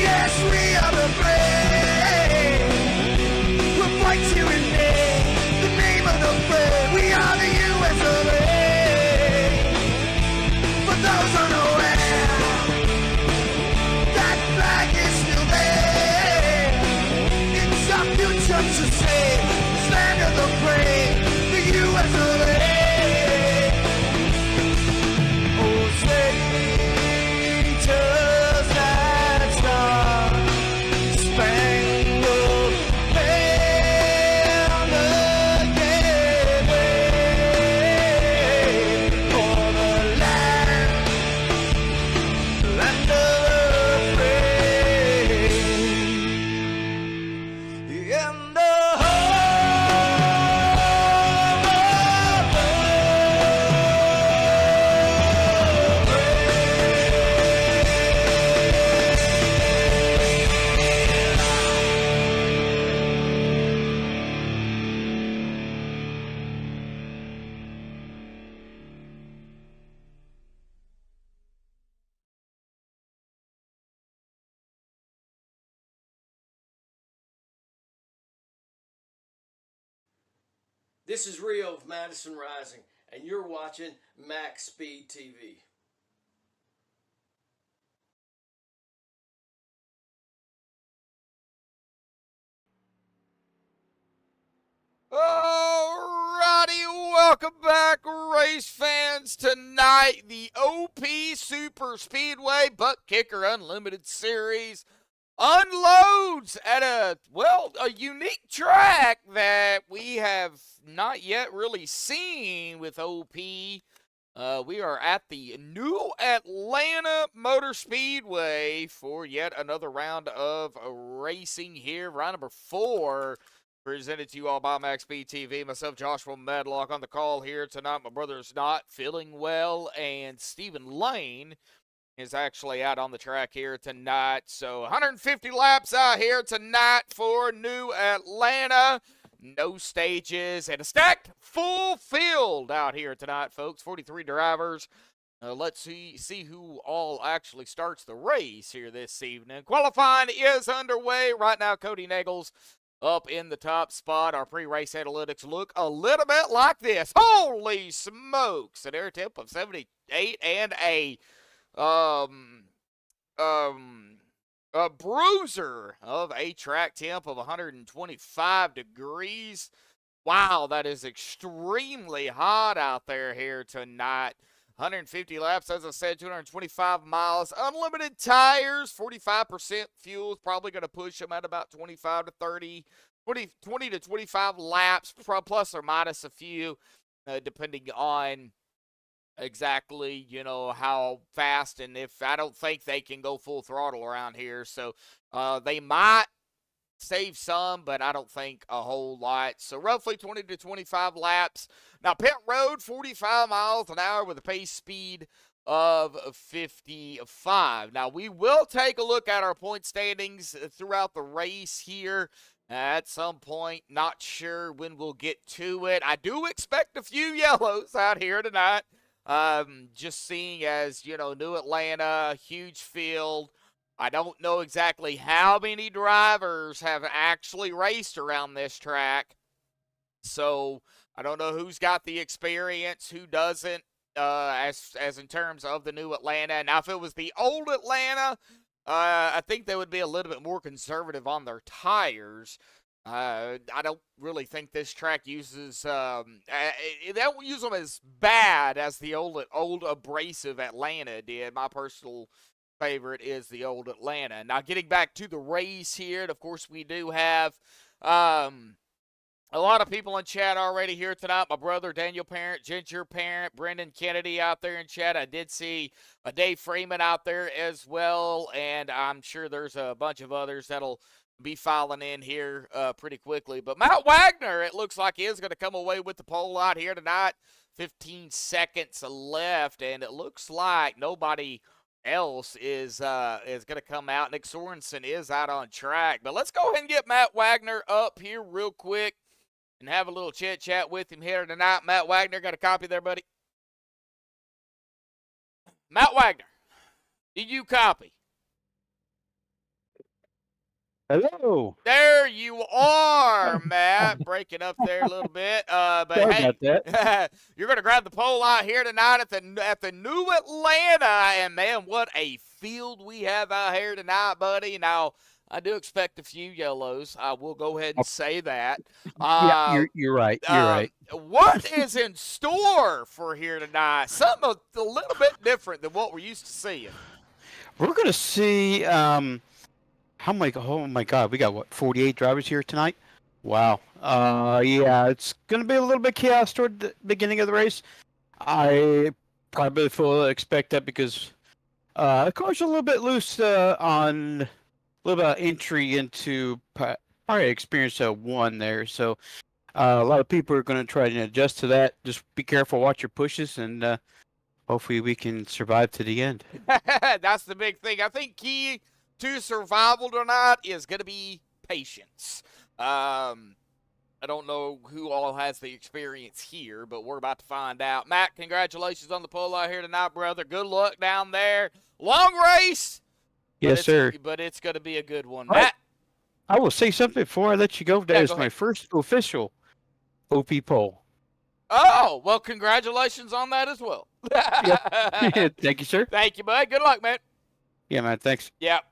Yes, we are the brave. We'll fight to invade the name of the brave. We are the US of A. For those unaware, that flag is still there. It's our future to save. Stand of the brave, the US of A. Oh, say, just that star spangled banner, yeah, wave for the land of the brave, and the This is Rio of Madison Rising, and you're watching MaxspeedTV. Alrighty, welcome back, race fans. Tonight, the OP Superspeedway Buttkicker Unlimited Series unloads at a unique track that we have not yet really seen with OP. We are at the New Atlanta Motor Speedway for yet another round of racing here. Round number 4, presented to you all by MaxspeedTV. Myself, Joshua Medlock, on the call here tonight. My brother's not feeling well, and Stephen Lane is actually out on the track here tonight. So 150 laps out here tonight for New Atlanta. No stages and a stacked full field out here tonight, folks. 43 drivers. Let's see who all actually starts the race here this evening. Qualifying is underway right now. Cody Nagels up in the top spot. Our pre-race analytics look a little bit like this. Holy smokes! An air temp of 78 and a bruiser of a track temp of 125 degrees. Wow, that is extremely hot out there here tonight. 150 laps, as I said, 225 miles. Unlimited tires, 45% fuel is probably going to push them at about 25 to 30, 20 to 25 laps, plus or minus a few, depending on exactly, how fast, and if I don't think they can go full throttle around here. So they might save some, but I don't think a whole lot. So roughly 20 to 25 laps. Now, pit road, 45 miles an hour with a pace speed of 55. Now, we will take a look at our point standings throughout the race here at some point. Not sure when we'll get to it. I do expect a few yellows out here tonight. Just seeing as, New Atlanta, huge field. I don't know exactly how many drivers have actually raced around this track. So I don't know who's got the experience, who doesn't, as in terms of the New Atlanta. Now, if it was the old Atlanta, I think they would be a little bit more conservative on their tires. I don't really think this track uses, they don't use them as bad as the old abrasive Atlanta did. My personal favorite is the old Atlanta. Now, getting back to the race here, and of course we do have a lot of people in chat already here tonight. My brother Daniel Parent, Ginger Parent, Brendan Kennedy out there in chat. I did see a Dave Freeman out there as well, and I'm sure there's a bunch of others that'll be filing in here pretty quickly. But Matt Wagner, it looks like he is going to come away with the pole out here tonight. 15 seconds left, and it looks like nobody else is going to come out. Nick Sorensen is out on track. But let's go ahead and get Matt Wagner up here real quick and have a little chit-chat with him here tonight. Matt Wagner, got a copy there, buddy? Matt Wagner, did you copy? Hello. There you are, Matt. Breaking up there a little bit. But Sorry hey, about that. you're going to grab the pole out here tonight at the New Atlanta. And, man, what a field we have out here tonight, buddy. Now, I do expect a few yellows. I will go ahead and say that. Yeah, you're right. You're right. What is in store for here tonight? Something a little bit different than what we're used to seeing. We're gonna see how many. Oh my God, we got what 48 drivers here tonight. Wow. Yeah, it's gonna be a little bit chaos toward the beginning of the race. I probably fully expect that because the car's a little bit loose on a little bit of entry into probably experience one there. So a lot of people are going to try to adjust to that. Just be careful, watch your pushes, and hopefully we can survive to the end. That's the big thing. I think key to survival tonight is going to be patience. I don't know who all has the experience here, but we're about to find out. Matt, congratulations on the pole out here tonight, brother. Good luck down there. Long race. Yes, sir. But it's going to be a good one. All right. Matt? I will say something before I let you go. That is my first official OP pole. Oh, well, congratulations on that as well. Thank you, sir. Thank you, bud. Good luck, man. Yeah, man. Thanks. Yep.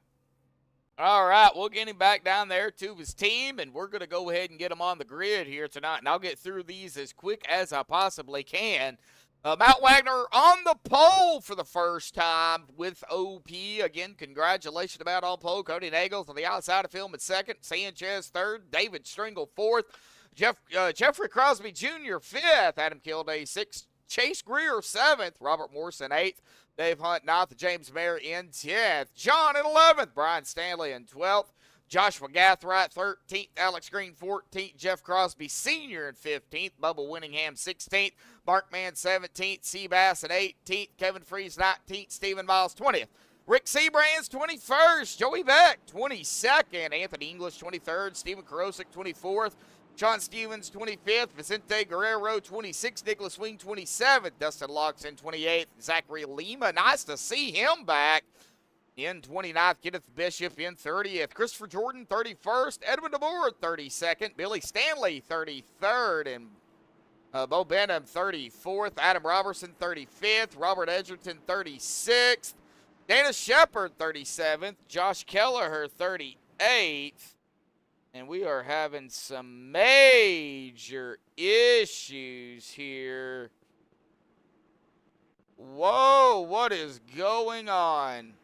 All right, we'll get him back down there to his team, and we're going to go ahead and get him on the grid here tonight, and I'll get through these as quick as I possibly can. Matt Wagner on the pole for the first time with OP. Again, congratulations to Matt on pole. Cody Nagels on the outside of film at second. Sanchez third. David Stringle fourth. Jeffrey Crosby Jr. fifth. Adam Kilday sixth. Chase Greer seventh. Robert Morrison eighth. Dave Hunt ninth. James Mayer in 10th. John in 11th. Brian Stanley in 12th. Joshua Gathright 13th. Alex Green 14th. Jeff Crosby Sr. in 15th. Bubba Winningham 16th. Markman 17th. Seabass in 18th. Kevin Freeze 19th. Stephen Miles 20th. Rick Seabrands 21st. Joey Beck 22nd. Anthony English 23rd. Stephen Karosik 24th. Sean Stevens, 25th. Vicente Guerrero, 26th. Nicholas Wing, 27th. Dustin Loxton, 28th. Zachary Lima, nice to see him back. In 29th, Kenneth Bishop in 30th. Christopher Jordan, 31st. Edwin DeMoore, 32nd. Billy Stanley, 33rd. And Bo Benham, 34th. Adam Robertson, 35th. Robert Edgerton, 36th. Dana Shepard, 37th. Josh Kelleher, 38th. And we are having some major issues here. Whoa, what is going on?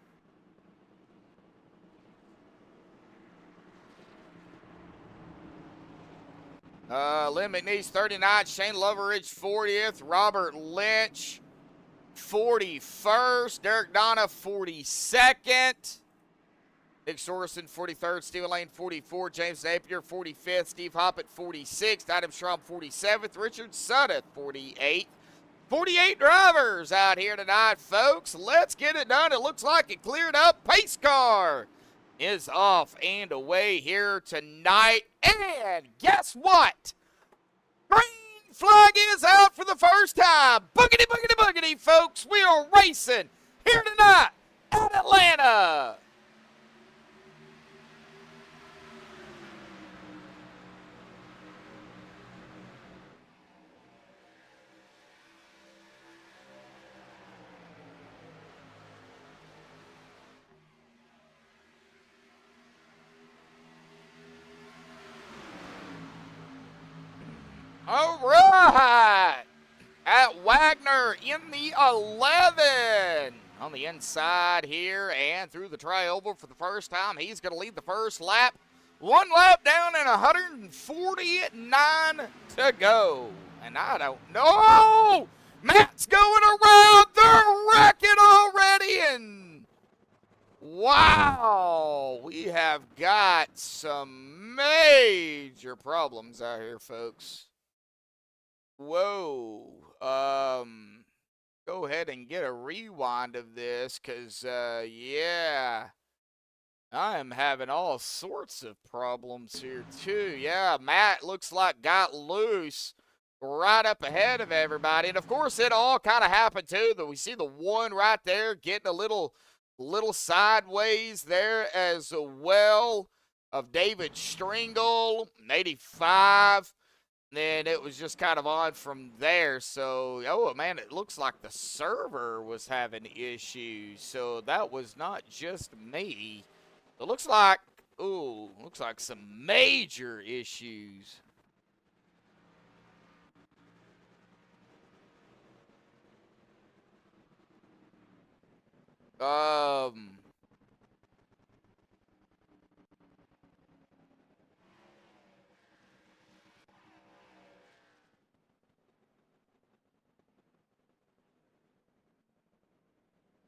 Lynn McNeese, 39th. Shane Loveridge, 40th. Robert Lynch, 41st. Derek Donna, 42nd. Nick Sorensen, 43rd. Stephen Lane, 44th. James Napier, 45th. Steve Hoppett, 46th. Adam Schramm, 47th. Richard Sudduth, 48th. 48 drivers out here tonight, folks. Let's get it done. It looks like it cleared up. Pace car is off and away here tonight. And guess what? Green flag is out for the first time. Boogity, boogity, boogity, folks. We are racing here tonight at Atlanta. All right. At Wagner in the 11. On the inside here and through the tri-oval for the first time. He's going to lead the first lap. One lap down and 149 to go. And I don't know. Matt's going around. They're wrecking already. And wow, we have got some major problems out here, folks. Whoa. Go ahead and get a rewind of this because, yeah, I am having all sorts of problems here, too. Yeah, Matt looks like got loose right up ahead of everybody. And, of course, it all kind of happened, too. That we see the one right there getting a little sideways there as well. of David Stringle, 85. Then it was just kind of on from there. So, oh man, it looks like the server was having issues. So that was not just me. It looks like, ooh, looks like some major issues.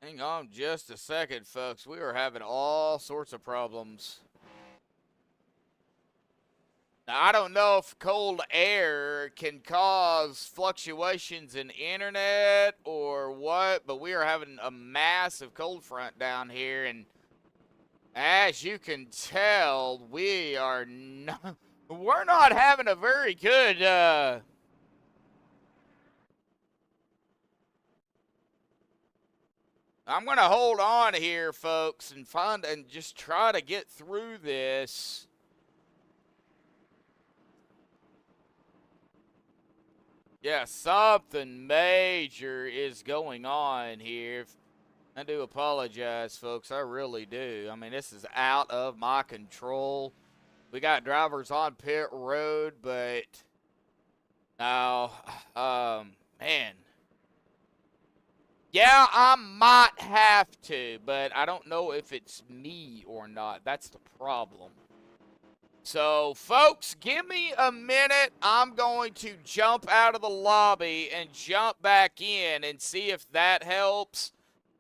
Hang on just a second, folks. We are having all sorts of problems. Now, I don't know if cold air can cause fluctuations in internet or what, but we are having a massive cold front down here, and as you can tell, we are not, we're not having a very good, I'm going to hold on here, folks, and just try to get through this. Yeah, something major is going on here. I do apologize, folks. I really do. I mean, this is out of my control. We got drivers on pit road, but now, man. Yeah, I might have to, but I don't know if it's me or not. That's the problem. So, folks, give me a minute. I'm going to jump out of the lobby and jump back in and see if that helps.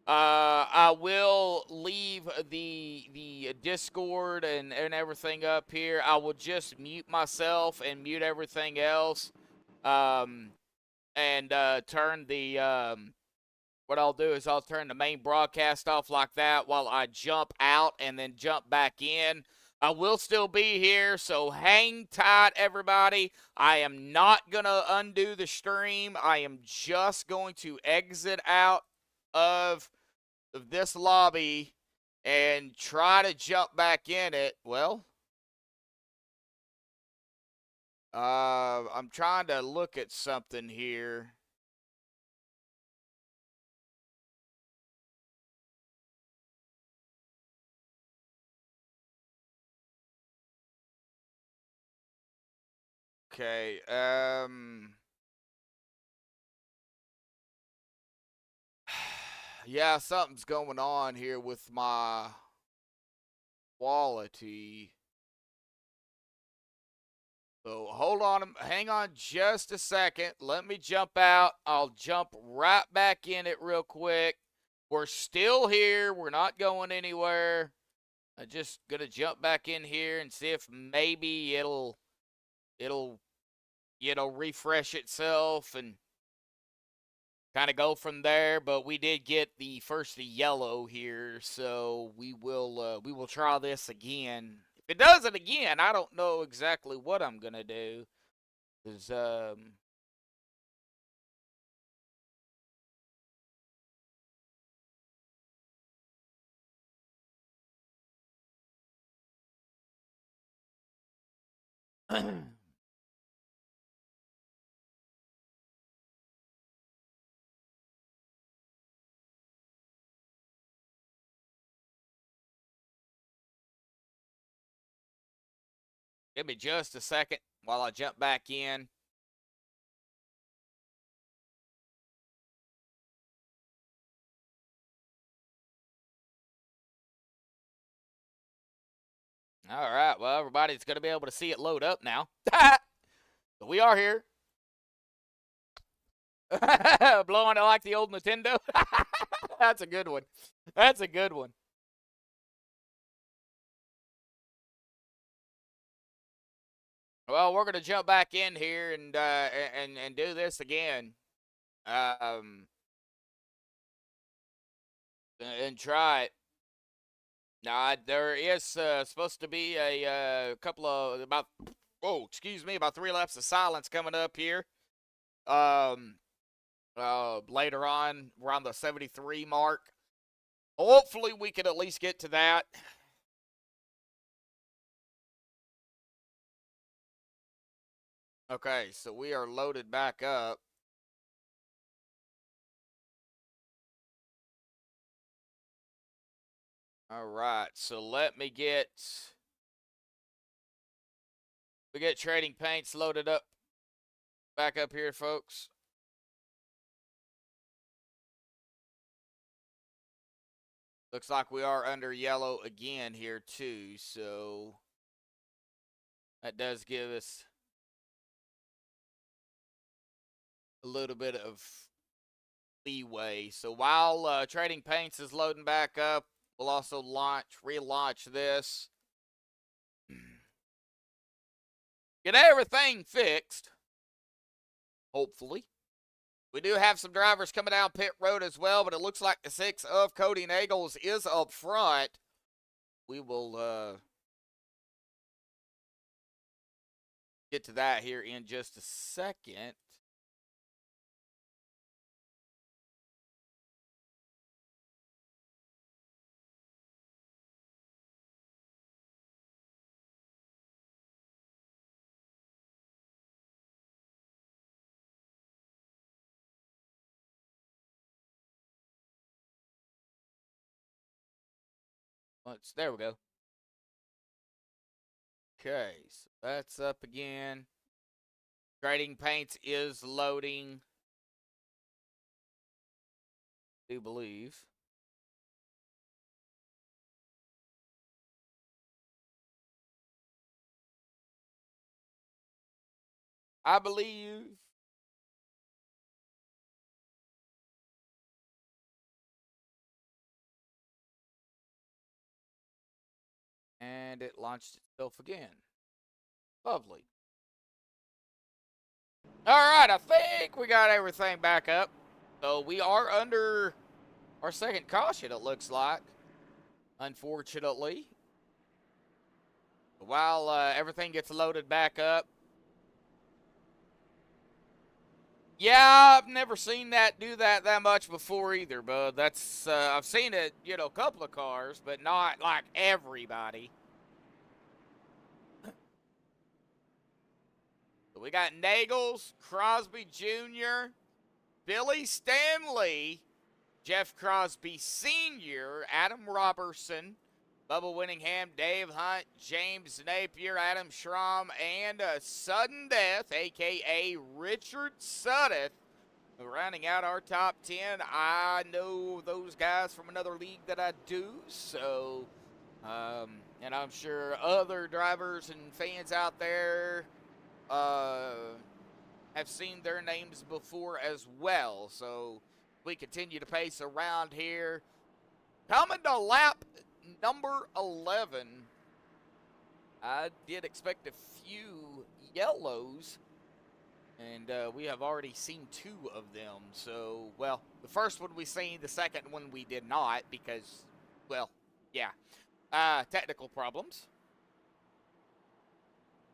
I will leave the Discord and everything up here. I will just mute myself and mute everything else. And turn the, what I'll do is I'll turn the main broadcast off like that while I jump out and then jump back in. I will still be here, so hang tight, everybody. I am not going to undo the stream. I am just going to exit out of this lobby and try to jump back in it. Well, I'm trying to look at something here. Okay, yeah, something's going on here with my quality. So hold on, hang on just a second. Let me jump out. I'll jump right back in it real quick. We're still here. We're not going anywhere. I'm just gonna jump back in here and see if maybe it'll refresh itself and kind of go from there. But we did get the first yellow here, so we will try this again. If it does it again, I don't know exactly what I'm gonna do. 'Cause give me just a second while I jump back in. All right, well, everybody's going to be able to see it load up now. So we are here. Blowing it like the old Nintendo. That's a good one. That's a good one. Well, we're going to jump back in here and do this again. And try it. Now, there is supposed to be a couple of about 3 laps of silence coming up here. Later on, around the 73 mark. Hopefully, we can at least get to that. Okay, so we are loaded back up. All right, so let me get trading paints loaded up back up here, folks. Looks like we are under yellow again here too, so that does give us a little bit of leeway. So while trading paints is loading back up, we'll also relaunch this. Get everything fixed, hopefully. We do have some drivers coming down pit road as well, but it looks like the 6 of Cody Nagels is up front. We will get to that here in just a second. There we go. Okay, so that's up again. Trading paints is loading. I do believe. I believe. And it launched itself again. Lovely. All right, I think we got everything back up. So we are under our second caution, it looks like. Unfortunately. While everything gets loaded back up. Yeah, I've never seen that do that much before either, bud. That's I've seen it, you know, a couple of cars, but not like everybody. We got Nagels, Crosby Jr., Billy Stanley, Jeff Crosby Sr., Adam Robertson, Bubba Winningham, Dave Hunt, James Napier, Adam Schramm, and Sudden Death, a.k.a. Richard Suddeth, rounding out our top 10. I know those guys from another league that I do, so, and I'm sure other drivers and fans out there have seen their names before as well. So we continue to pace around here. Coming to lap number 11. I did expect a few yellows, and we have already seen 2 of them. So, well, the first one we seen, the second one we did not because, well, yeah, technical problems.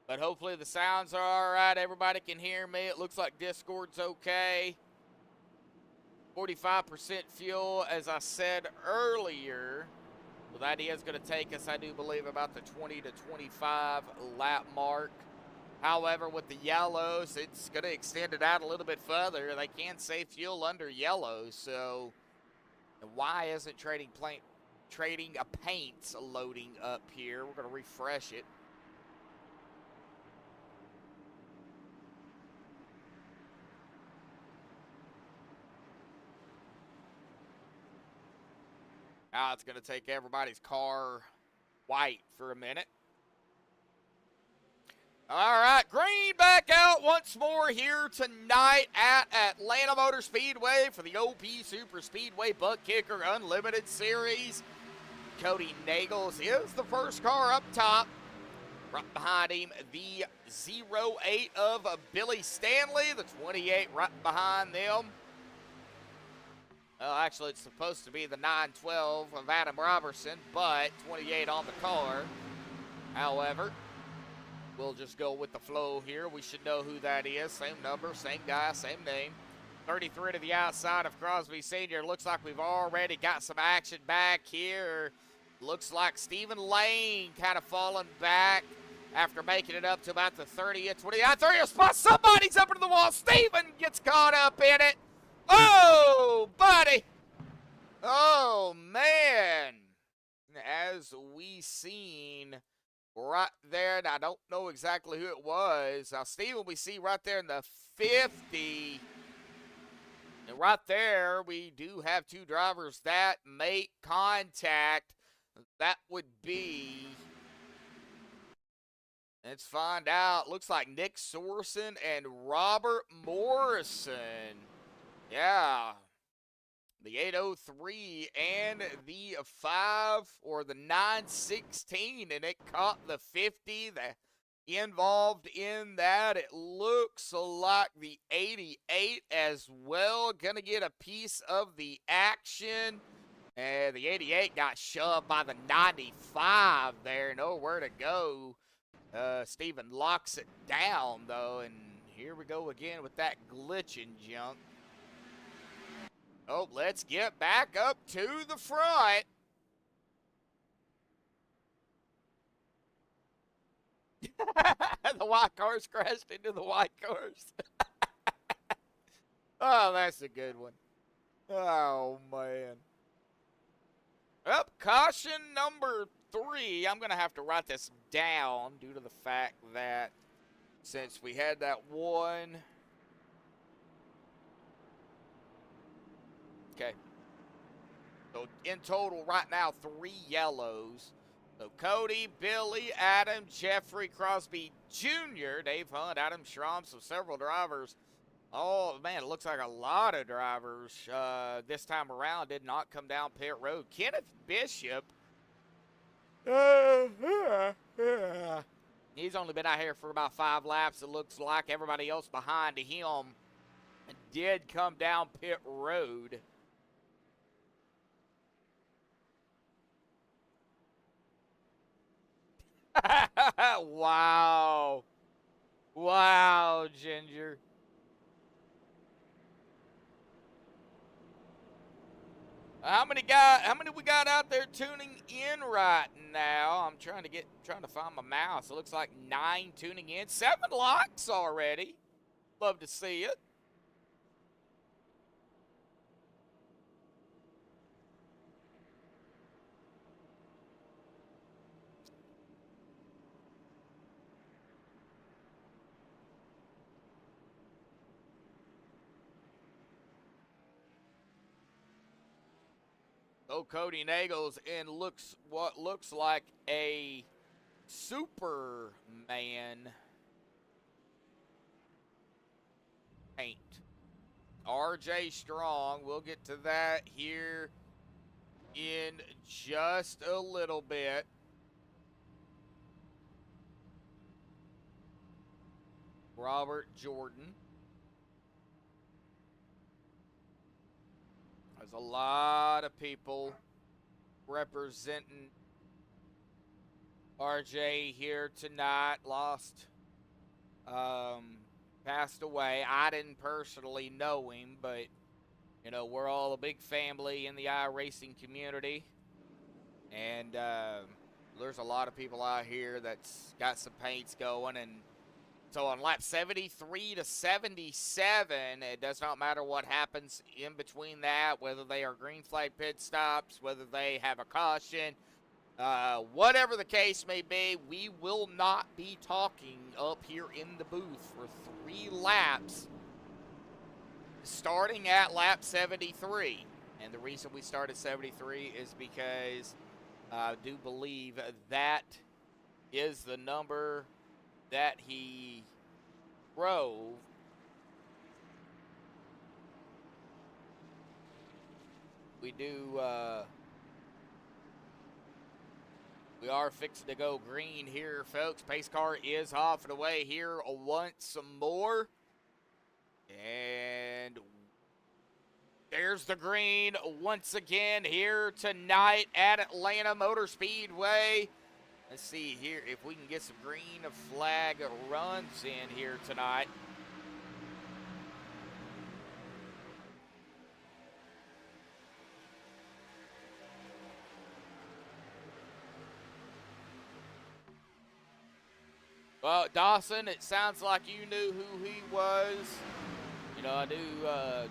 But hopefully the sounds are all right. Everybody can hear me. It looks like Discord's okay. 45% fuel, as I said earlier. So that is going to take us, I do believe, about the 20 to 25 lap mark. However, with the yellows, it's going to extend it out a little bit further. They can save fuel under yellow. So why isn't trading paints loading up here? We're going to refresh it. Now it's going to take everybody's car white for a minute. All right, green back out once more here tonight at Atlanta Motor Speedway for the OP Superspeedway Buttkicker Unlimited Series. Cody Nagels is the first car up top. Right behind him, the 08 of Billy Stanley, the 28 right behind them. Well, actually, it's supposed to be the 912 of Adam Robertson, but 28 on the car. However, we'll just go with the flow here. We should know who that is. Same number, same guy, same name. 33 to the outside of Crosby Sr. Looks like we've already got some action back here. Looks like Stephen Lane kind of falling back. after making it up to about the 30th, 29th, 30th spot. Somebody's up into the wall. Steven gets caught up in it. Oh, buddy. Oh, man. As we seen right there, and I don't know exactly who it was. Now, Steven, we see right there in the 50. And right there, we do have two drivers that make contact. That would be, let's find out. Looks like Nick Sorensen and Robert Morrison. Yeah. The 803 and the 5 or the 916, and it caught the 50. Involved in that, it looks like the 88 as well. Gonna get a piece of the action. And the 88 got shoved by the 95 there. Nowhere to go. Steven locks it down, though. And here we go again with that glitching junk. Oh, let's get back up to the front. The white cars crashed into the white cars. Oh, that's a good one. Oh, man. Up, caution number 3. I'm going to have to write this down due to the fact that since we had that one. Okay. So in total right now, 3 yellows. So Cody, Billy, Adam, Jeffrey, Crosby Jr., Dave Hunt, Adam Schramm, so several drivers. Oh, man, it looks like a lot of drivers this time around did not come down pit road. Kenneth Bishop, he's only been out here for about 5 laps. It looks like everybody else behind him did come down pit road. Wow. Wow, Ginger. How many we got out there tuning in right now? I'm trying to find my mouse. It looks like 9 tuning in. 7 likes already. Love to see it. Oh, Cody Nagels in what looks like a Superman paint. RJ Strong, we'll get to that here in just a little bit. Robert Jordan. There's a lot of people representing RJ here tonight. Passed away. I didn't personally know him, but, you know, we're all a big family in the iRacing community. And there's a lot of people out here that's got some paints going. And so on lap 73 to 77, it does not matter what happens in between that, whether they are green flag pit stops, whether they have a caution, whatever the case may be, we will not be talking up here in the booth for 3 laps, starting at lap 73. And the reason we start at 73 is because I do believe that is the number that he drove. We are fixing to go green here, folks. Pace car is off and away here once more. And there's the green once again here tonight at Atlanta Motor Speedway. Let's see here if we can get some green flag runs in here tonight. Well, Dawson, it sounds like you knew who he was. You know, I do,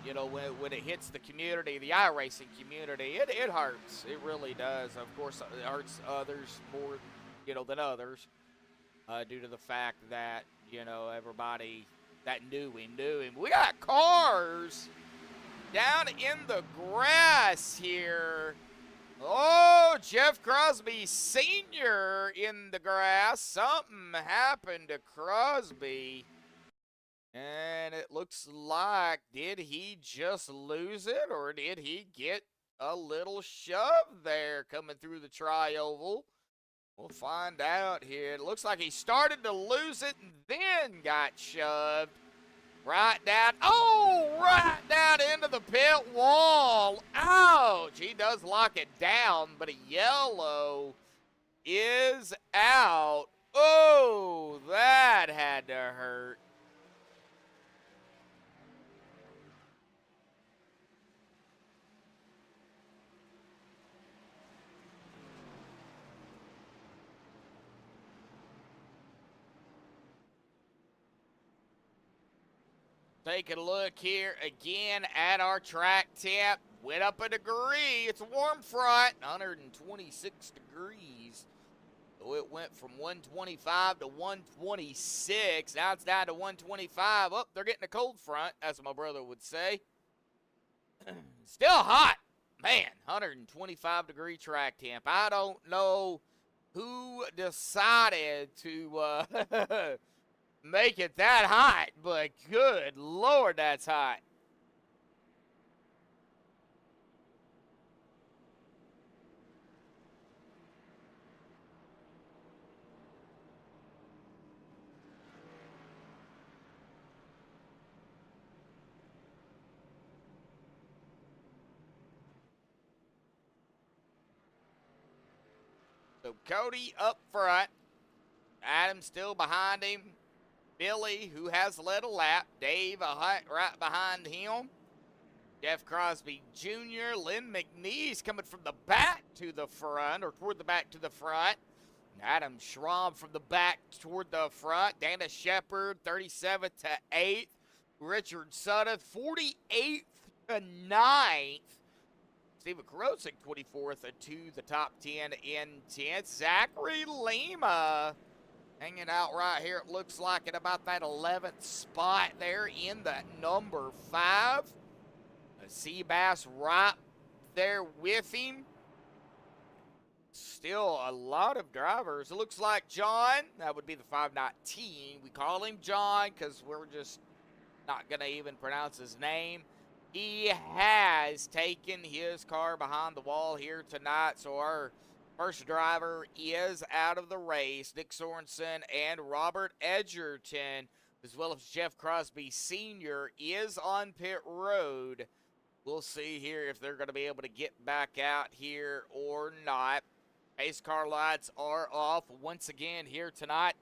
you know, when it hits the community, the iRacing community, it hurts. It really does. Of course, it hurts others more, you know, than others due to the fact that, you know, everybody that knew him knew him. We got cars down in the grass here. Oh, Jeff Crosby Sr. in the grass. Something happened to Crosby. And it looks like, did he just lose it, or did he get a little shove there coming through the tri-oval? We'll find out here. It looks like he started to lose it and then got shoved right down. Oh, right down into the pit wall. Ouch. He does lock it down, but a yellow is out. Oh, that had to hurt. Taking a look here again at our track temp. Went up a degree. It's a warm front, 126 degrees. So it went from 125 to 126. Now it's down to 125. Oh, they're getting a cold front, as my brother would say. Still hot. Man, 125 degree track temp. I don't know who decided to make it that hot, but good Lord, that's hot. So Cody up front. Adam still behind him. Billy, who has led a lap. Dave right behind him. Jeff Crosby Jr., Lynn McNeese coming from the back to the front, or toward the back to the front. Adam Schramm from the back toward the front. Dana Shepard, 37th to 8th. Richard Sutton, 48th to 9th. Steven Korosik, 24th to the top 10 in 10th. Zachary Lima hanging out right here, it looks like, at about that 11th spot there in the number 5. Seabass right there with him. Still a lot of drivers. It looks like John, that would be the 519. We call him John because we're just not going to even pronounce his name. He has taken his car behind the wall here tonight, so our first driver is out of the race. Nick Sorensen and Robert Edgerton, as well as Jeff Crosby Sr., is on pit road. We'll see here if they're going to be able to get back out here or not. Pace car lights are off once again here tonight.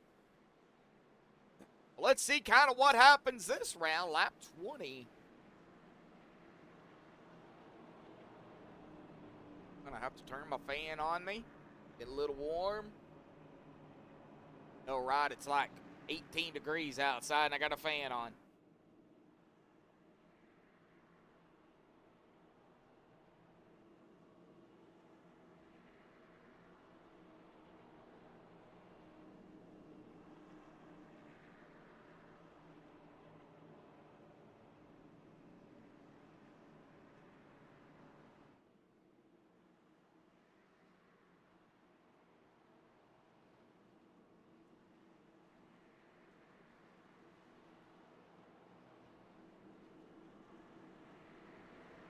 Let's see kind of what happens this round, lap 20. I'm going to have to turn my fan on me. Get a little warm. No, right, it's like 18 degrees outside and I got a fan on.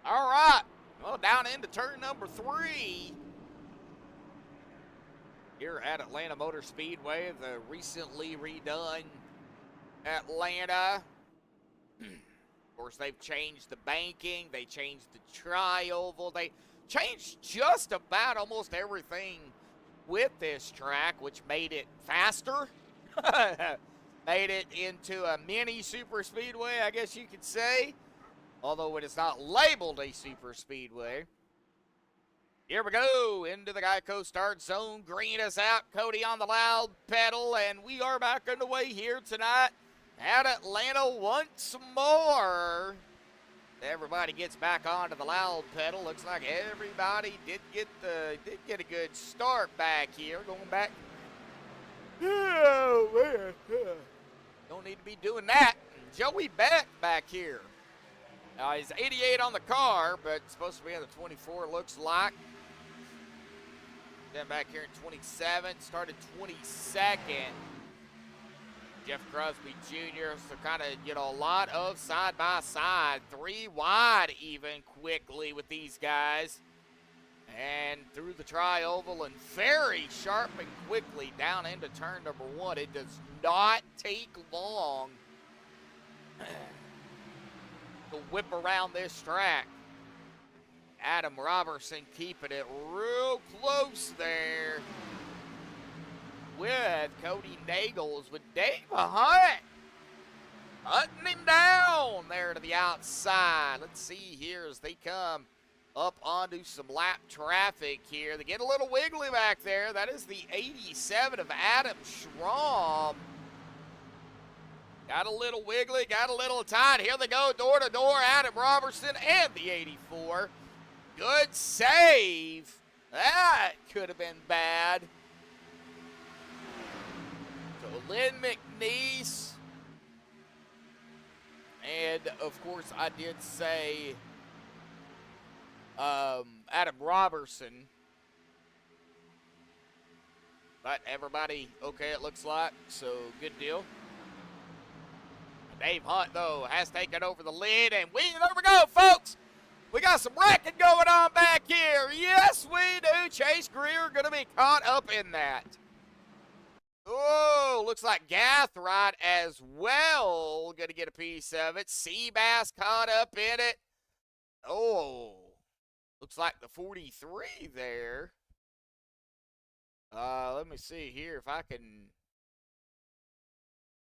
All right, well, down into turn number 3 here at Atlanta Motor Speedway, the recently redone Atlanta. Of course, they've changed the banking, they changed the tri-oval, they changed just about almost everything with this track, which made it faster, made it into a mini super speedway, I guess you could say. Although it is not labeled a super speedway. Here we go into the Geico start zone. Green is out. Cody on the loud pedal, and we are back underway here tonight at Atlanta once more. Everybody gets back onto the loud pedal. Looks like everybody did get a good start back here. Going back. Oh man, don't need to be doing that. Joey Beck back here. He's 88 on the car, but supposed to be in the 24. Looks like. Then back here in 27, started 22nd. Jeff Crosby Jr. So kind of, a lot of side by side, 3 wide even quickly with these guys. And through the tri-oval and very sharp and quickly down into turn number 1. It does not take long to whip around this track. Adam Robertson keeping it real close there with Cody Nagels with Dave Hunt hunting him down there to the outside. Let's see here as they come up onto some lap traffic here. They get a little wiggly back there. That is the 87 of Adam Schramm. Got a little wiggly, got a little tight. Here they go, door to door. Adam Robertson and the 84. Good save. That could have been bad. So Lynn McNeese. And, of course, I did say Adam Robertson. But everybody okay, it looks like. So, good deal. Dave Hunt, though, has taken over the lead. And there we go, folks. We got some wrecking going on back here. Yes, we do. Chase Greer going to be caught up in that. Oh, looks like Gathright as well going to get a piece of it. Seabass caught up in it. Oh, looks like the 43 there. Let me see here if I can.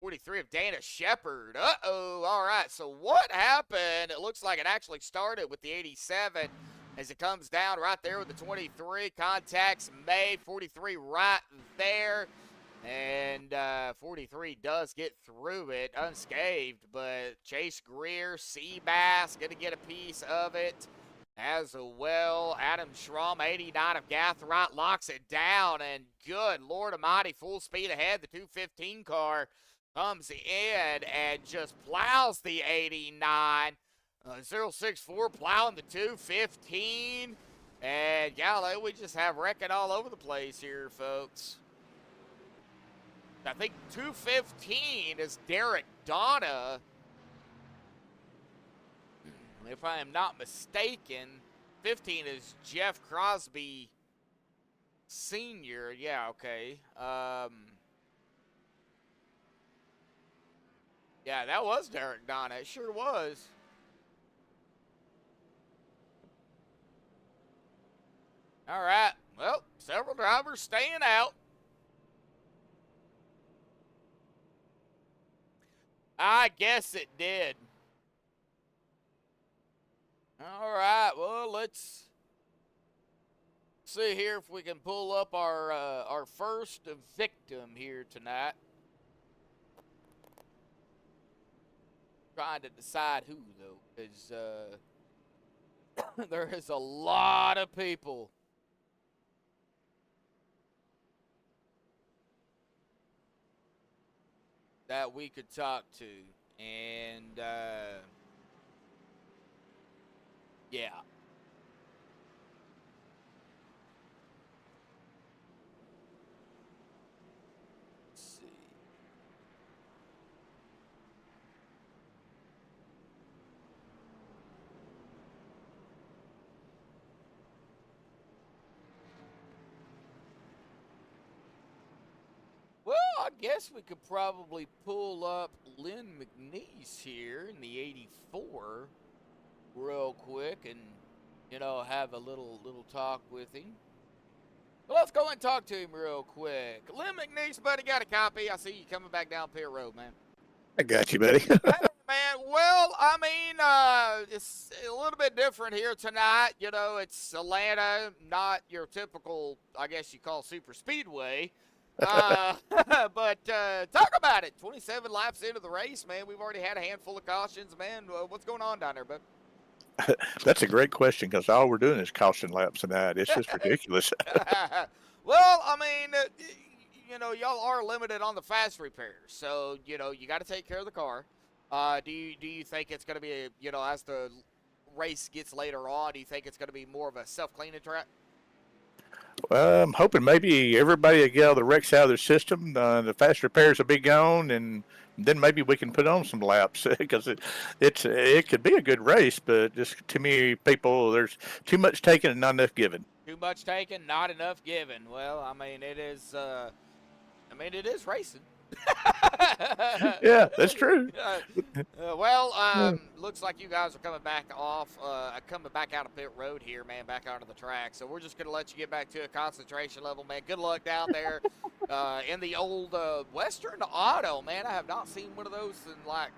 43 of Dana Shepard. Uh-oh. All right. So what happened? It looks like it actually started with the 87 as it comes down right there with the 23. Contacts made. 43 right there. And 43 does get through it unscathed. But Chase Greer, Seabass, going to get a piece of it as well. Adam Schramm, 89 of Gathright, locks it down. And good Lord Almighty, full speed ahead. The 215 car comes in and just plows the 89. 064 plowing the 215. And yeah, we just have wrecking all over the place here, folks. I think 215 is Derek Donna, if I am not mistaken. 15 is Jeff Crosby Sr. Yeah, okay. Yeah, that was Derek Donna. It sure was. All right. Well, several drivers staying out. I guess it did. All right. Well, let's see here if we can pull up our first victim here tonight. Trying to decide who, though, because there is a lot of people that we could talk to, and yeah. Let's see. Well, I guess we could probably pull up Lynn McNeese here in the 84 real quick and, have a little talk with him. Well, let's go and talk to him real quick. Lynn McNeese, buddy, got a copy. I see you coming back down Pier Road, man. I got you, buddy. Man, well, I mean, it's a little bit different here tonight. You know, it's Atlanta, not your typical, I guess you call Superspeedway. Uh, but talk about it. 27 laps into the race, man. We've already had a handful of cautions, man. What's going on down there, bud? That's a great question because all we're doing is caution laps tonight. It's just ridiculous. Well, I mean, you know, y'all are limited on the fast repairs, so you know you got to take care of the car. Do you think it's going to be, you know, as the race gets later on, do you think it's going to be more of a self-cleaning track? Well, I'm hoping maybe everybody will get all the wrecks out of their system. The fast repairs will be gone, and then maybe we can put on some laps because it could be a good race, but just too many people. There's too much taken and not enough given. Too much taken, not enough given. Well, I mean, it is. It is racing. Yeah, that's true. Looks like you guys are coming back out of pit road here, man, back onto the track. So we're just gonna let you get back to a concentration level, man. Good luck down there in the old Western Auto, man. I have not seen one of those in like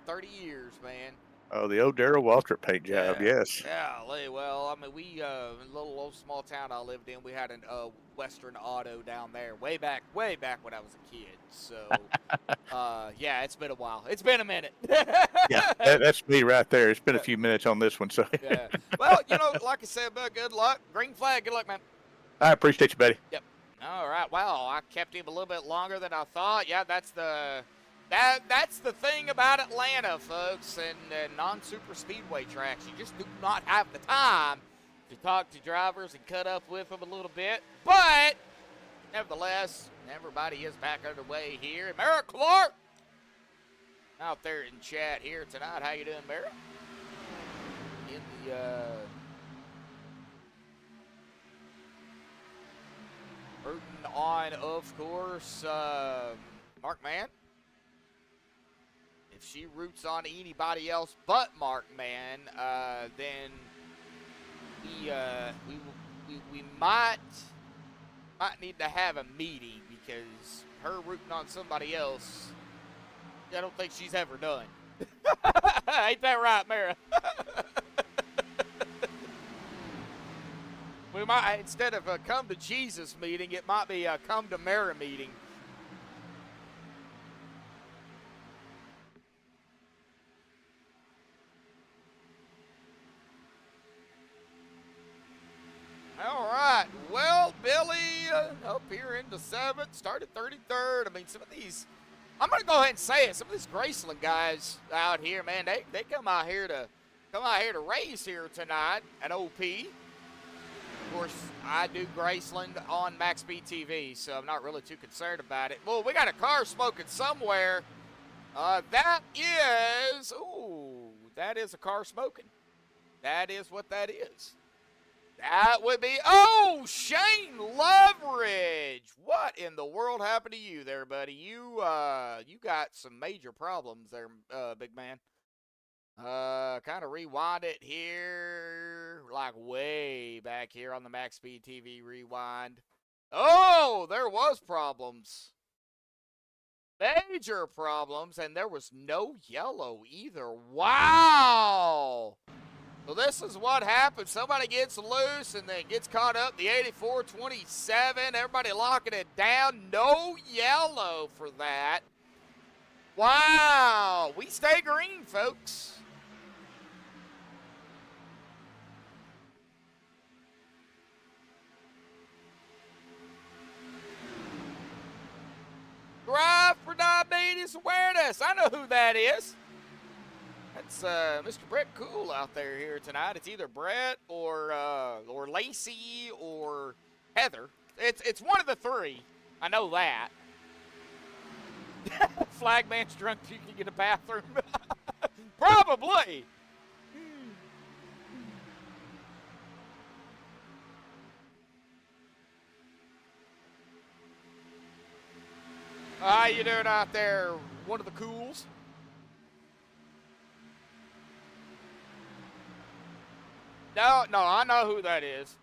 30 years, man. Oh, the old Darrell Waltrip paint job, yes. Yeah, well, I mean, we, in a little old small town I lived in, we had a Western Auto down there way back when I was a kid. So, yeah, it's been a while. It's been a minute. Yeah, that's me right there. It's been a few minutes on this one, so. Yeah. Well, like I said, bud, good luck. Green flag, good luck, man. I appreciate you, buddy. Yep. All right. Wow, I kept him a little bit longer than I thought. Yeah, that's the thing about Atlanta, folks, and non-super speedway tracks. You just do not have the time to talk to drivers and cut up with them a little bit. But, nevertheless, everybody is back underway here. Mara Clark out there in chat here tonight. How you doing, Mara? In the, rooting on, of course, Mark Mann. If she roots on anybody else but Mark Mann, then we might need to have a meeting because her rooting on somebody else, I don't think she's ever done. Ain't that right, Mara? We might, instead of a come to Jesus meeting, it might be a come to Mara meeting. All right. Well, Billy up here into 7th, started 33rd. I mean, some of these, I'm going to go ahead and say it. Some of these Graceland guys out here, man, they come out here to race here tonight at OP. Of course, I do Graceland on MaxspeedTV, so I'm not really too concerned about it. Well, we got a car smoking somewhere. That is a car smoking. That is what that is. That would be, Shane Leverage. What in the world happened to you there, buddy? You got some major problems there, big man. Kind of rewind it here, like way back here on the MaxspeedTV rewind. Oh, there was problems. Major problems, and there was no yellow either. Wow. So this is what happens. Somebody gets loose and then gets caught up. The 84-27. Everybody locking it down. No yellow for that. Wow. We stay green, folks. Drive for Diabetes Awareness. I know who that is. That's Mr. Brett Cool out there here tonight. It's either Brett or Lacey or Heather. It's one of the three. I know that. Flagman's drunk. You can get a bathroom. Probably. How you doing out there? One of the cools. No, I know who that is.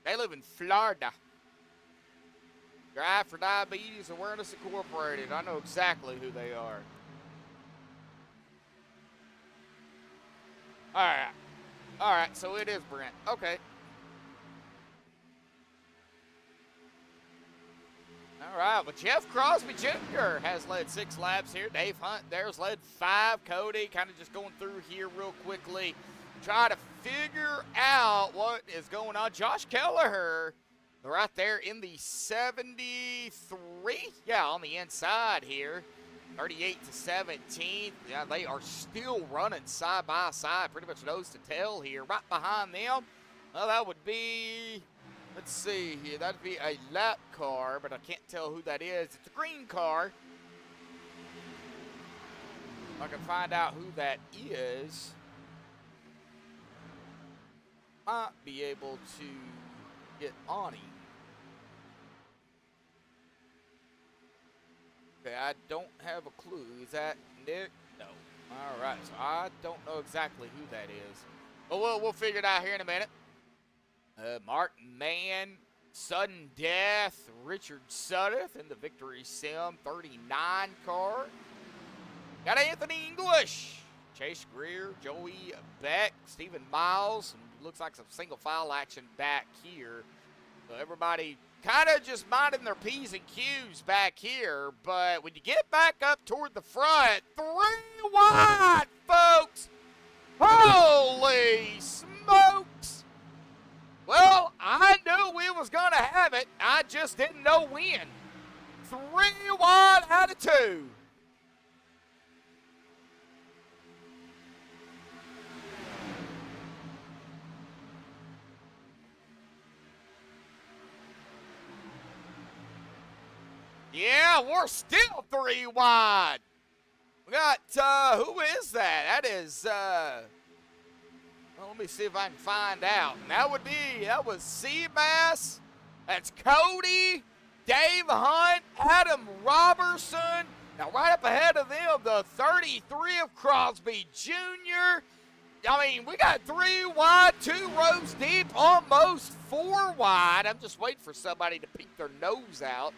They live in Florida. Drive for Diabetes Awareness Incorporated. I know exactly who they are. All right. All right, so it is Brent. Okay. All right, well, Jeff Crosby Jr. has led 6 laps here. Dave Hunt there's led 5. Cody kind of just going through here real quickly. Try to figure out what is going on. Josh Kelleher right there in the 73. Yeah, on the inside here. 38 to 17. Yeah, they are still running side by side. Pretty much nose to tail here. Right behind them. Well, that would be... Let's see here. That'd be a lap car, but I can't tell who that is. It's a green car. If I can find out who that is, might be able to get on him. Okay, I don't have a clue. Is that Nick? No. All right, so I don't know exactly who that is. But we'll figure it out here in a minute. Mark Mann, sudden death, Richard Sudduth in the Victory Sim 39 car. Got Anthony English, Chase Greer, Joey Beck, Stephen Miles. And looks like some single file action back here. So everybody kind of just minding their P's and Q's back here. But when you get back up toward the front, 3 wide, folks. Holy smokes. Well, I knew we was going to have it. I just didn't know when. 3 wide out of 2. Yeah, we're still 3 wide. We got, who is that? That is, well, let me see if I can find out. And that was Seabass. That's Cody, Dave Hunt, Adam Robertson. Now, right up ahead of them, the 33 of Crosby Jr. I mean, we got 3 wide, 2 rows deep, almost 4 wide. I'm just waiting for somebody to peek their nose out.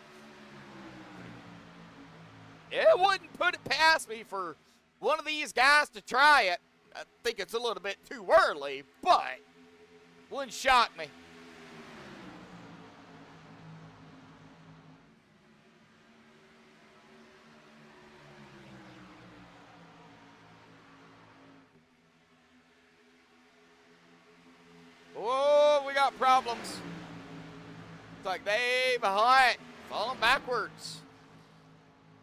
It wouldn't put it past me for one of these guys to try it. I think it's a little bit too early, but wouldn't shock me. Oh, we got problems. It's like Dave Hunt falling backwards.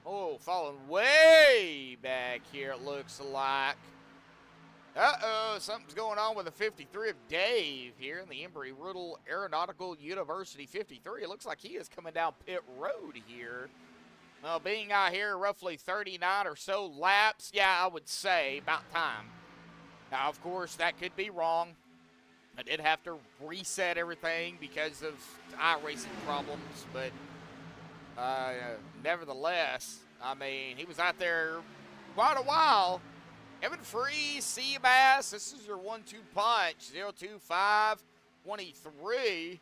Oh, falling way back here, it looks like. Uh-oh, something's going on with the 53 of Dave here in the Embry-Riddle Aeronautical University 53. It looks like he is coming down pit road here. Well, being out here roughly 39 or so laps, yeah, I would say about time. Now, of course, that could be wrong. I did have to reset everything because of iRacing problems, but nevertheless, I mean, he was out there quite a while. Evan Free, Seabass, this is your 1-2 punch, 02523.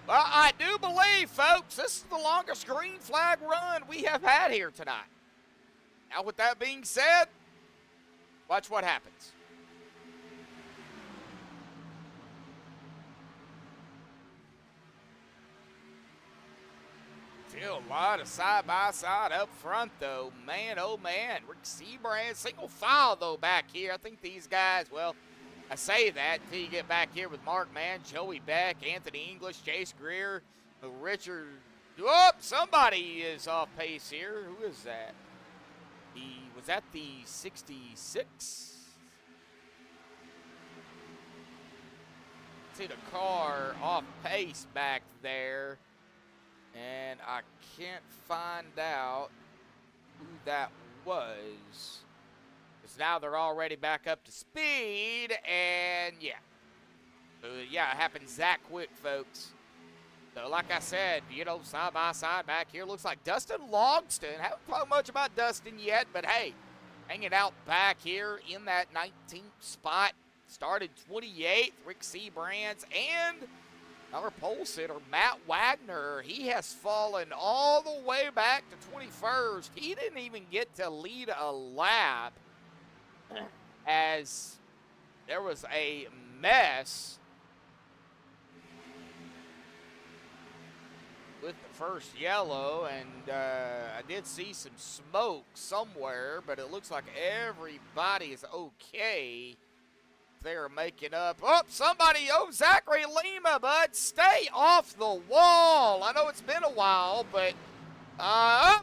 Well, I do believe, folks, this is the longest green flag run we have had here tonight. Now, with that being said, watch what happens. Still a lot of side-by-side up front, though. Man, oh, man. Rick Seabrand, single file, though, back here. I think these guys, well, I say that until you get back here with Mark Mann, Joey Beck, Anthony English, Chase Greer, Richard. Whoop, somebody is off pace here. Who is that? Was that the 66? See the car off pace back there. And I can't find out who that was. So now they're already back up to speed, and yeah. Yeah, it happens that quick, folks. So like I said, you know, side by side back here, looks like Dustin Logston. Haven't talked much about Dustin yet, but hey, hanging out back here in that 19th spot. Started 28th, Rick Seabrands, and our pole sitter, Matt Wagner. He has fallen all the way back to 21st. He didn't even get to lead a lap as there was a mess with the first yellow, and I did see some smoke somewhere, but it looks like everybody is okay. They're making up. Oh, somebody, Zachary Lima, bud, stay off the wall. I know it's been a while, but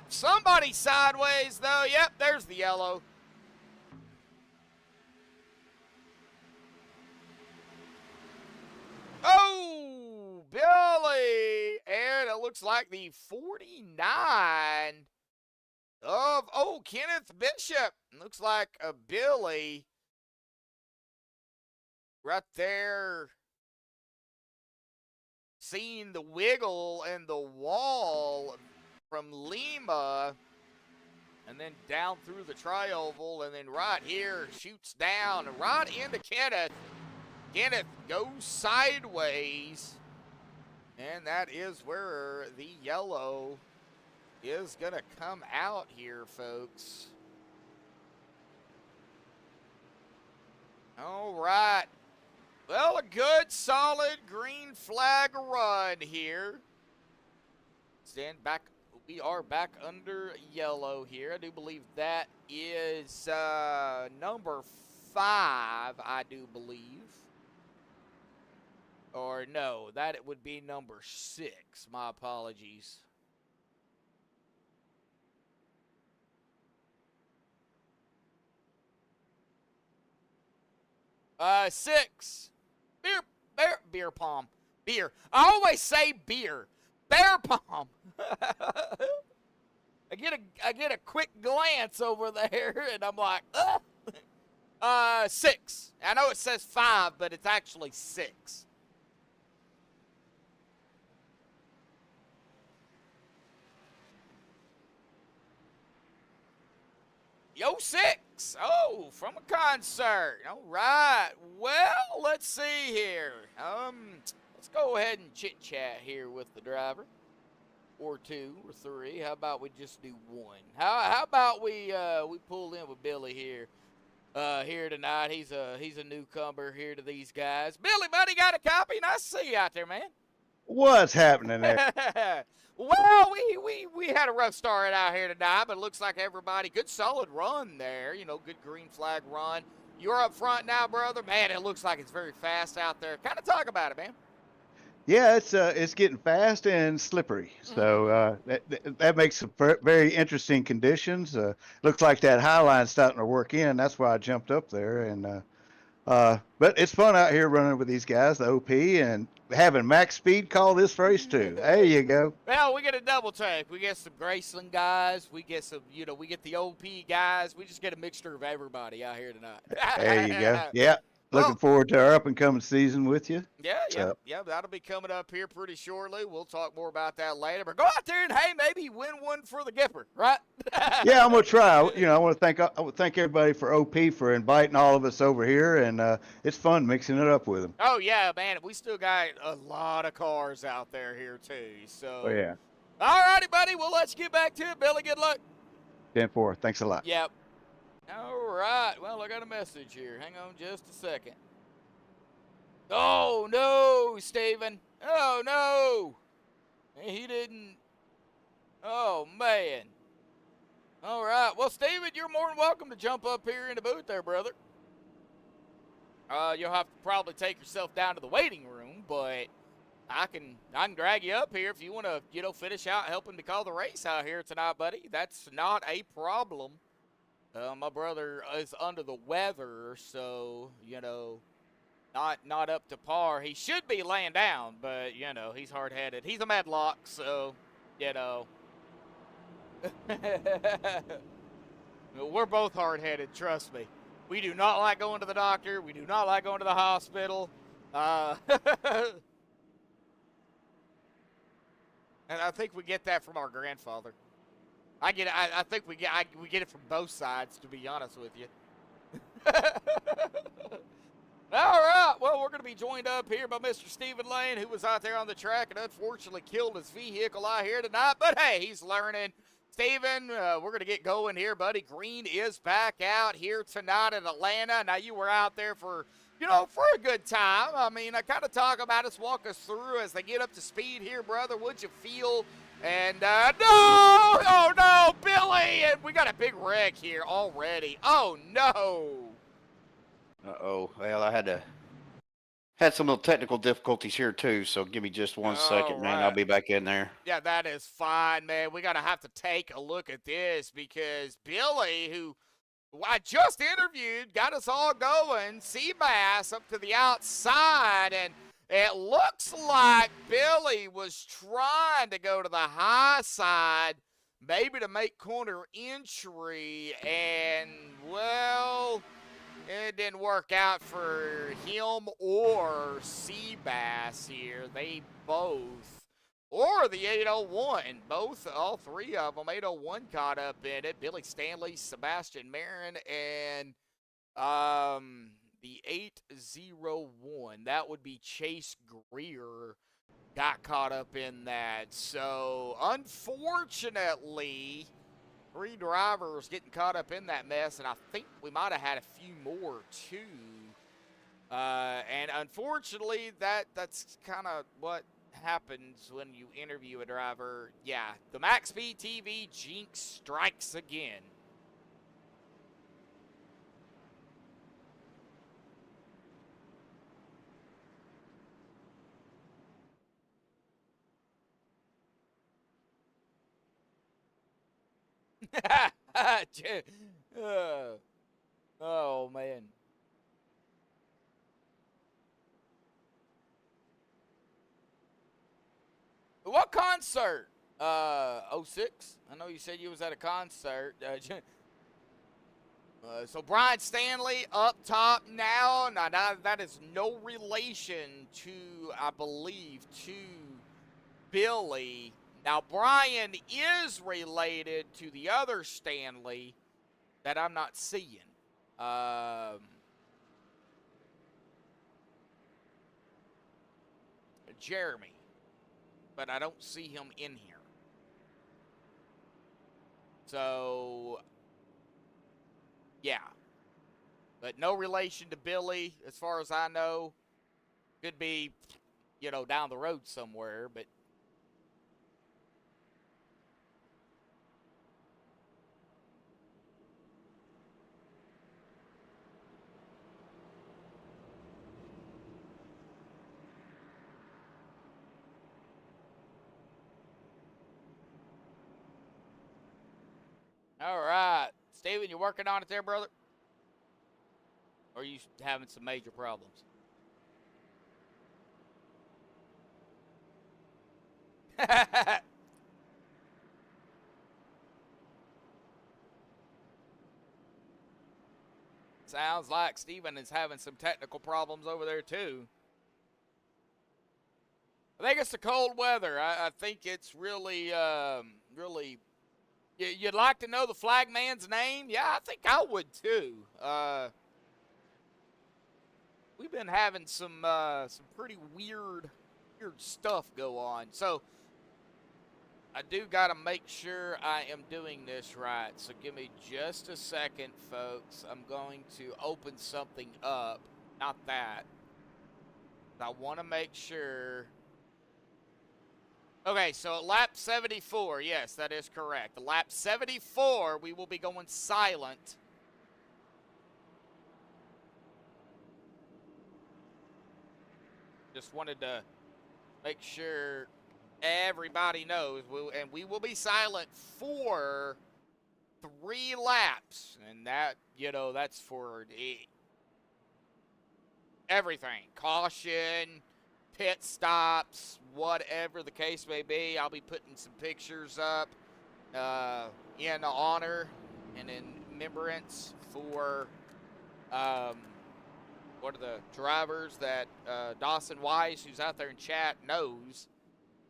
somebody sideways, though. Yep, there's the yellow. Oh, Billy, and it looks like the 49 of, Kenneth Bishop. Looks like a Billy right there, seeing the wiggle and the wall from Lima, and then down through the tri-oval, and then right here shoots down right into Kenneth. Kenneth goes sideways, and that is where the yellow is going to come out here, folks. All right. Well, a good, solid green flag run here. Stand back. We are back under yellow here. I do believe that is number 5, I do believe. Or no, that it would be number 6. My apologies. Six. Beer palm. Beer. I always say beer. Bear palm. I get a quick glance over there, and I'm like, ugh. 6. I know it says 5, but it's actually 6. Yo, 6. Oh, from a concert. All right. Well, let's see here. Let's go ahead and chit-chat here with the driver. Or 2 or 3. How about we just do 1? How about we pull in with Billy here tonight. He's a newcomer here to these guys. Billy, buddy, got a copy? Nice to see you out there, man. What's happening there? Well, we had a rough start out here tonight, but it looks like everybody, good solid run there. You know, good green flag run. You're up front now, brother. Man, it looks like it's very fast out there. Kind of talk about it, man. Yeah, it's getting fast and slippery. So that makes some very interesting conditions. Looks like that high line's starting to work in. That's why I jumped up there. And but it's fun out here running with these guys, the OP, and having Max Speed call this race too. There you go. Well, we get a double take. We get some Graceland guys. We get some, we get the OP guys. We just get a mixture of everybody out here tonight. There you go. Yeah. Looking forward to our up-and-coming season with you. Yeah, that'll be coming up here pretty shortly. We'll talk more about that later. But go out there and, hey, maybe win one for the Gipper, right? Yeah, I'm gonna try. I want to thank everybody for OP for inviting all of us over here, and it's fun mixing it up with them. Oh yeah, man, we still got a lot of cars out there here too. So. Oh yeah. All righty, buddy. Well, let's get back to it, Billy. Good luck. 10-4. Thanks a lot. Yep. All right. Well, I got a message here. Hang on just a second. Oh, no, Steven. Oh, no. He didn't. Oh, man. All right. Well, Steven, you're more than welcome to jump up here in the booth there, brother. You'll have to probably take yourself down to the waiting room, but I can drag you up here if you want to, finish out helping to call the race out here tonight, buddy. That's not a problem. My brother is under the weather, so, not up to par. He should be laying down, but, he's hard-headed. He's a medlock, so, We're both hard-headed, trust me. We do not like going to the doctor. We do not like going to the hospital. And I think we get that from our grandfather. I think we get it from both sides, to be honest with you. All right. Well, we're going to be joined up here by Mr. Stephen Lane, who was out there on the track and unfortunately killed his vehicle out here tonight. But hey, he's learning. Stephen, we're going to get going here, buddy. Green is back out here tonight in Atlanta. Now, you were out there for a good time. I mean, kind of talk about us, walk us through as they get up to speed here, brother. What'd you feel? And, no! Oh, no, Billy! And we got a big wreck here already. Oh, no! Uh-oh. Well, I had some little technical difficulties here, too, so give me just one second, man. I'll be back in there. Yeah, that is fine, man. We got to have to take a look at this because Billy, who I just interviewed, got us all going. Seabass up to the outside, and it looks like Billy was trying to go to the high side, maybe to make corner entry, and, well, it didn't work out for him or Seabass here. They both, or the 801, all three of them, 801 caught up in it. Billy Stanley, Sebastian Marin, and the 801, that would be Chase Greer, got caught up in that. So, unfortunately, 3 drivers getting caught up in that mess, and I think we might have had a few more, too. And unfortunately, that's kind of what happens when you interview a driver. Yeah, the MaxspeedTV jinx strikes again. Oh, man. What concert? 06? I know you said you was at a concert. So Brian Stanley up top now. Now that is no relation to, I believe, to Billy. Now, Brian is related to the other Stanley that I'm not seeing. Jeremy. But I don't see him in here. So, yeah. But no relation to Billy, as far as I know. Could be, down the road somewhere, but all right. Steven, you working on it there, brother? Or are you having some major problems? Sounds like Steven is having some technical problems over there, too. I think it's the cold weather. I think it's really, really... You'd like to know the flagman's name? Yeah, I think I would, too. We've been having some pretty weird stuff go on. So, I do got to make sure I am doing this right. So, give me just a second, folks. I'm going to open something up. Not that. I want to make sure. Okay, so at lap 74, yes, that is correct. Lap 74, we will be going silent. Just wanted to make sure everybody knows. And we will be silent for 3 laps. And that, that's for everything. Caution, pit stops, whatever the case may be. I'll be putting some pictures up in honor and in remembrance for one of the drivers that Dawson Weiss, who's out there in chat, knows.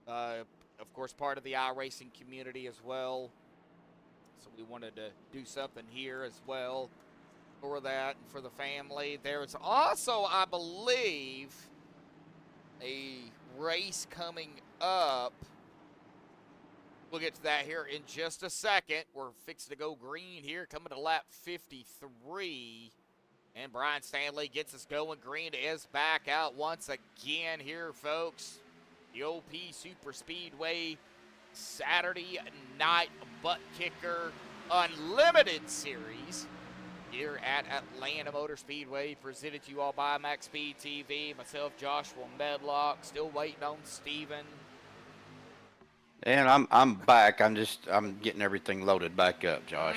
Of course, part of the iRacing community as well. So we wanted to do something here as well for that and for the family. There's also, I believe, a race coming up. We'll get to that here in just a second. We're fixing to go green here, coming to lap 53. And Brian Stanley gets us going. Green is back out once again here, folks. The OP Superspeedway Saturday Night Buttkicker Unlimited Series here at Atlanta Motor Speedway, presented to you all by MaxspeedTV. Myself, Joshua Medlock, still waiting on Steven. And I'm back. I'm getting everything loaded back up, Josh.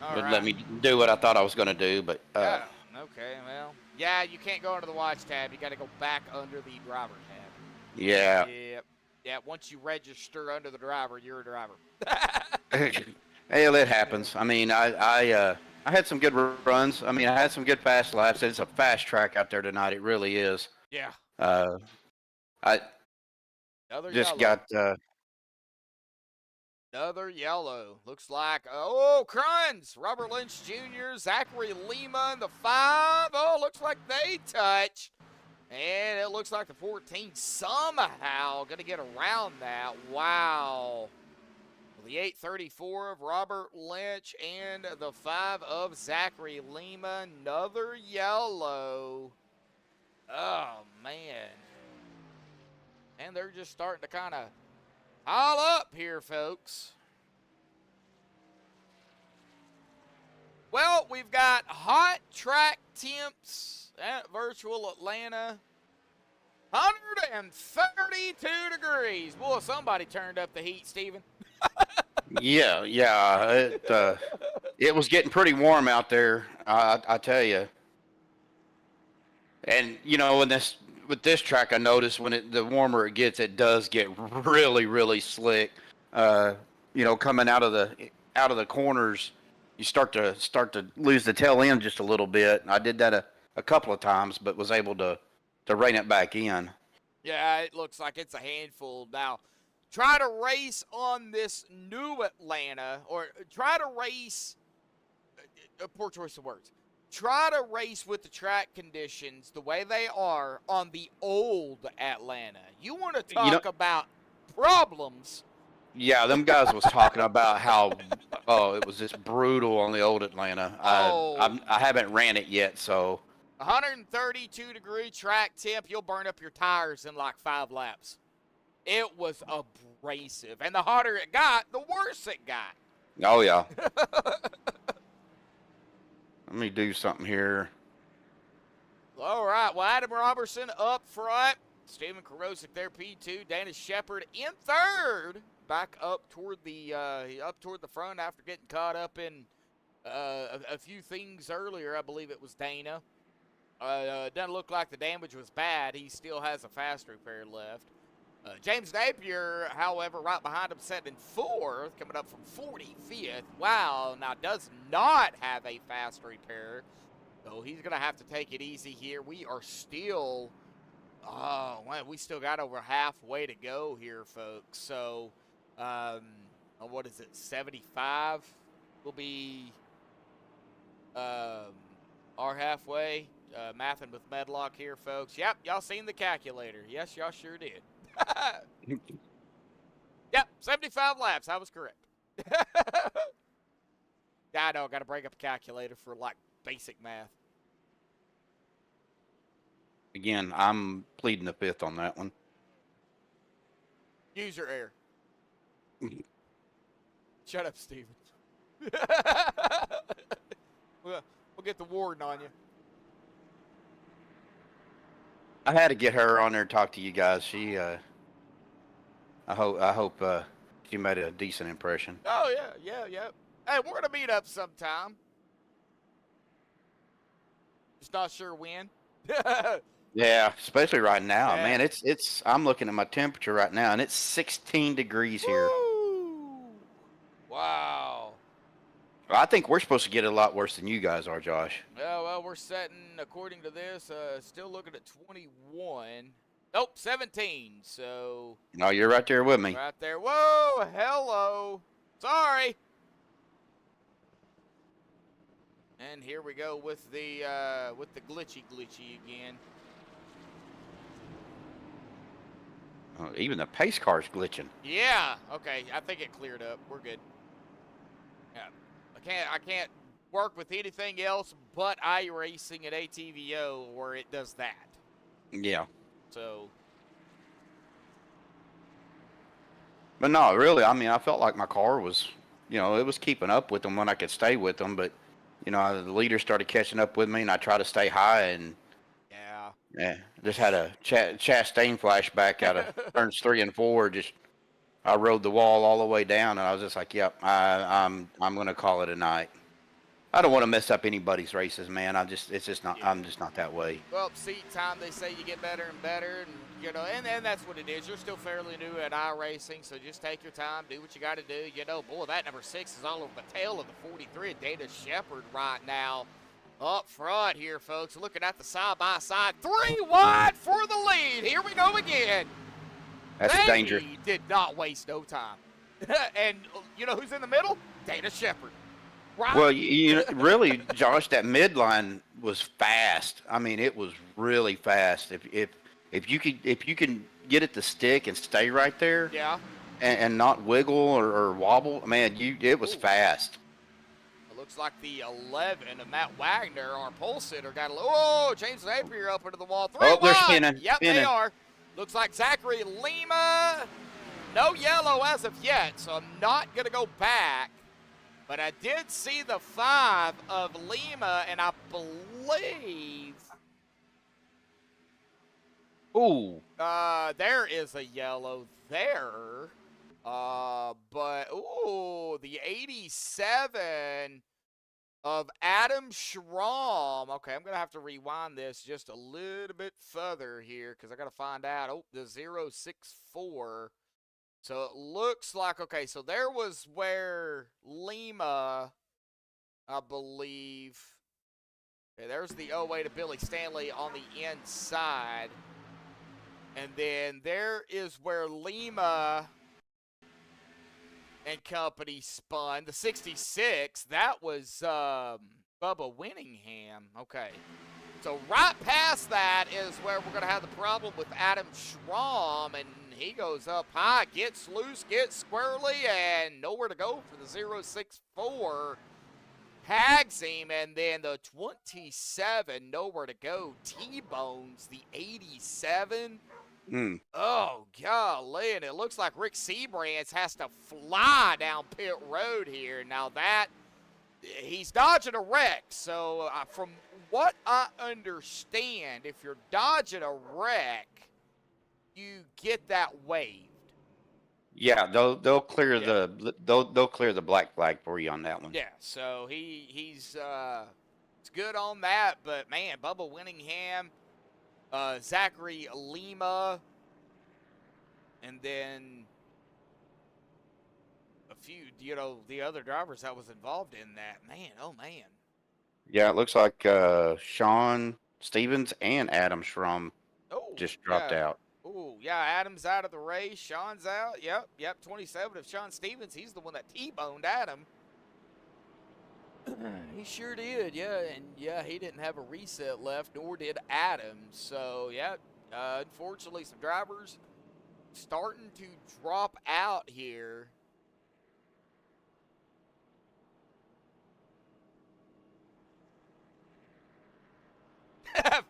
All Would right. let me do what I thought I was going to do, but Yeah, okay, well, yeah, you can't go under the watch tab. You got to go back under the driver tab. yeah. Yeah, once you register under the driver, you're a driver. Hell, it happens. I mean, I had some good runs. I mean, I had some good fast laps. It's a fast track out there tonight. It really is. Yeah. I Another just yellow. got Another yellow. Looks like, oh, Cruns, Robert Lynch Jr., Zachary Lima in the 5. Oh, looks like they touch. And it looks like the 14 somehow going to get around that. Wow. The 834 of Robert Lynch and the 5 of Zachary Lima. Another yellow. Oh, man. And they're just starting to kind of pile up here, folks. Well, we've got hot track temps at Virtual Atlanta. 132 degrees. Boy, somebody turned up the heat, Steven. yeah. It was getting pretty warm out there. I tell you. And you know, with this track, I noticed when the warmer it gets, it does get really, really slick. You know, coming out of the corners, you start to lose the tail end just a little bit. I did that a couple of times, but was able to rein it back in. Yeah, it looks like it's a handful now. Try to race on this new Atlanta, or try to race. Poor choice of words. Try to race with the track conditions the way they are on the old Atlanta. You want to talk about problems. Yeah, them guys was talking about how it was just brutal on the old Atlanta. I haven't ran it yet, so 132 degree track temp, you'll burn up your tires in like 5 laps. It was abrasive, and the hotter it got, the worse it got. Oh yeah. Let me do something here. All right, well, Adam Robertson up front. Steven Korosik there, P2. Dana Shepard in 3rd. Back up toward the front after getting caught up in a few things earlier. I believe it was Dana. Doesn't look like the damage was bad. He still has a fast repair left. James Napier, however, right behind him, set in 4th, coming up from 45th. Wow, now does not have a fast repair, so he's going to have to take it easy here. We are still, we still got over halfway to go here, folks. So, what is it, 75 will be our halfway. Mathing with Medlock here, folks. Yep, y'all seen the calculator. Yes, y'all sure did. Yep, 75 laps. I was correct. I know, got to break up a calculator for, like, basic math. Again, I'm pleading the 5th on that one. User error. Shut up, Steven. We'll get the warden on you. I had to get her on there to talk to you guys. She, I hope she made a decent impression. Oh, yeah. Hey, we're going to meet up sometime. Just not sure when. Yeah, especially right now, Yeah. man. It's. I'm looking at my temperature right now, and it's 16 degrees here. Woo! Wow. I think we're supposed to get it a lot worse than you guys are, Josh. Well, we're setting, according to this, still looking at 21. Nope, 17. So No, you're right there with me. right there. Whoa, hello. Sorry. And here we go with the glitchy again. Oh, even the pace car's glitching. Yeah. Okay. I think it cleared up. We're good. Yeah. I can't work with anything else but iRacing at ATVO where it does that. Yeah. So. But no, really, I mean, I felt like my car was, you know, it was keeping up with them when I could stay with them. But, you know, the leader started catching up with me, and I tried to stay high, and yeah, just had a Chastain flashback out of turns 3 and 4. Just I rode the wall all the way down, and I was just like, "Yep, I'm gonna call it a night." I don't want to mess up anybody's races, man. It's just not. I'm just not that way. Well, seat time, they say you get better and better, and you know, and that's what it is. You're still fairly new at iRacing, so just take your time, do what you got to do. You know, boy, that number 6 is all over the tail of the 43 of Dana Shepherd right now. Up front here, folks, looking at the side-by-side. 3 wide for the lead. Here we go again. That's a danger. They did not waste no time. And you know who's in the middle? Dana Shepherd. Right? Well, you know, really, Josh, that midline was fast. I mean, it was really fast. If you can get it to stick and stay right there, Yeah. and not wiggle or wobble, man, it was fast. It looks like the 11 of Matt Wagner, our pole sitter, got a little. Oh, James Napier up into the wall. 3 Oh, they're wide. spinning, Yep, they spinning. are. Looks like Zachary Lima. No yellow as of yet, so I'm not going to go back. But I did see the 5 of Lima, and I believe Ooh, there is a yellow there. But, ooh, the 87 of Adam Schramm. Okay, I'm going to have to rewind this just a little bit further here because I got to find out. Oh, the 064. So it looks like, okay, so there was where Lima, I believe. Okay, there's the 08 of Billy Stanley on the inside. And then there is where Lima and company spun. The 66, that was Bubba Winningham. Okay. So right past that is where we're going to have the problem with Adam Schramm, and he goes up high, gets loose, gets squirrely, and nowhere to go for the 064. Hags him, and then the 27, nowhere to go. T-bones the 87. Oh, golly, and it looks like Rick Seabrands has to fly down pit road here. Now that, he's dodging a wreck, so from what I understand, if you're dodging a wreck, you get that waived. yeah, they'll clear they'll clear the black flag for you on that one. Yeah, so he's it's good on that, but man, Bubba Winningham, Zachary Lima, and then a few, you know, the other drivers that was involved in that. Man, oh man. Yeah, it looks like Sean Stevens and Adam Schramm just dropped out. Oh, yeah, Adam's out of the race. Sean's out. Yep, 27 of Sean Stevens. He's the one that T-boned Adam. He sure did, yeah. And, yeah, he didn't have a reset left, nor did Adam. So, yeah, unfortunately, some drivers starting to drop out here.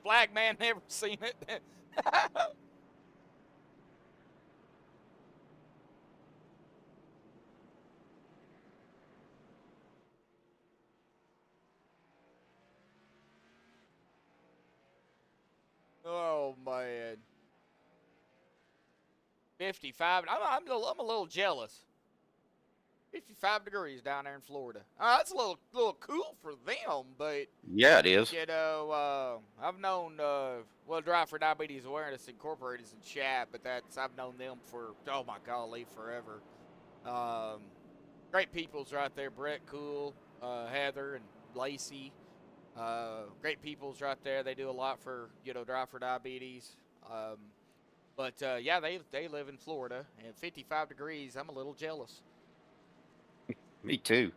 Flag man, never seen it. Oh man, 55. I'm a little jealous. 55 degrees down there in Florida. That's a little cool for them, but Yeah, it is. you know, I've known Drive for Diabetes Awareness Incorporated is in chat, but I've known them for, oh my golly, forever. Great peoples right there. Brett Cool, Heather and Lacey. Great peoples right there. They do a lot for, Drive for Diabetes. But yeah, they live in Florida, and 55 degrees. I'm a little jealous. Me too.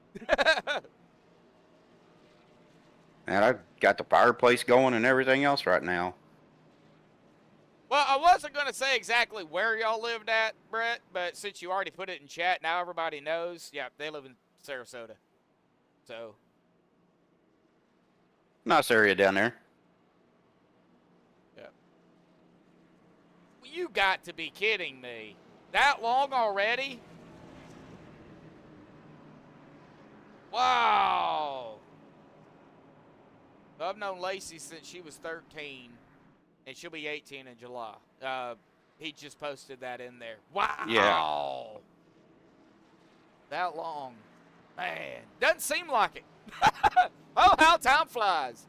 And I've got the fireplace going and everything else right now. Well, I wasn't going to say exactly where y'all lived at, Brett, but since you already put it in chat, now everybody knows. Yeah, they live in Sarasota. So. Nice area down there. Yeah. You got to be kidding me. That long already? Wow. I've known Lacey since she was 13. And she'll be 18 in July. He just posted that in there. Wow. Yeah. That long. Man. Doesn't seem like it. Oh, how time flies.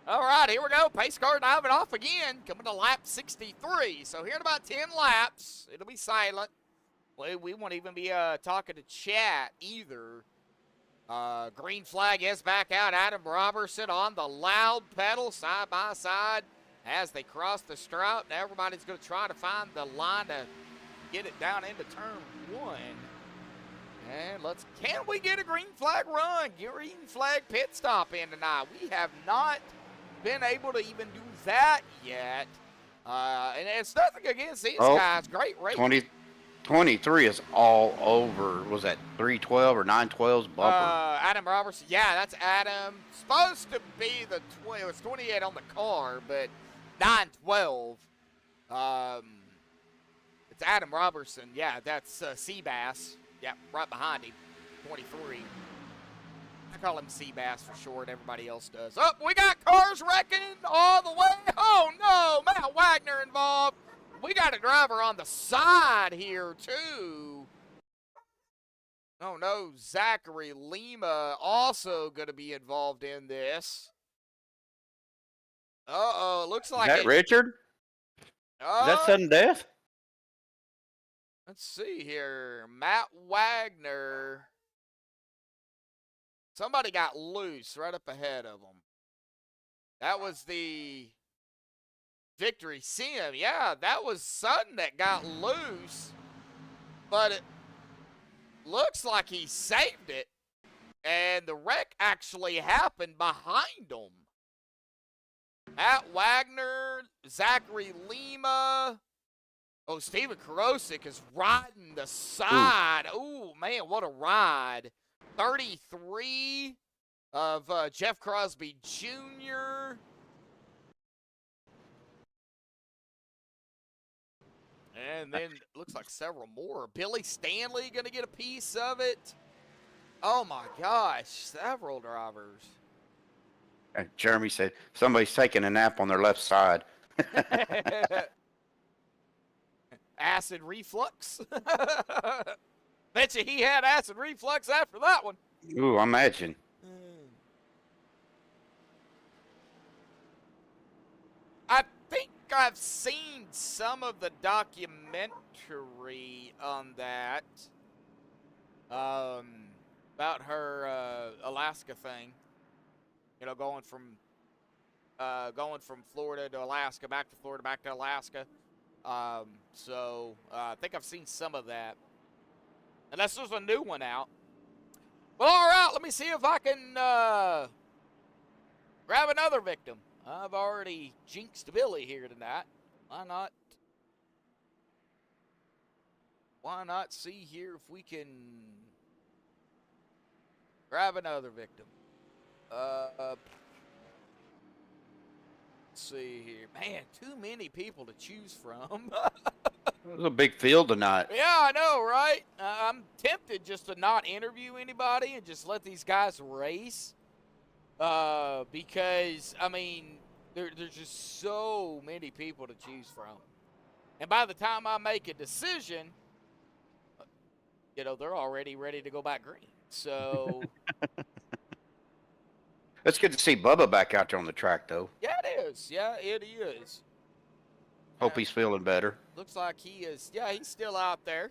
All right, here we go. Pace car diving off again. Coming to lap 63. So here in about 10 laps, it'll be silent. We won't even be talking to chat either. Green flag is back out. Adam Robertson on the loud pedal, side by side, as they cross the stripe. Now everybody's going to try to find the line to get it down into turn 1. And can we get a green flag run? Green flag pit stop in tonight. We have not been able to even do that yet. And it's nothing against these guys. Great race. 23 is all over. Was that 312 or 912's bumper? Adam Robertson. Yeah, that's Adam. Supposed to be it was 28 on the car, but 912. It's Adam Robertson. Yeah, that's Seabass. Yeah, right behind him. 23. I call him Seabass for short. Everybody else does. Oh, we got cars wrecking all the way. Oh, no. Matt Wagner involved. We got a driver on the side here, too. Oh, no. Zachary Lima also going to be involved in this. Uh-oh. Looks like Is that Richard? Is that sudden death? Let's see here. Matt Wagner. Somebody got loose right up ahead of him. That was the Victory Sim. Yeah, that was Sutton that got loose. But it looks like he saved it. And the wreck actually happened behind him. Matt Wagner, Zachary Lima. Oh, Steven Karosik is riding the side. Ooh, man, what a ride. 33 of Jeff Crosby Jr. And then looks like several more. Billy Stanley going to get a piece of it. Oh, my gosh. Several drivers. Jeremy said somebody's taking a nap on their left side. Acid reflux. Bet you he had acid reflux after that one. Ooh, imagine. I think I've seen some of the documentary on that. About her Alaska thing. You know, going from Florida to Alaska, back to Florida, back to Alaska. So I think I've seen some of that. Unless there's a new one out. Well, all right, let me see if I can grab another victim. I've already jinxed Billy here tonight. Why not? Why not see here if we can grab another victim? Let's see here. Man, too many people to choose from. It was a big field tonight. Yeah, I know, right? I'm tempted just to not interview anybody and just let these guys race. Because, I mean, there's just so many people to choose from. And by the time I make a decision, you know, they're already ready to go back green. So... It's good to see Bubba back out there on the track, though. Yeah, it is. Yeah, it is. Hope he's feeling better. Looks like he is. Yeah, he's still out there.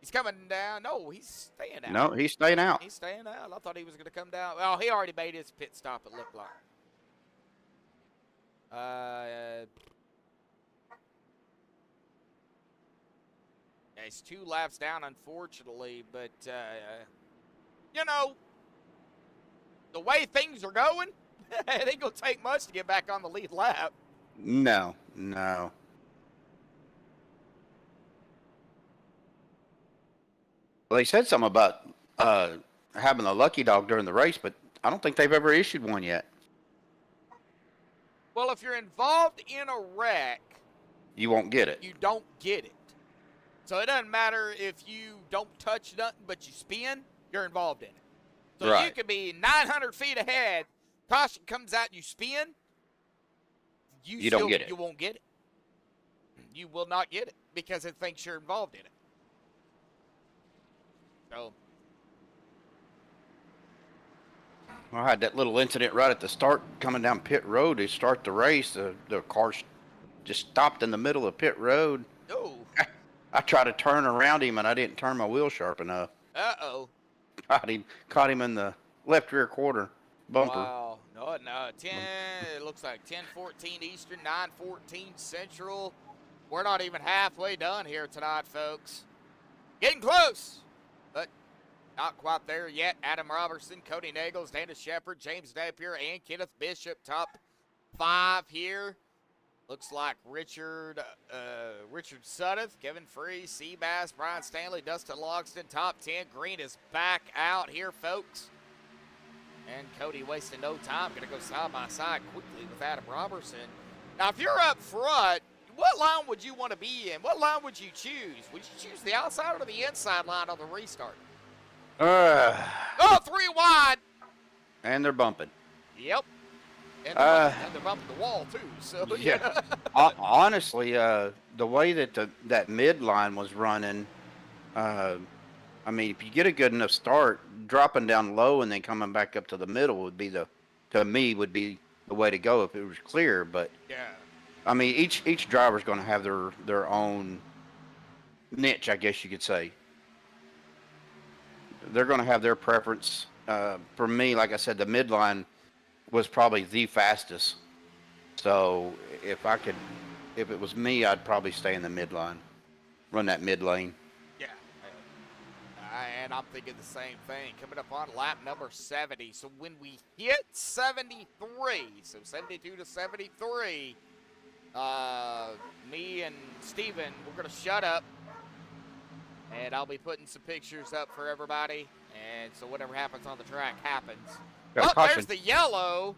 He's coming down. No, he's staying out. No, he's staying out. He's staying out. I thought he was going to come down. Oh, he already made his pit stop, it looked like. Yeah, he's 2 laps down, unfortunately, but, you know, the way things are going, it ain't going to take much to get back on the lead lap. No, no. Well, they said something about having a lucky dog during the race, but I don't think they've ever issued one yet. Well, if you're involved in a wreck, You won't get it. you don't get it. So it doesn't matter if you don't touch nothing but you spin, you're involved in it. So you Right. could be 900 feet ahead, caution comes out, you spin, You don't get it. You won't get it. You will not get it because it thinks you're involved in it. So, I had that little incident right at the start coming down pit road to start the race. The car just stopped in the middle of pit road. oh, I tried to turn around him, and I didn't turn my wheel sharp enough. uh-oh. Caught him in the left rear quarter bumper. Wow. No, 10, it looks like 10:14 Eastern, 9:14 Central. We're not even halfway done here tonight, folks. Getting close, but not quite there yet. Adam Robertson, Cody Nagels, Dana Shepard, James Napier, and Kenneth Bishop, top 5 here. Looks like Richard Sudduth, Kevin Free, Seabass, Brian Stanley, Dustin Logston, top 10. Green is back out here, folks. And Cody wasting no time. Going to go side by side quickly with Adam Robertson. Now, if you're up front, what line would you want to be in? What line would you choose? Would you choose the outside or the inside line on the restart? Oh, 3 wide. And they're bumping. Yep. And they're bumping the wall, too. So, Yeah. Honestly, the way that that midline was running, I mean, if you get a good enough start, dropping down low and then coming back up to the middle would be to me, would be the way to go if it was clear. But yeah. I mean, each driver's going to have their own niche, I guess you could say. They're going to have their preference. For me, like I said, the midline was probably the fastest. So if it was me, I'd probably stay in the midline, run that mid lane. Yeah. And I'm thinking the same thing. Coming up on lap number 70. So when we hit 73, so 72 to 73, me and Steven, we're going to shut up. And I'll be putting some pictures up for everybody. And so whatever happens on the track happens. Got Oh, caution. there's the yellow.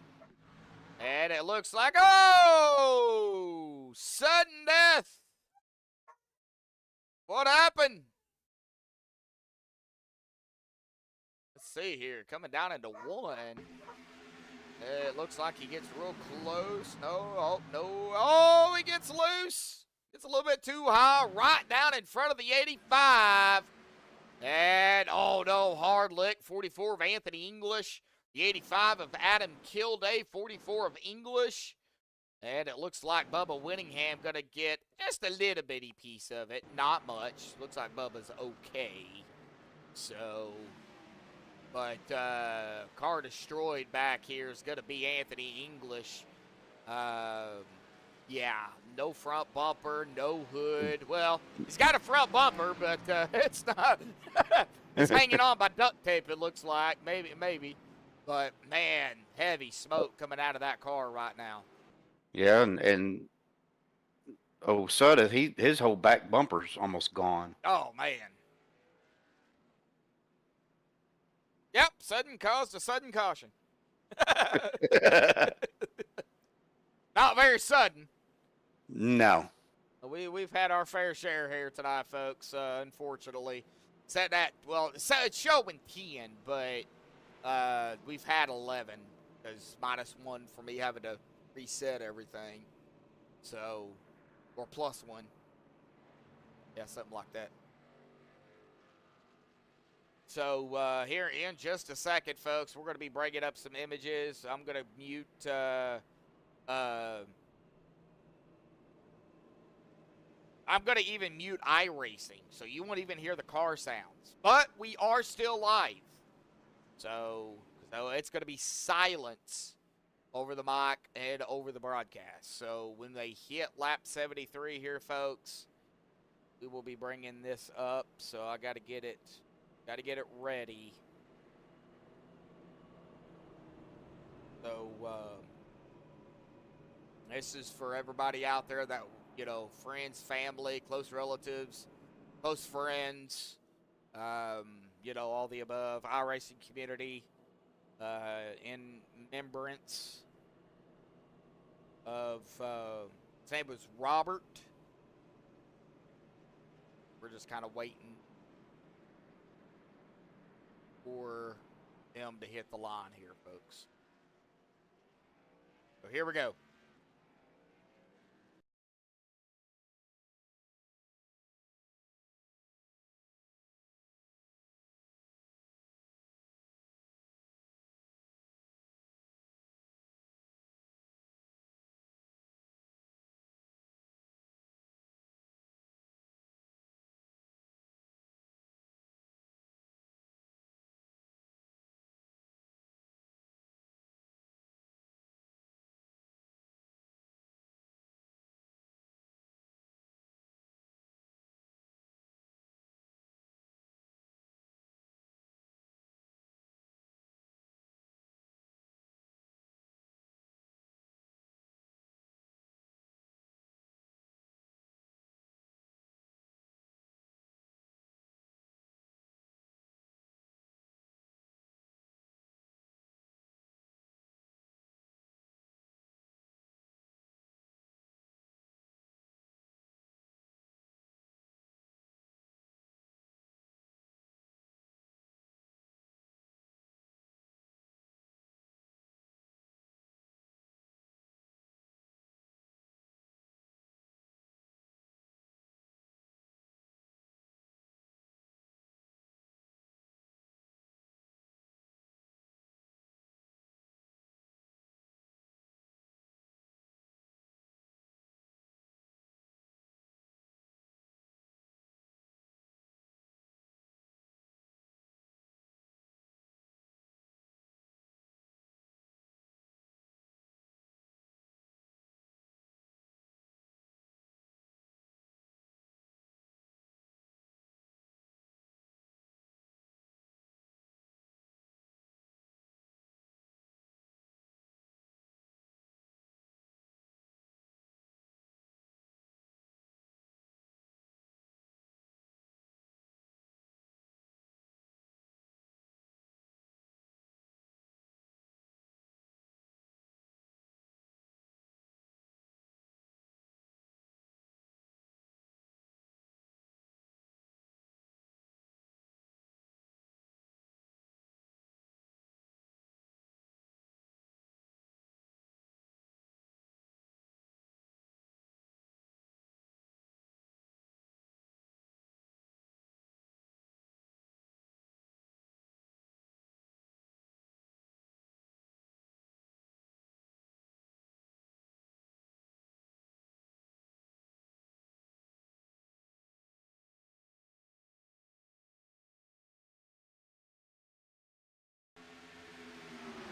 And it looks like, oh, sudden death. What happened? Let's see here. Coming down into 1. It looks like he gets real close. No, oh, no. Oh, he gets loose. It's a little bit too high. Right down in front of the 85. And, oh, no, hard lick. 44 of Anthony English. The 85 of Adam Kilday. 44 of English. And it looks like Bubba Winningham going to get just a little bitty piece of it. Not much. Looks like Bubba's okay. So, but car destroyed back here is going to be Anthony English. Yeah, no front bumper, no hood. Well, he's got a front bumper, but it's not. It's hanging on by duct tape, it looks like. Maybe. But, man, heavy smoke coming out of that car right now. Yeah, and Suda, his whole back bumper's almost gone. Oh, man. Yep, sudden caused a sudden caution. Not very sudden. No. We've had our fair share here tonight, folks, unfortunately. Said that, well, it's showing 10, but we've had 11. Because -1 for me having to reset everything. So, or +1. Yeah, something like that. So, here in just a second, folks, we're going to be bringing up some images. I'm going to mute I'm going to even mute iRacing, so you won't even hear the car sounds. But we are still live. So it's going to be silence over the mic and over the broadcast. So when they hit lap 73 here, folks, we will be bringing this up. So I got to get it ready. So this is for everybody out there that, you know, friends, family, close relatives, close friends, you know, all the above, iRacing community, in remembrance of, his name was Robert. We're just kind of waiting for him to hit the line here, folks. So here we go.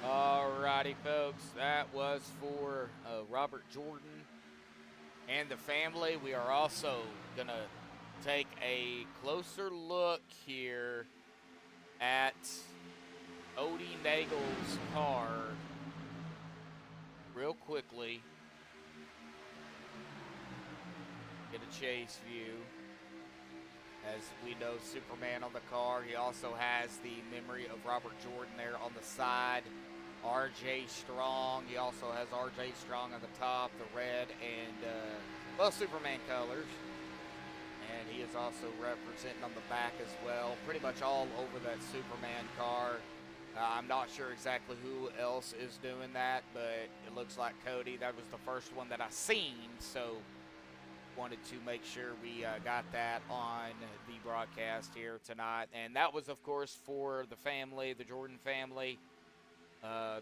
Alrighty, folks, that was for Robert Jordan and the family. We are also going to take a closer look here at Odie Nagel's car real quickly. Get a chase view. As we know, Superman on the car. He also has the memory of Robert Jordan there on the side. RJ Strong. He also has RJ Strong on the top, the red and, well, Superman colors. And he is also representing on the back as well. Pretty much all over that Superman car. I'm not sure exactly who else is doing that, but it looks like Cody. That was the first one that I seen, so wanted to make sure we got that on the broadcast here tonight. And that was, of course, for the family, the Jordan family.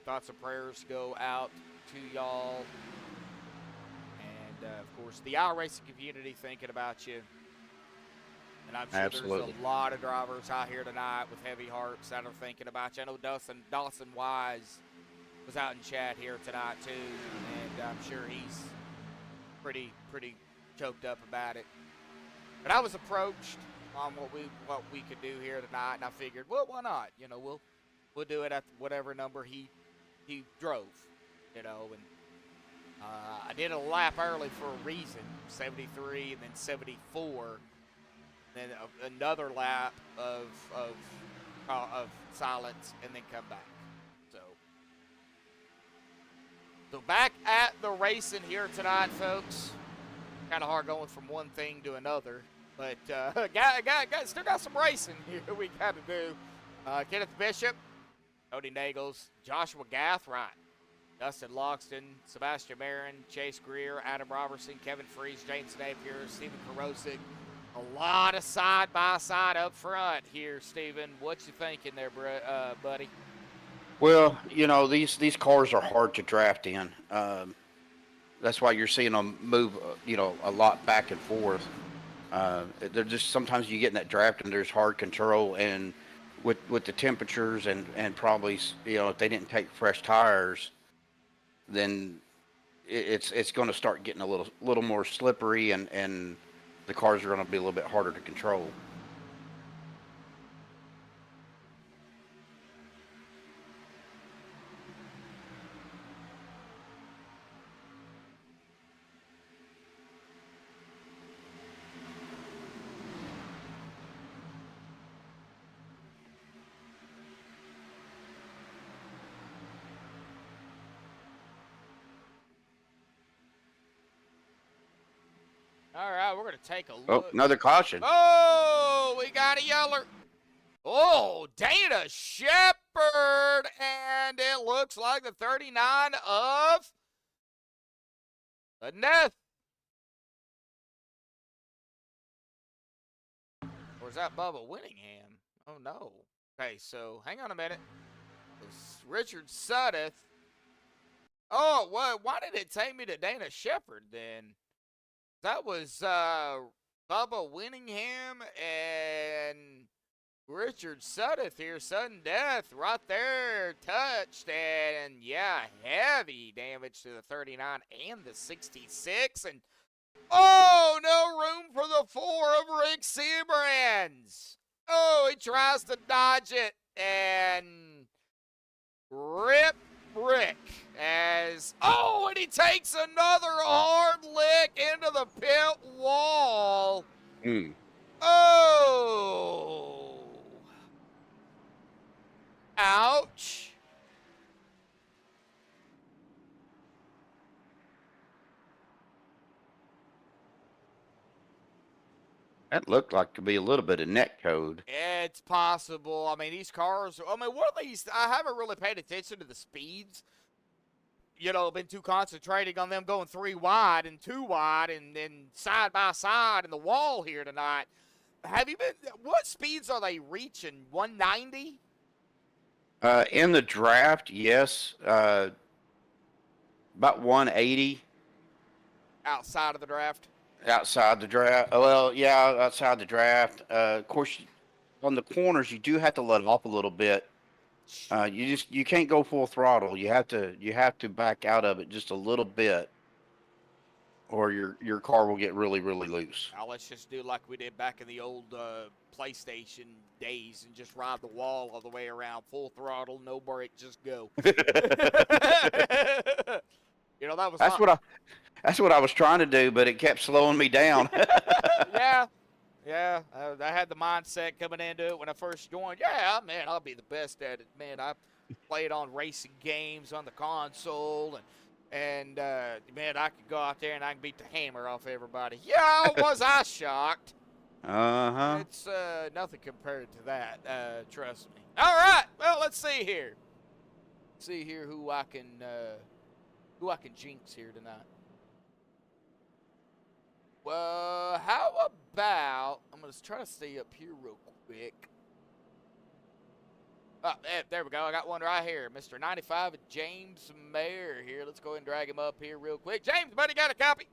Thoughts and prayers go out to y'all. And of course, the iRacing community thinking about you. And I'm sure Absolutely. there's a lot of drivers out here tonight with heavy hearts that are thinking about you. I know Dawson Wise was out in chat here tonight too, and I'm sure he's pretty choked up about it. But I was approached on what we could do here tonight, and I figured, well, why not? You know, we'll do it at whatever number he drove. You know, and I did a lap early for a reason, 73 and then 74. Then another lap of silence, and then come back. So back at the racing here tonight, folks. Kind of hard going from one thing to another, but still got some racing here we got to do. Kenneth Bishop, Cody Nagels, Joshua Gathright, Dustin Loxton, Sebastian Marin, Chase Greer, Adam Robertson, Kevin Freese, James Napier, Stephen Karosik. A lot of side-by-side up front here, Stephen. What you thinking there, buddy? Well, you know, these cars are hard to draft in. That's why you're seeing them move, you know, a lot back and forth. They're just, sometimes you get in that draft and there's hard control, and with the temperatures and probably, you know, if they didn't take fresh tires, then it's going to start getting a little more slippery, and the cars are going to be a little bit harder to control. All right, we're going to take a look. Oh, another caution. Oh, we got a yeller. Oh, Dana Shepard. And it looks like the 39 of Neth. Or is that Bubba Winningham? Oh, no. Okay, so hang on a minute. It's Richard Suddeth. Oh, well, why did it take me to Dana Shepard then? That was Bubba Winningham and Richard Suddeth here. Sudden death right there, touched, and yeah, heavy damage to the 39 and the 66. And oh, no room for the 4 of Rick Seabrands. Oh, he tries to dodge it, and rip Rick as, oh, and he takes another hard lick into the pit wall. Oh, ouch. That looked like it could be a little bit of net code. It's possible. I mean, these cars, I mean, what are these? I haven't really paid attention to the speeds. You know, been too concentrating on them going 3 wide and 2 wide and then side by side in the wall here tonight. Have you been, what speeds are they reaching? 190? In the draft, yes. About 180. Outside of the draft? Outside the draft. Well, yeah, outside the draft. Of course, on the corners, you do have to let off a little bit. You can't go full throttle. You have to back out of it just a little bit, or your car will get really loose. Now let's just do like we did back in the old PlayStation days and just ride the wall all the way around, full throttle, no brake, just go. You know, that was that's what I was trying to do, but it kept slowing me down. Yeah. I had the mindset coming into it when I first joined. Yeah, man, I'll be the best at it. Man, I played on racing games on the console, and man, I could go out there and I can beat the hammer off everybody. Yeah, was I shocked? It's nothing compared to that. Trust me. All right, well, let's see here. See here who I can jinx here tonight. Well, how about, I'm going to try to stay up here real quick. Oh, there we go. I got one right here. Mr. 95 James Mayer here. Let's go ahead and drag him up here real quick. James, buddy, got a copy?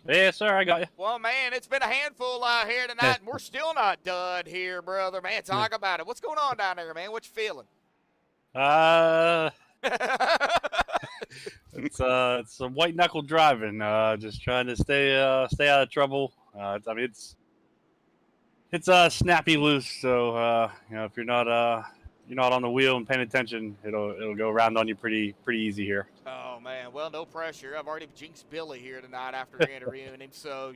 Yeah, sir, I got you. Well, man, it's been a handful out here tonight, and we're still not done here, brother. Man, talk about it. What's going on down there, man? What you feeling? It's some white knuckle driving. Just trying to stay out of trouble. I mean, it's snappy loose. So if you're not on the wheel and paying attention, it'll go around on you pretty easy here. Oh, man. Well, no pressure. I've already jinxed Billy here tonight after interviewing him. So,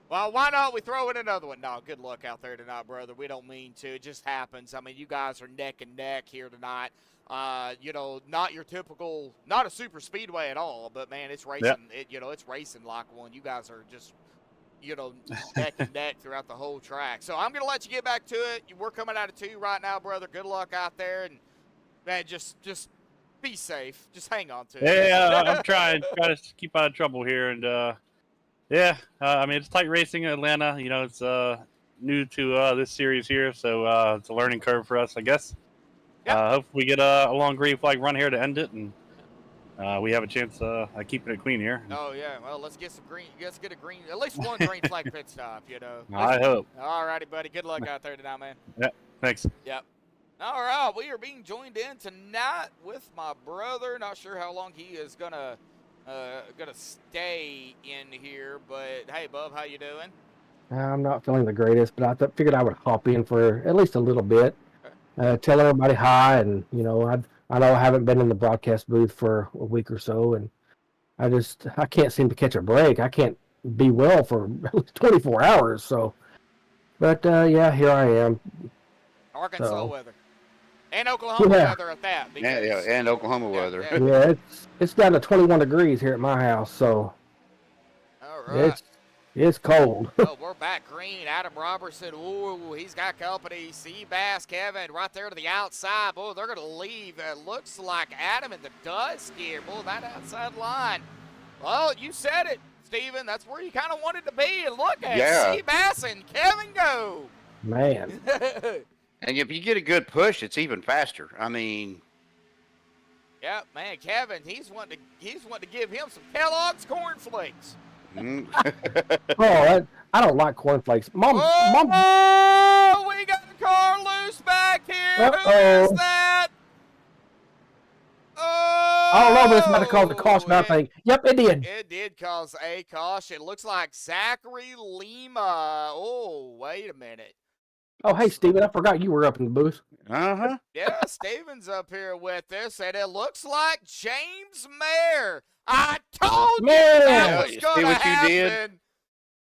well, why not we throw in another one? No, good luck out there tonight, brother. We don't mean to. It just happens. I mean, you guys are neck and neck here tonight. Not your typical, not a super speedway at all, but, man, it's racing. Yep. It's racing like one. You guys are just, neck and neck throughout the whole track. So I'm going to let you get back to it. We're coming out of 2 right now, brother. Good luck out there. And, man, just be safe. Just hang on to it. Yeah, I'm trying to keep out of trouble here, and I mean, it's tight racing in Atlanta. It's new to this series here, so it's a learning curve for us, I guess. Yep. Hopefully we get a long green flag run here to end it, and we have a chance of keeping it clean here. Oh yeah, well let's get some green. Let's get a green, at least one green flag pit stop. I hope. All righty, buddy. Good luck out there tonight, man. Yeah, thanks. Yep. All right, we are being joined in tonight with my brother. Not sure how long he is gonna stay in here, but hey, bub, how you doing? I'm not feeling the greatest, but I figured I would hop in for at least a little bit, tell everybody hi, and I know I haven't been in the broadcast booth for a week or so, and I can't seem to catch a break. I can't be well for 24 hours, so. But yeah, here I am. Arkansas weather. And Oklahoma weather at that. Yeah, and Oklahoma weather. Yeah, it's down to 21 degrees here at my house, so. All right. It's cold. Oh, we're back green. Adam Robertson. Ooh, he's got company. Seabass Kevin right there to the outside. Boy, they're going to leave. It looks like Adam in the dust here. Boy, that outside line. Well, you said it, Steven. That's where you kind of wanted to be. And look at Seabass and Kevin go. Man. And if you get a good push, it's even faster. I mean. Yeah, man, Kevin, he's wanting to give him some Kellogg's cornflakes. Oh, I don't like cornflakes. Mom. Oh, we got the car loose back here. Who is that? Oh, I don't know, but it's about to cause a caution, I think. Yep, it did. It did cause a caution. It looks like Zachary Lima. Oh, wait a minute. Oh, hey, Steven, I forgot you were up in the booth. Uh-huh. Yeah, Steven's up here with us, and it looks like James Mayer. I told you that was going to happen.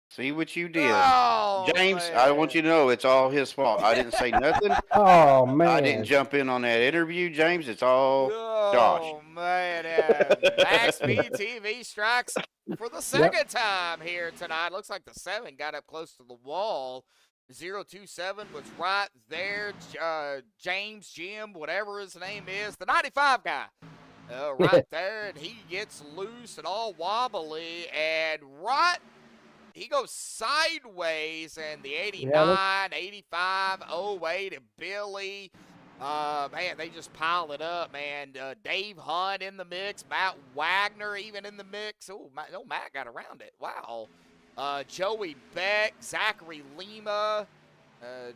See what you did. Oh, James, man. I want you to know it's all his fault. I didn't say nothing. Oh, man. I didn't jump in on that interview, James. It's all Josh. Oh, man. MaxspeedTV strikes for the second time here tonight. Looks like the 7 got up close to the wall. 027 was right there. James, Jim, whatever his name is, the 95 guy. Right there, and he gets loose and all wobbly, and he goes sideways, and the 89, 85, 08, and Billy, man, they just pile it up, man. Dave Hunt in the mix, Matt Wagner even in the mix. Oh, Matt got around it. Wow. Joey Beck, Zachary Lima.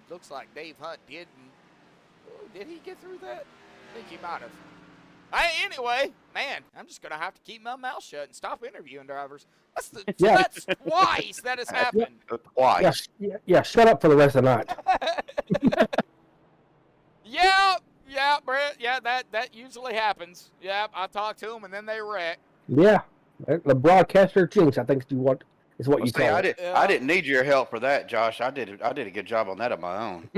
Looks like Dave Hunt didn't. Oh, did he get through that? I think he might have. Anyway, man, I'm just going to have to keep my mouth shut and stop interviewing drivers. That's twice that has happened. Twice. Yeah, shut up for the rest of the night. Yeah, Brett. Yeah, that usually happens. Yeah, I talk to them and then they wreck. Yeah, the broadcaster jinx, I think is what you call it. I didn't need your help for that, Josh. I did a good job on that on my own.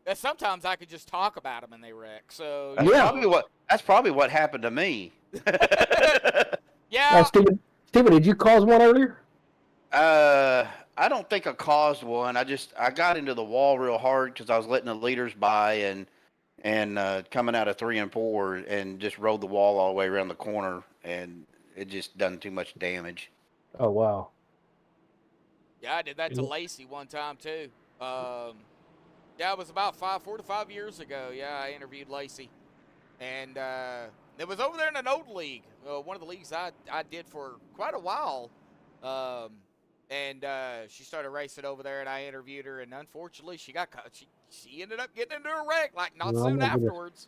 And sometimes I could just talk about them and they wreck. So that's probably what happened to me. Yeah. Steven, did you cause one earlier? I don't think I caused one. I got into the wall real hard because I was letting the leaders by and coming out of 3 and 4 and just rode the wall all the way around the corner, and it just done too much damage. Oh wow. Yeah, I did that to Lacey one time too. Yeah, it was about 4 to 5 years ago. Yeah, I interviewed Lacey. And it was over there in an old league, one of the leagues I did for quite a while. And she started racing over there, and I interviewed her, and unfortunately, she got caught. She ended up getting into a wreck like not Oh, soon my goodness. afterwards.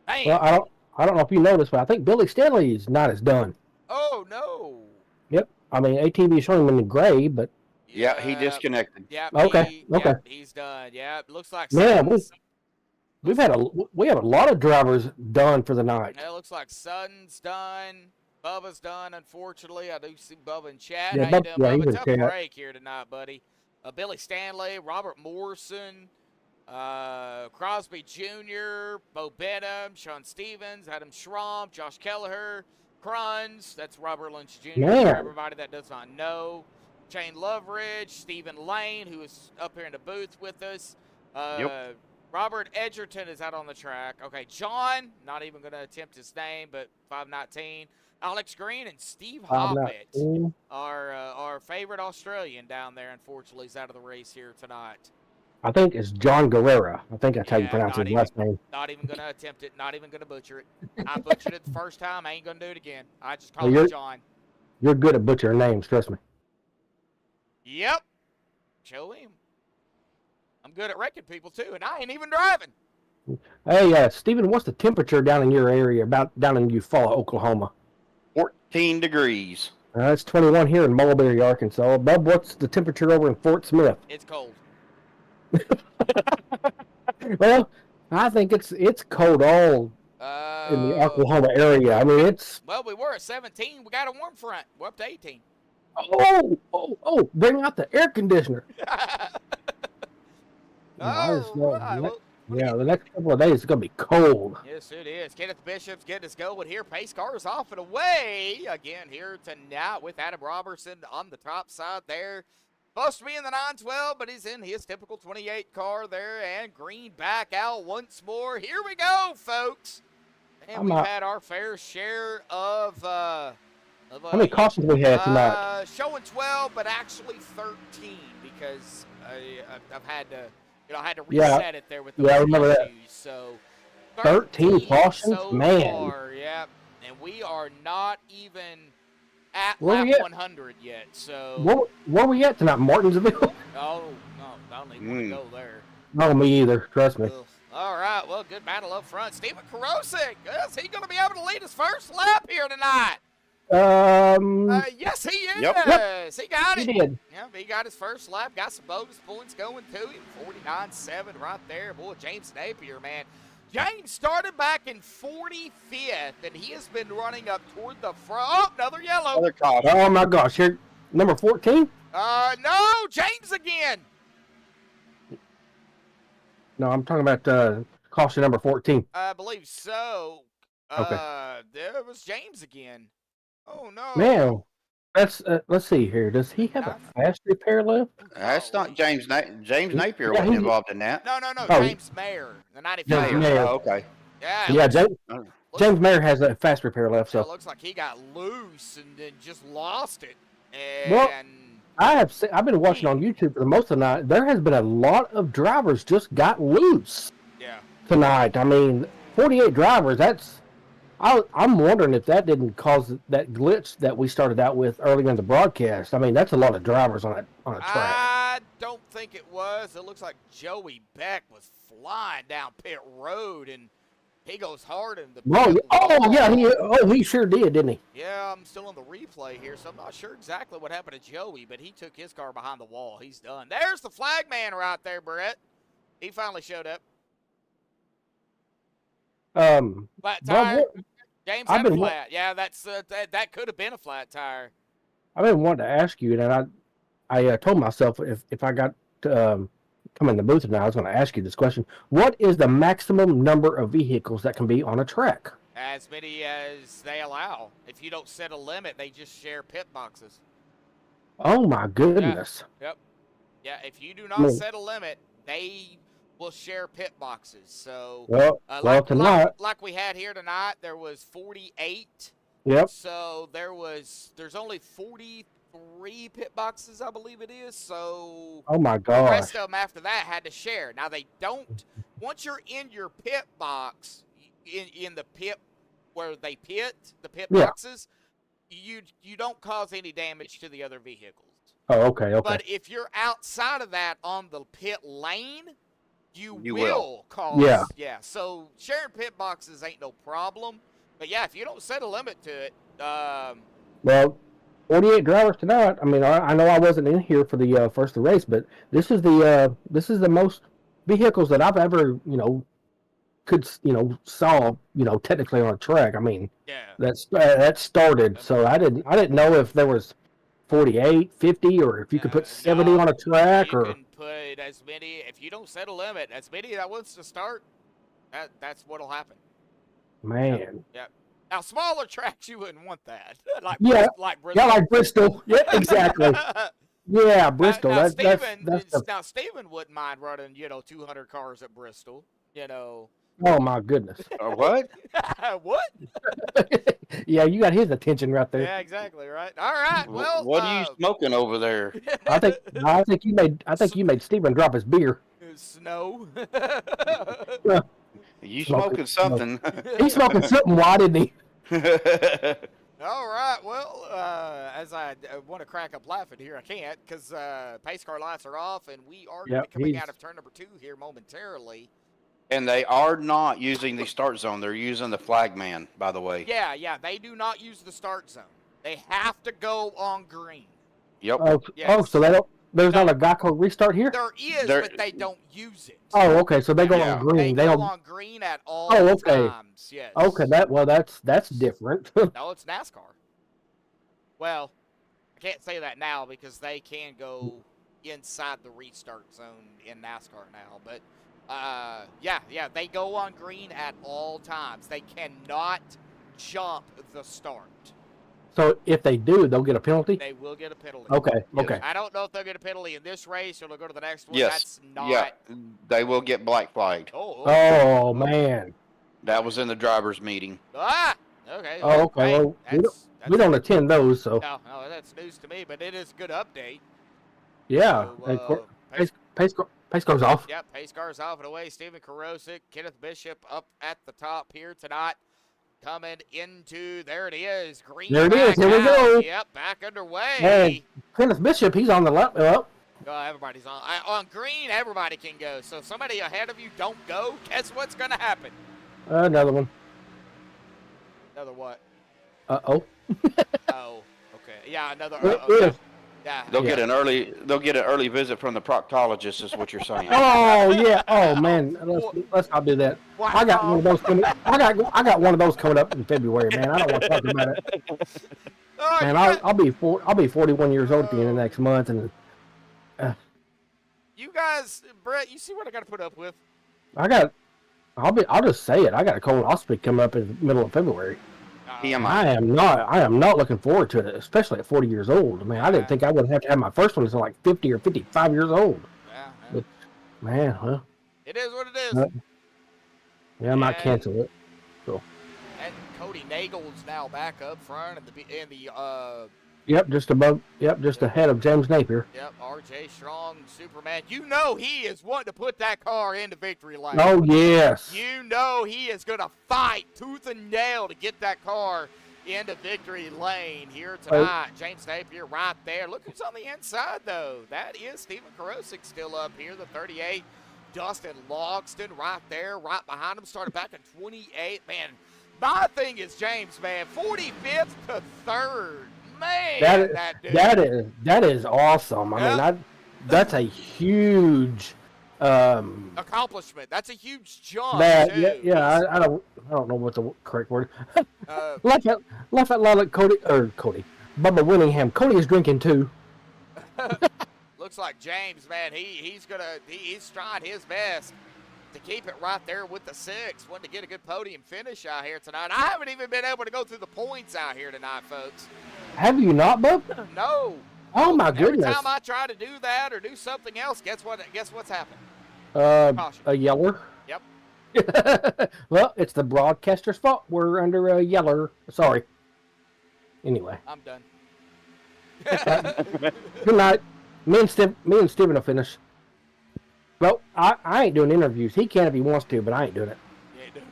Man. Well, I don't know if you noticed, but I think Billy Stanley's not as done. Oh no. Yep. I mean, ATV is showing him in the gray, but Yeah, he disconnected. Yeah. Okay, okay. Yep, he's done. Yeah, looks like. man, Sutton's- we have a lot of drivers done for the night. It looks like Sutton's done. Bubba's done, unfortunately. I do see Bubba in chat. Yeah, How you doing, yeah, he's Bubba? in Tough chat. break here tonight, buddy. Billy Stanley, Robert Morrison, Crosby Jr., Bo Benham, Sean Stevens, Adam Schramm, Josh Kelleher, Kruns. That's Robert Lynch Jr. Man. For everybody that does not know. Shane Loveridge, Stephen Lane, who is up here in the booth with us. Yep. Robert Edgerton is out on the track. Okay, John, not even going to attempt his name, but 519. Alex Green and Steve Hobbit, our favorite Australian down there, unfortunately, is out of the race here tonight. I think it's John Guerrera. I think that's how you pronounce his last name. Not even going to attempt it. Not even going to butcher it. I butchered it the first time. I ain't going to do it again. I just call Well, him John. You're good at butchering names, trust me. Yep. Show him. I'm good at wrecking people, too, and I ain't even driving. Hey, Stephen, what's the temperature down in your area, about down in Eufaula, Oklahoma? 14 degrees. It's 21 here in Mulberry, Arkansas. Bub, what's the temperature over in Fort Smith? It's cold. Well, I think it's cold all in the Oklahoma area. I mean, it's... Well, we were at 17. We got a warm front. We're up to 18. Oh, bring out the air conditioner. The next couple of days it's going to be cold. Yes, it is. Kenneth Bishop's getting us going here. Pace cars off and away again here tonight with Adam Robertson on the top side there. Supposed to be in the 912, but he's in his typical 28 car there. And Green back out once more. Here we go, folks. And we've had our fair share of how many cautions we had tonight? Showing 12, but actually 13 because I've had to, I had to reset it there with the I remember that. So 13 cautions, so man. far, yeah, and we are not even at Where lap we at? 100 yet. So Where we at tonight? Martinsville? oh no, I don't even want to go there. No, me either. Trust me. Ugh. All right, well, good battle up front. Steven Karosik, is he going to be able to lead his first lap here tonight? Yes, he is. Yep. He got it. He did. Yeah, he got his first lap. Got some bonus points going to him. 49.7 right there. Boy, James Napier, man. James started back in 45th, and he has been running up toward the front. Oh, another yellow. Another caution. Oh, my gosh. Here, number 14? No, James again. No, I'm talking about caution number 14. I believe so. Okay. There was James again. Oh, no. Man, let's see here. Does he have a fast repair left? That's not James James Napier Yeah, wasn't he- involved in that. No, Oh. James Mayer, the 95. James Mayer. Oh, okay. Yeah, Yeah, looks- James Mayer has a fast repair left. It So looks like he got loose and then just lost it. Well, And I've been watching on YouTube for the most of the night. There has been a lot of drivers just got loose yeah, tonight. I mean, 48 drivers. I'm wondering if that didn't cause that glitch that we started out with earlier in the broadcast. I mean, that's a lot of drivers on a track. I don't think it was. It looks like Joey Beck was flying down pit road and he goes hard in the pit wall. He sure did, didn't he? Yeah, I'm still on the replay here, so I'm not sure exactly what happened to Joey, but he took his car behind the wall. He's done. There's the flag man right there, Brett. He finally showed up. Flat tire. James had a flat. Yeah, that's that could have been a flat tire. I've been wanting to ask you, and I told myself if I got to come in the booth tonight, I was going to ask you this question. What is the maximum number of vehicles that can be on a track? As many as they allow. If you don't set a limit, they just share pit boxes. Oh, my goodness. Yep. Yeah, if you do not set a limit, they will share pit boxes. So, tonight. like we had here tonight, there was 48. Yep. So there's only 43 pit boxes, I believe it is. So Oh my the gosh. rest of them after that had to share. Now they don't. Once you're in your pit box, in the pit where they pit the pit Yeah. boxes, you don't cause any damage to the other vehicles. Oh, okay. But if you're outside of that on the pit lane, you You will cause. Yeah. Yeah. So sharing pit boxes ain't no problem. But yeah, if you don't set a limit to it, Well, 48 drivers tonight. I mean, I know I wasn't in here for the first of the race, but this is the most vehicles that I've ever saw technically on a track. I mean, yeah. that started. So I didn't know if there was 48, 50, or if you could put 70 No, on a track, you or can put as many. If you don't set a limit, as many that wants to start, that's what'll happen. man. Yep. Now smaller tracks, you wouldn't want that. like Yeah. like Bristol. Yeah, like Bristol. Yeah, exactly. Yeah, Bristol. Now, That's Steven wouldn't mind running 200 cars at Bristol. oh my goodness. What? What? Yeah, you got his attention right there. Yeah, exactly right. All right. Well, What are you smoking over there? I think you made Steven drop his beer. Snow. You smoking something? He's smoking something. Why didn't he? All right. Well, as I want to crack up laughing here, I can't because pace car lights are off, and we are going to be coming out of turn number 2 here momentarily. And they are not using the start zone. They're using the flagman, by the way. Yeah. They do not use the start zone. They have to go on green. Yep. Oh, so they don't. There's not a Geico restart here. There is, but they don't use it. Oh, okay. So they go on green. They go on green at all times. Yes. Okay. That's different. No, it's NASCAR. Well, I can't say that now because they can go inside the restart zone in NASCAR now. But yeah, they go on green at all times. They cannot jump the start. So if they do, they'll get a penalty? They will get a penalty. Okay, okay. I don't know if they'll get a penalty in this race or they'll go to the next one. Yes. That's not. Yeah. They will get black flagged. Oh, man. That was in the drivers' meeting. Ah! Okay. Oh, okay. Hey, Well, we don't attend those, so. No, that's news to me, but it is a good update. Yeah. So, Pace car's off. Yep, pace car's off and away. Steven Karosik, Kenneth Bishop up at the top here tonight. Coming into, there it is, green. There it is, here we go. Yep, back underway. Hey, Kenneth Bishop, he's on the left. Everybody's on. On green, everybody can go. So if somebody ahead of you don't go, guess what's going to happen? Another one. Another what? Uh-oh. Oh, okay. Yeah, another. Yeah. They'll get an early visit from the proctologist, is what you're saying. Oh yeah. Oh man. Let's not do that. I got one of those coming. I got one of those coming up in February, man. I don't want to talk about it. Man, I'll be 41 years old at the end of next month, and you guys, Brett, you see what I got to put up with? I'll just say it. I got a colonoscopy coming up in the middle of February. I am not looking forward to it, especially at 40 years old. I mean, I didn't think I would have to have my first one until like 50 or 55 years old. Yeah. But, man, huh? It is what it is. Yeah, I might cancel it. So. And Cody Nagel's now back up front in the Yep, just ahead of James Napier. Yep, RJ Strong, Superman. You know he is wanting to put that car into victory lane. Oh, yes. You know he is going to fight tooth and nail to get that car into victory lane here tonight. James Napier right there. Look who's on the inside, though. That is Steven Karosik still up here, the 38. Dustin Logston right there, right behind him. Started back in 28. Man, my thing is James, man, 45th to 3rd. Man, that is awesome. I mean, that's a huge accomplishment. That's a huge jump. I don't know what the correct word. Left at Cody Bubba Willingham. Cody is drinking too. Looks like James, man. He's trying his best to keep it right there with the 6. Wanting to get a good podium finish out here tonight. I haven't even been able to go through the points out here tonight, folks. Have you not, Bub? No. Oh my goodness. Every time I try to do that or do something else, guess what's happened? A yeller. Yep. Well, it's the broadcaster's fault. We're under a yeller. Sorry. Anyway. I'm done. Good night. Me and Steven will finish. Well, I ain't doing interviews. He can if he wants to, but I ain't doing it. You ain't doing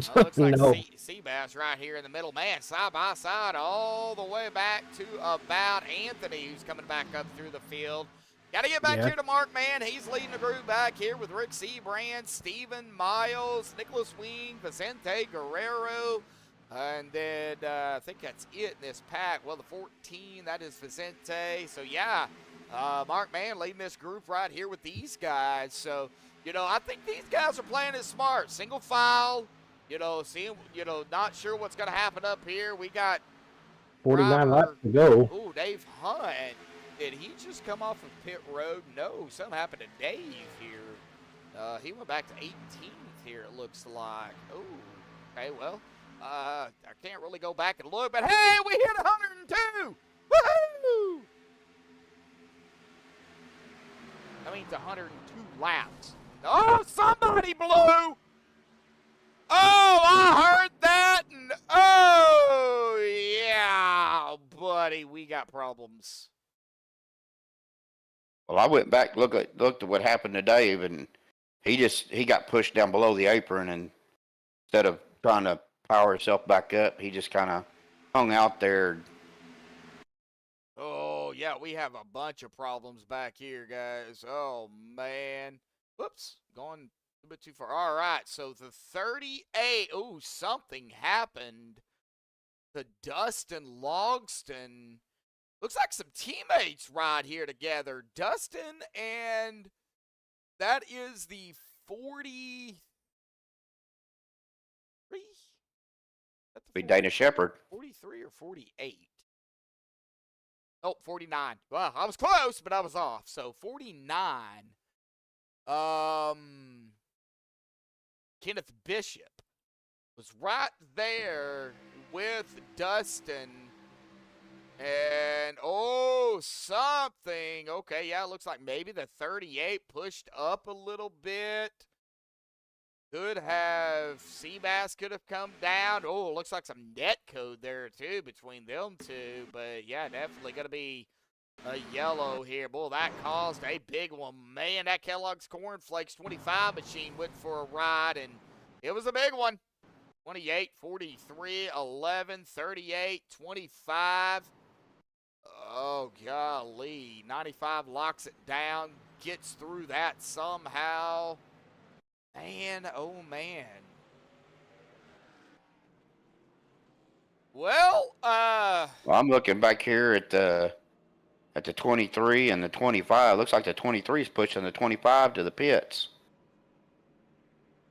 it. Looks like No. Seabass right here in the middle. Man, side by side all the way back to about Anthony, who's coming back up through the field. Got to get back here to Mark, man. He's leading the group back here with Rick Seabrand, Steven Miles, Nicholas Wing, Vicente Guerrero. And then I think that's it in this pack. Well, the 14, that is Vicente. So, yeah, Mark, man, leading this group right here with these guys. So, you know, I think these guys are playing it smart. Single file, you know, seeing, you know, not sure what's going to happen up here. We got 49 laps to go. Ooh, Dave Hunt. Did he just come off of pit road? No, something happened to Dave here. He went back to 18th here, it looks like. Ooh, okay, well, I can't really go back and look, but hey, we hit 102! Woohoo! That means 102 laps. Oh, somebody blew! Oh, I heard that, and oh, yeah, buddy, we got problems. Well, I went back looked at what happened to Dave, and he got pushed down below the apron, and instead of trying to power himself back up, he just kind of hung out there. Oh, yeah, we have a bunch of problems back here, guys. Oh, man. Whoops, going a bit too far. All right, so the 38. Oh, something happened to Dustin Logston. Looks like some teammates ride here together. Dustin, and that is the 43. Be Dana Shepard. 43 or 48? Oh, 49. Well, I was close, but I was off. So 49. Kenneth Bishop was right there with Dustin. And, oh, something. Okay, yeah, it looks like maybe the 38 pushed up a little bit. Could have, Seabass could have come down. Oh, looks like some net code there, too, between them two. But, yeah, definitely going to be a yellow here. Boy, that caused a big one. Man, that Kellogg's Cornflakes 25 machine went for a ride, and it was a big one. 28, 43, 11, 38, 25. Oh, golly. 95 locks it down, gets through that somehow. Man, oh, man. Well, I'm looking back here at the 23 and the 25. Looks like the 23 is pushing the 25 to the pits.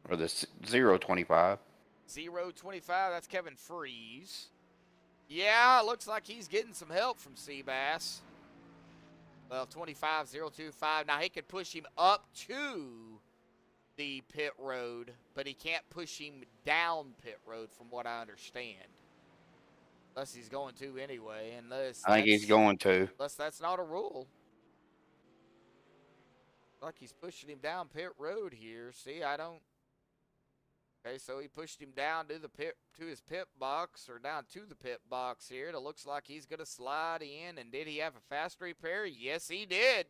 Or the 025. 025, that's Kevin Freeze. Yeah, it looks like he's getting some help from Seabass. Well, 25, 025. Now, he could push him up to the pit road, but he can't push him down pit road from what I understand. Unless he's going to anyway. Unless I think he's going to. Unless that's not a rule. Like he's pushing him down pit road here. See, I don't. Okay, so he pushed him down to the pit, to his pit box, or down to the pit box here. It looks like he's going to slide in. And did he have a fast repair? Yes, he did.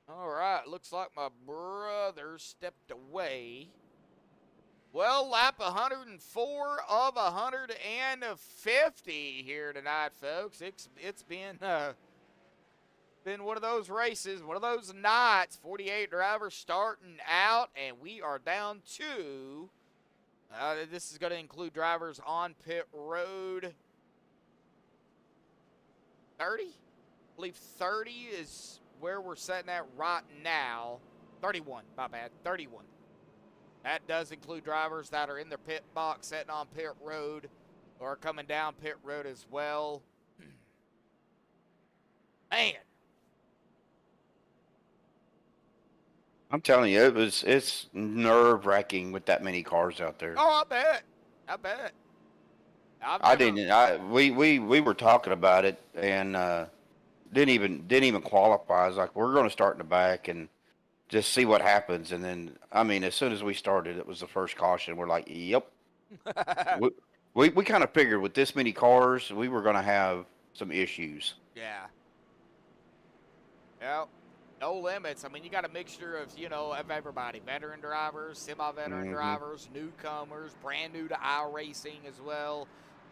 All right, looks like my brother stepped away. Well, lap 104 of 150 here tonight, folks. It's been one of those races, one of those nights. 48 drivers starting out, and we are down to. This is going to include drivers on pit road. 30, I believe 30 is where we're sitting at right now. 31, my bad, 31. That does include drivers that are in their pit box, sitting on pit road, or coming down pit road as well. Man. I'm telling you, it's nerve-wracking with that many cars out there. Oh, I bet. We were talking about it, and didn't even qualify. I was like, we're going to start in the back and just see what happens. And then, I mean, as soon as we started, it was the first caution. We're like, yep. we kind of figured with this many cars, we were going to have some issues. Yeah. Yep. no limits. I mean, you got a mixture of, of everybody. Veteran drivers, semi-veteran drivers, newcomers, brand new to iRacing as well.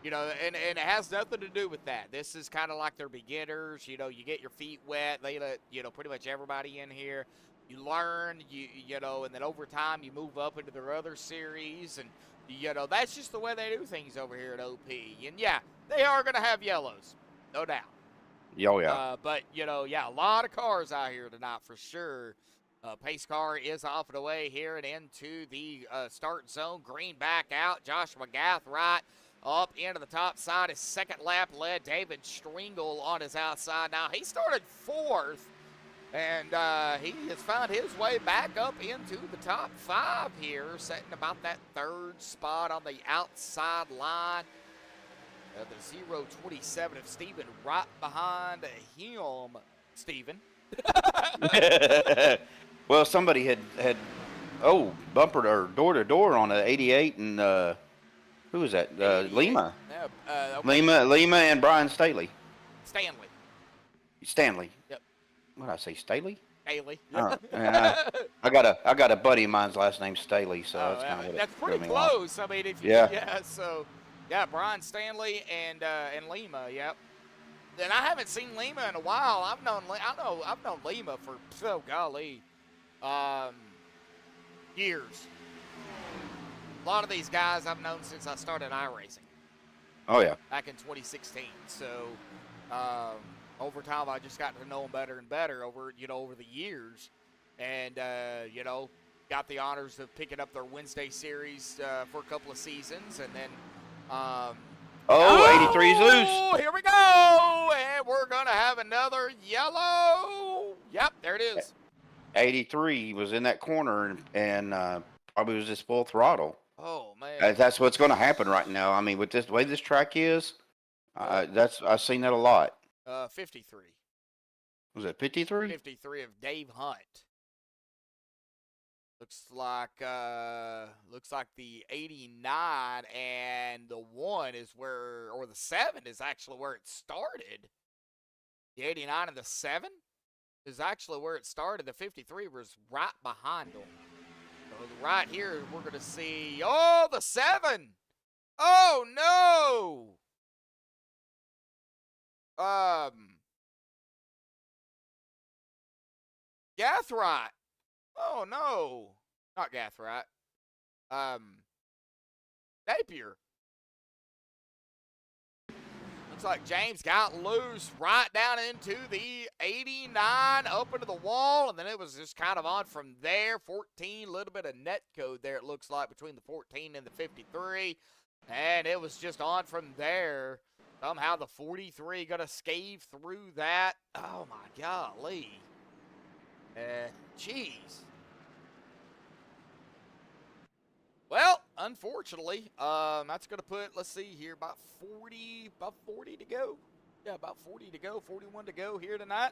And it has nothing to do with that. This is kind of like their beginners. You get your feet wet. They let, pretty much everybody in here. You learn, and then over time you move up into their other series. And, that's just the way they do things over here at OP. And, yeah, they are going to have yellows, no doubt. Oh, yeah. But, a lot of cars out here tonight for sure. Pace car is off and away here and into the start zone. Green back out. Joshua Gath right up into the top side. His second lap led David Stringle on his outside. Now, he started 4th, and he has found his way back up into the top 5 here, setting about that 3rd spot on the outside line. The 027 of Steven right behind him, Steven. Well, somebody had bumpered or door to door on an 88, and who was that? Lima. Lima and Brian Stanley. Yep. What did I say, Staley? Staley. I got a buddy of mine's last name's Staley, so that's kind of what that's pretty threw me off. close. I mean, if you, so. Yeah, Brian Stanley and Lima. Yep. And I haven't seen Lima in a while. I've known Lima for years. A lot of these guys I've known since I started iRacing. Oh yeah. Back in 2016. So over time I just got to know them better and better over the years, and got the honors of picking up their Wednesday series for a couple of seasons, and then. 83's loose. Here we go, and we're gonna have another yellow. Yep, there it is. 83 was in that corner and probably was just full throttle. Oh man, that's what's going to happen right now. I mean, with the way this track is, I've seen that a lot. 53. Was it 53? 53 of Dave Hunt. Looks like the 89 and the 1 is where, or the 7 is actually where it started. The 89 and the 7 is actually where it started. The 53 was right behind them. So right here, we're going to see, the 7. Oh, no. Gathright. Oh, no. Not Gathright. Napier. Looks like James got loose right down into the 89, up into the wall, and then it was just kind of on from there. 14, a little bit of net code there, it looks like, between the 14 and the 53. And it was just on from there. Somehow the 43 going to scave through that. Oh, my golly. Jeez. Well, unfortunately, that's going to put, let's see here, about 40 to go. Yeah, about 40 to go, 41 to go here tonight.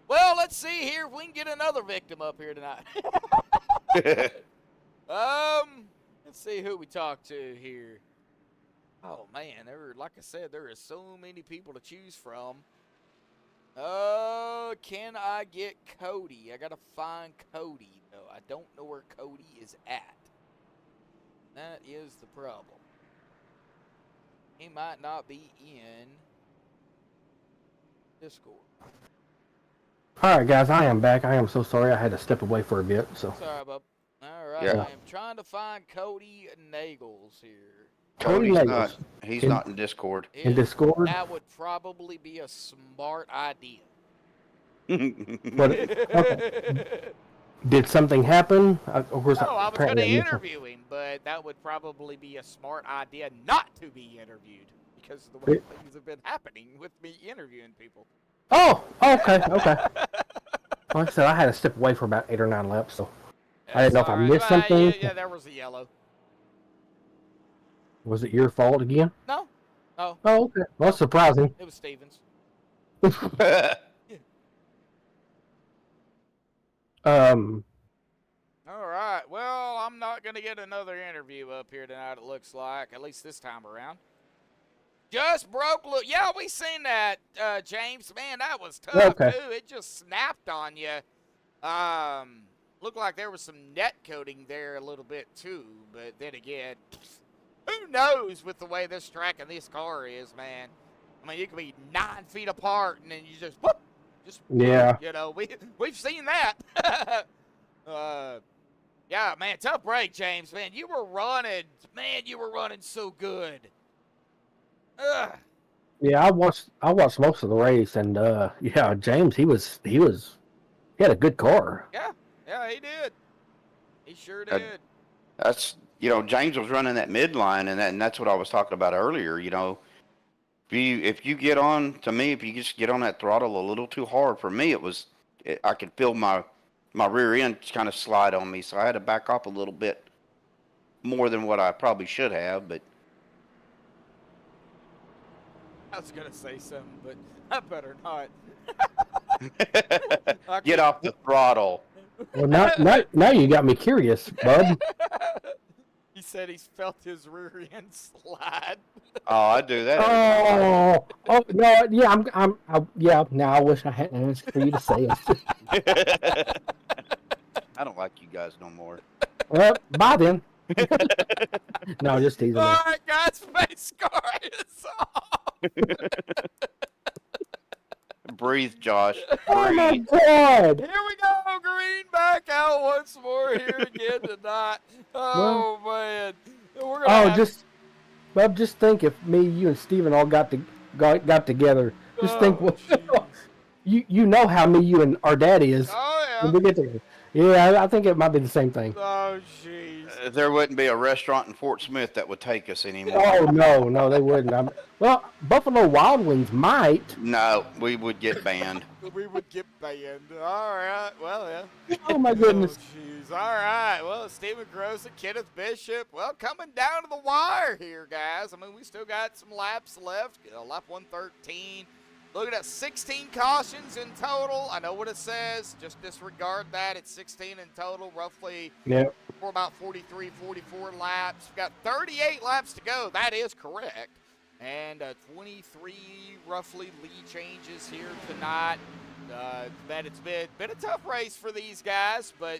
Well, let's see here if we can get another victim up here tonight. Let's see who we talk to here. Oh, man, like I said, there is so many people to choose from. Can I get Cody? I got to find Cody, though. I don't know where Cody is at. That is the problem. He might not be in Discord. All right, guys, I am back. I am so sorry. I had to step away for a bit. So sorry, bub. All right, Yeah. I am trying to find Cody Nagels here. Cody Nagels. He's not in Discord. In Discord? That would probably be a smart idea. But, okay. Did something happen? Of course, No, I was going apparently to I missed interview him, but that would probably be a smart idea not to be interviewed because of the way things have been happening with me interviewing people. Oh, okay. Like I said, I had to step away for about 8 or 9 laps, so I didn't know if I missed something. Yeah, there was a yellow. Was it your fault again? No. Oh, okay. Well, that's surprising. it was Stevens. All right. Well, I'm not going to get another interview up here tonight, it looks like, at least this time around. Just broke loose. Yeah, we seen that, James. Man, that was tough, Okay. too. It just snapped on you. Looked like there was some net coating there a little bit too, but then again, who knows with the way this track and this car is, man. I mean, you could be 9 feet apart and then you just, whoop, Yeah. you know, we've seen that. Yeah, man, tough break, James, man. You were running so good. Ugh. Yeah, I watched most of the race, and yeah, James, he had a good car. Yeah, he did. He sure did. That's, James was running that midline, and that's what I was talking about earlier. If you get on, to me, if you just get on that throttle a little too hard, for me, I could feel my rear end kind of slide on me, so I had to back off a little bit more than what I probably should have, but. I was going to say something, but I better not. Get off the throttle. Well, now you got me curious, bud. He said he's felt his rear end slide. Oh, I do that. Oh no, yeah, yeah. Now I wish I hadn't asked for you to say it. I don't like you guys no more. Well, bye then. No, just teasing. All right, guys, face car is off. Breathe, Josh. Oh my Breathe. God! Here we go, Green back out once more here again tonight. Oh man, we're gonna just think if me, you, and Steven all got together. Just think what you know how me, you, and our daddy is. Oh yeah. When we get together. Yeah, I think it might be the same thing. Oh jeez. There wouldn't be a restaurant in Fort Smith that would take us anymore. Oh no, they wouldn't. Well, Buffalo Wild Wings might. No, we would get banned. We would get banned. All right. Well, yeah. Oh my goodness. Oh, jeez. All right. Well, Stephen Gross and Kenneth Bishop. Well, coming down to the wire here, guys. I mean, we still got some laps left. Lap 113. Looking at 16 cautions in total. I know what it says. Just disregard that. It's 16 in total, roughly. Yep. For about 43, 44 laps. We've got 38 laps to go. That is correct. And 23 roughly lead changes here tonight. But it's been a tough race for these guys, but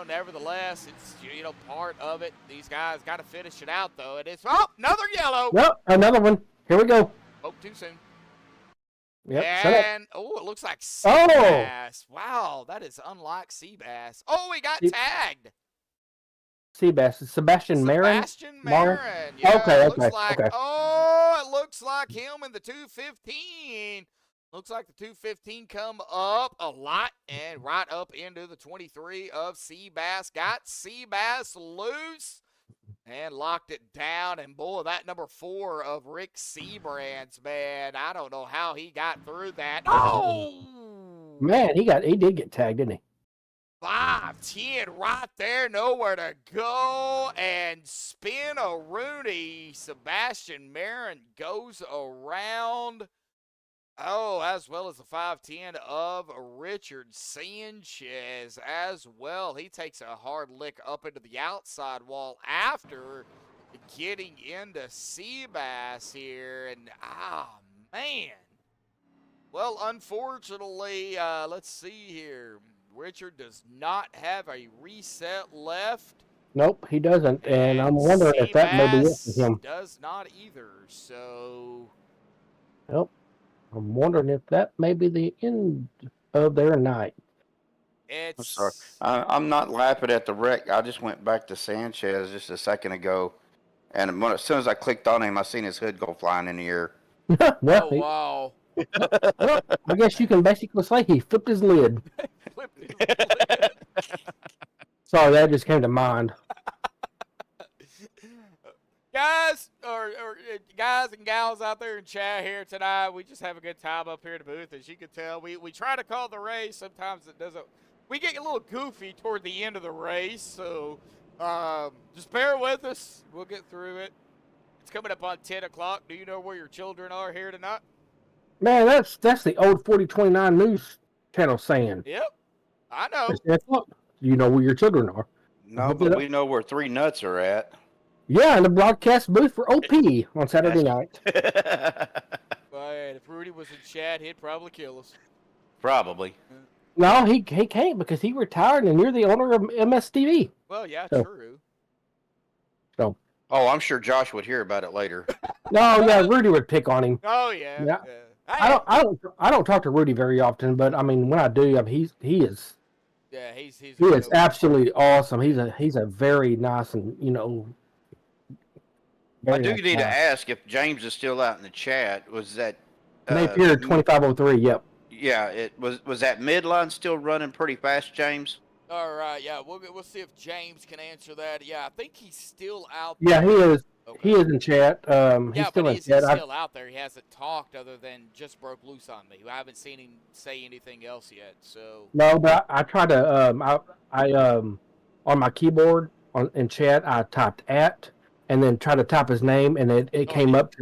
nevertheless, it's part of it. These guys got to finish it out though. It is another yellow. Well, another one. Here we go. Oh, too soon. Yep. And it looks like Seabass. Wow, that is unlike Seabass. Oh, he got tagged. Seabass, Sebastian Marin. Sebastian Marin. Yeah, okay. It looks like him in the 215. Looks like the 215 come up a lot and right up into the 23 of Seabass. Got Seabass loose and locked it down. And boy, that number 4 of Rick Seabrands, man, I don't know how he got through that. Oh! Man, he did get tagged, didn't he? 5-10 right there, nowhere to go, and spin a Rooney. Sebastian Marin goes around. Oh, as well as the 5-10 of Richard Sanchez as well. He takes a hard lick up into the outside wall after getting into Seabass here, and man. Well, unfortunately, let's see here. Richard does not have a reset left. Nope, he doesn't, and I'm wondering if that may be it for him. Does not either, so. Nope, I'm wondering if that may be the end of their night. I'm sorry. I'm not laughing at the wreck. I just went back to Sanchez just a second ago, and as soon as I clicked on him, I seen his hood go flying in the air. Well, wow. Well, I guess you can basically say he flipped his lid. Sorry, that just came to mind. Guys, or guys and gals out there in chat here tonight, we just have a good time up here at the booth. As you can tell, we try to call the race. Sometimes it doesn't. We get a little goofy toward the end of the race, so just bear with us. We'll get through it. It's coming up on 10 o'clock. Do you know where your children are here tonight? Man, that's the old 4029 news channel saying. Yep, I know. You know where your children are. No, but we know where 3 nuts are at. Yeah, in the broadcast booth for OP on Saturday night. But if Rudy was in chat, he'd probably kill us. Probably. No, he can't because he retired, and you're the owner of MSTV. Well, yeah, So- true. Oh, I'm sure Josh would hear about it later. No, yeah, Rudy would pick on him. Oh yeah. Yeah. Hey, I don't talk to Rudy very often, but I mean, when I do, I mean, he is he's he is absolutely awesome. He's a very nice and I very do nice need to guy. ask if James is still out in the chat. Was that Napier 2503. Yep. Yeah, it was that midline still running pretty fast, James? All right, yeah, we'll see if James can answer that. Yeah, I think he's still out. Yeah, he there. is. Okay. He is in chat. He's Yeah, still but in he's chat. still out there. He hasn't talked other than just broke loose on me. I haven't seen him say anything else yet. So No, but I tried to I on my keyboard in chat I typed @ and then tried to type his name and it came up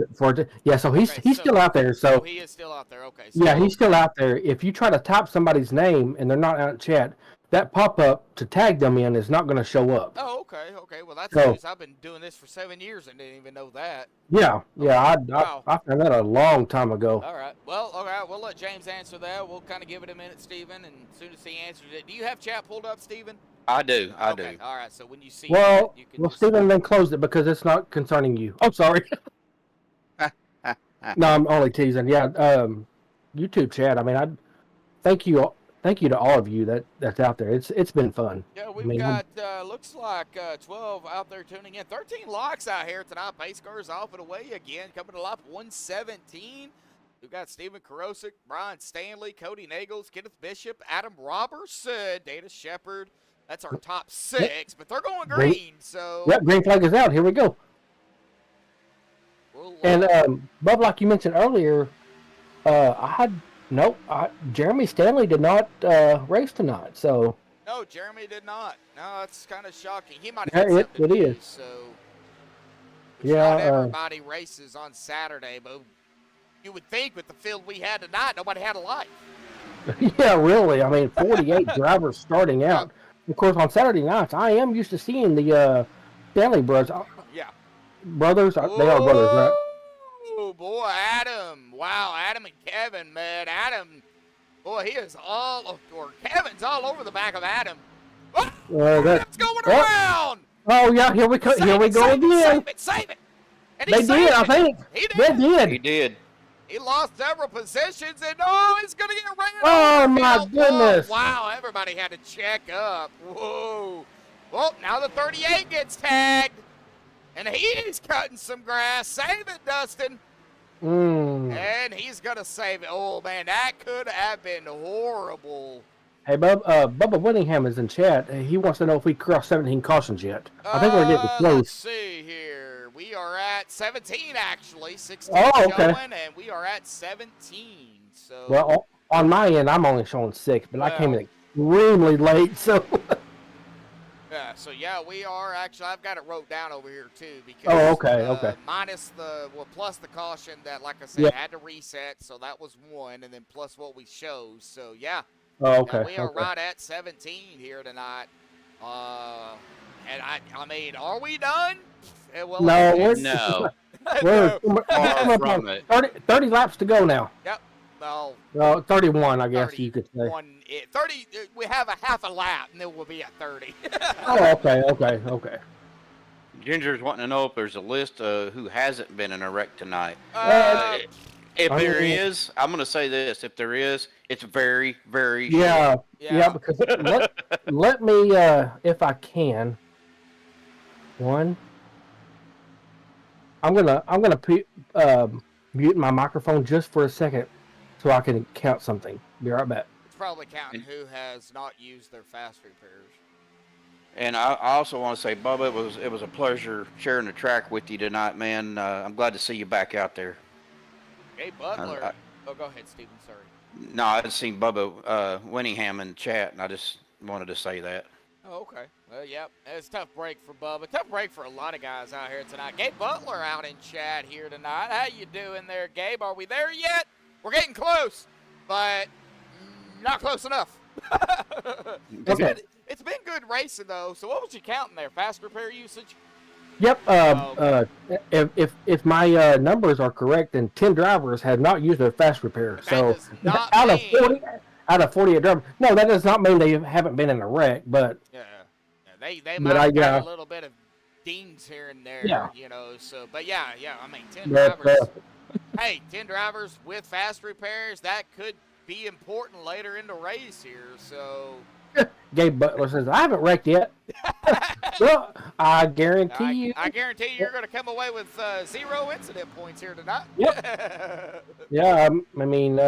yeah, so he's Okay, still out there. So he is still out there. Okay. So, yeah, he's still out there. If you try to type somebody's name and they're not out in chat, that pop up to tag them in is not going to show up. Oh, okay, okay. Well, that's So- news. I've been doing this for 7 years and didn't even know that. Yeah, Wow. I found that a long time ago. All right. Well, all right. We'll let James answer that. We'll kind of give it a minute, Stephen, and as soon as he answers it, do you have chat pulled up, Stephen? I do. I Okay. do. All right. So when you see Well, it, you can just... Stephen then closed it because it's not concerning you. Oh, sorry. No, I'm only teasing. Yeah, YouTube chat. I mean, I thank you to all of you that's out there. It's been fun. Yeah, we've I mean, got, looks like 12 out there tuning in. 13 locks out here tonight. Pace cars off and away again. Coming to lap 117. We've got Stephen Karosik, Brian Stanley, Cody Nagels, Kenneth Bishop, Adam Robertson, Dana Shepard. That's our top 6, but they're going green, so... Yep, green flag is out. Here we go. We'll, And Bub, like you mentioned earlier, Jeremy Stanley did not race tonight. So no, Jeremy did not. No, that's kind of shocking. He might Yeah, have had it something to do, is. so... Yeah, Not everybody races on Saturday, but you would think with the field we had tonight, nobody had a life. yeah, really. I mean, 48 drivers starting out. Of course, on Saturday nights, I am used to seeing the Stanley brothers. Yeah. Brothers, they are brothers, right? Oh, boy, Adam. Wow, Adam and Kevin, man. Adam, boy, he is Kevin's all over the back of Adam. Oh, that's going around. Oh, yeah, here we go again. Save it. And They did, I think. He did. They did. He did. He lost several positions, and he's going to get ran Oh, over. my goodness. Wow, everybody had to check up. Whoa. Well, now the 38 gets tagged, and he's cutting some grass. Save it, Dustin. And he's going to save it. Oh, man, that could have been horrible. Hey, Bubba Winningham is in chat. He wants to know if we crossed 17 cautions yet. I think we're getting Let's close. see here. We are at 17, actually. 16 Oh, okay. showing, and we are at 17. So Well, on my end, I'm only showing 6, but I came in Well. extremely late, so... yeah, so yeah, we are actually. I've got it wrote down over here too because. Oh, okay, okay. Minus plus the caution that, like I said, Yeah. had to reset, so that was 1, and then plus what we chose. So yeah. Oh, okay. Now we are okay. right at 17 here tonight. And I mean, are we done? Well, No, we're, No. we're, Far from it. 30 laps to go now. Yep. Well, Well, 31, I guess you could say. 30. We have a half a lap, and then we'll be at 30. Oh, okay. Ginger's wanting to know if there's a list of who hasn't been in a wreck tonight. If I there mean- is, I'm going to say this. If there is, it's very, very Yeah, Yeah. because let me, if I can, one. I'm gonna mute my microphone just for a second so I can count something. Be right back. It's probably counting who has not used their fast repairs. And I also want to say, Bubba, it was a pleasure sharing the track with you tonight, man. I'm glad to see you back out there. Hey, Butler. Go ahead, Stephen. Sorry. No, I had seen Bubba Winningham in chat, and I just wanted to say that. Oh, okay. Well, yep. It's a tough break for Bubba. Tough break for a lot of guys out here tonight. Gabe Butler out in chat here tonight. How you doing there, Gabe? Are we there yet? We're getting close, but not close enough. It's been good racing, though. So what was you counting there? Fast repair usage? Yep. If my numbers are correct, then 10 drivers have not used their fast repair. That So does not out of mean- out of 48 drivers. No, that does not mean they haven't been in a wreck, but Yeah, they But might I- have got yeah. a little bit of dings here and there, Yeah. you know. So, but yeah, I mean, 10 but, drivers. Hey, 10 drivers with fast repairs, that could be important later in the race here. So, Gabe Butler says, I haven't wrecked yet. Well, I guarantee you. I guarantee you're going to come away with 0 incident points here tonight. Yeah, I mean,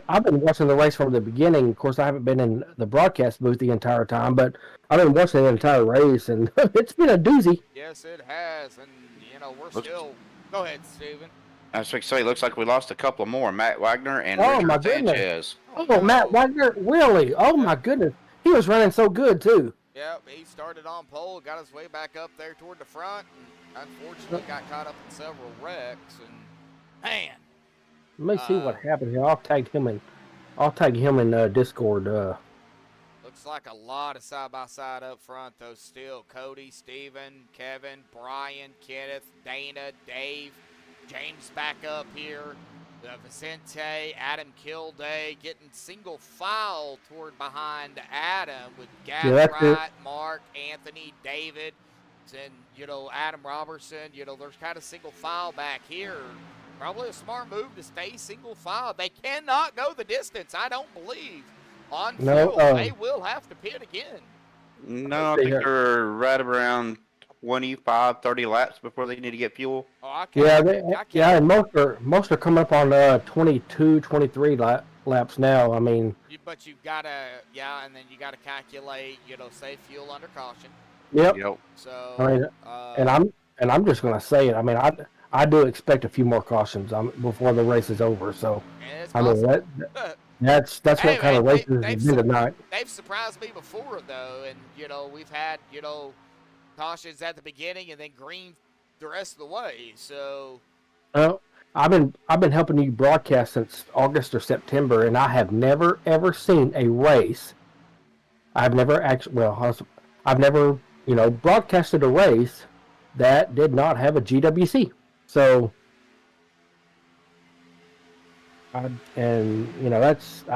I've been watching the race from the beginning. Of course, I haven't been in the broadcast booth the entire time, but I've been watching the entire race, and it's been a doozy. Yes, it has, and you know we're still. Go ahead, Steven. I was going to say, looks like we lost a couple more, Matt Wagner and Oh, my Richard goodness. Sanchez. Oh, Matt Wagner, really? Oh, my goodness. He was running so good, too. Yep, he started on pole, got his way back up there toward the front, and unfortunately got caught up in several wrecks. And man, Let me see what happened here. I'll tag him in Discord. looks like a lot of side-by-side up front, though, still. Cody, Steven, Kevin, Brian, Kenneth, Dana, Dave, James back up here. Vicente, Adam Kilday getting single file toward behind Adam with Gabriel, Mark, Anthony, David, and, you know, Adam Robertson. You know, there's kind of single file back here. Probably a smart move to stay single file. They cannot go the distance, I don't believe. On fuel, they will have to pit again. No, I think they're right around 25, 30 laps before they need to get fuel. Oh, I can't. Yeah, and most are coming up on 22, 23 laps now. I mean, But you've got to, and then you got to calculate, you know, save fuel under caution. Yep. So, I mean, and I'm just gonna say it. I mean, I do expect a few more cautions before the race is over. So, I mean that's what kind of races it's been tonight. They've surprised me before, though, and you know we've had cautions at the beginning and then green the rest of the way. So, well, I've been helping you broadcast since August or September, and I have never ever seen a race. I've never broadcasted a race that did not have a GWC. So, I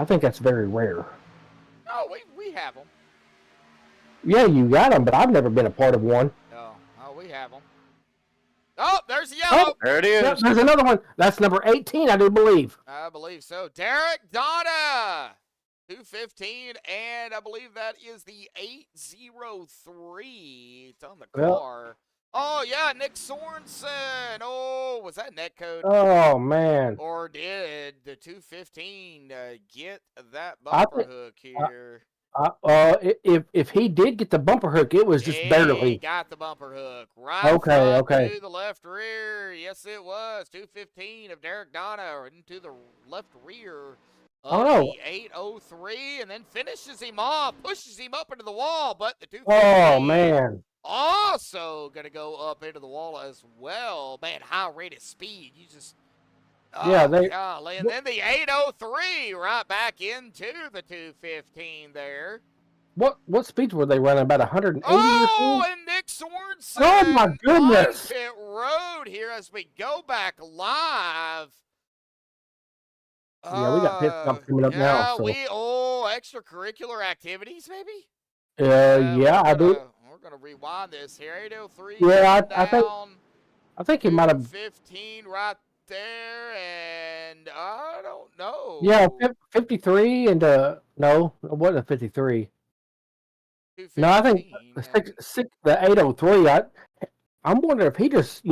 think that's very rare. Oh, we have them. Yeah, you got them, but I've never been a part of one. Oh, we have them. Oh, there's the yellow. Oh, there it is. Yep, there's another one. That's number 18, I do believe. I believe so. Derek Donna, 215, and I believe that is the 803. It's on the car. Oh, yeah, Nick Sorensen. Oh, was that netcode? Oh, man. Or did the 215 get that bumper hook here? If he did get the bumper hook, it was just barely. He got the bumper hook. Right to the left rear. Yes, it was. 215 of Derek Donna into the left rear of the 803, and then finishes him off, pushes him up into the wall, but the 215. Oh, man. Also going to go up into the wall as well. Man, high rate of speed. You just... golly. And then the 803 right back into the 215 there. What speeds were they running? About 180 or so? Oh, and Nick Sorensen. Oh, my goodness. On pit road here as we go back live. Yeah, we got pit stop coming up now. So. Extracurricular activities, maybe? I do. We're going to rewind this here. 803. Yeah, I think he might have. 15 right there, and I don't know. Yeah, 53 and no, it wasn't 53. No, I think the 803. I'm wondering if he just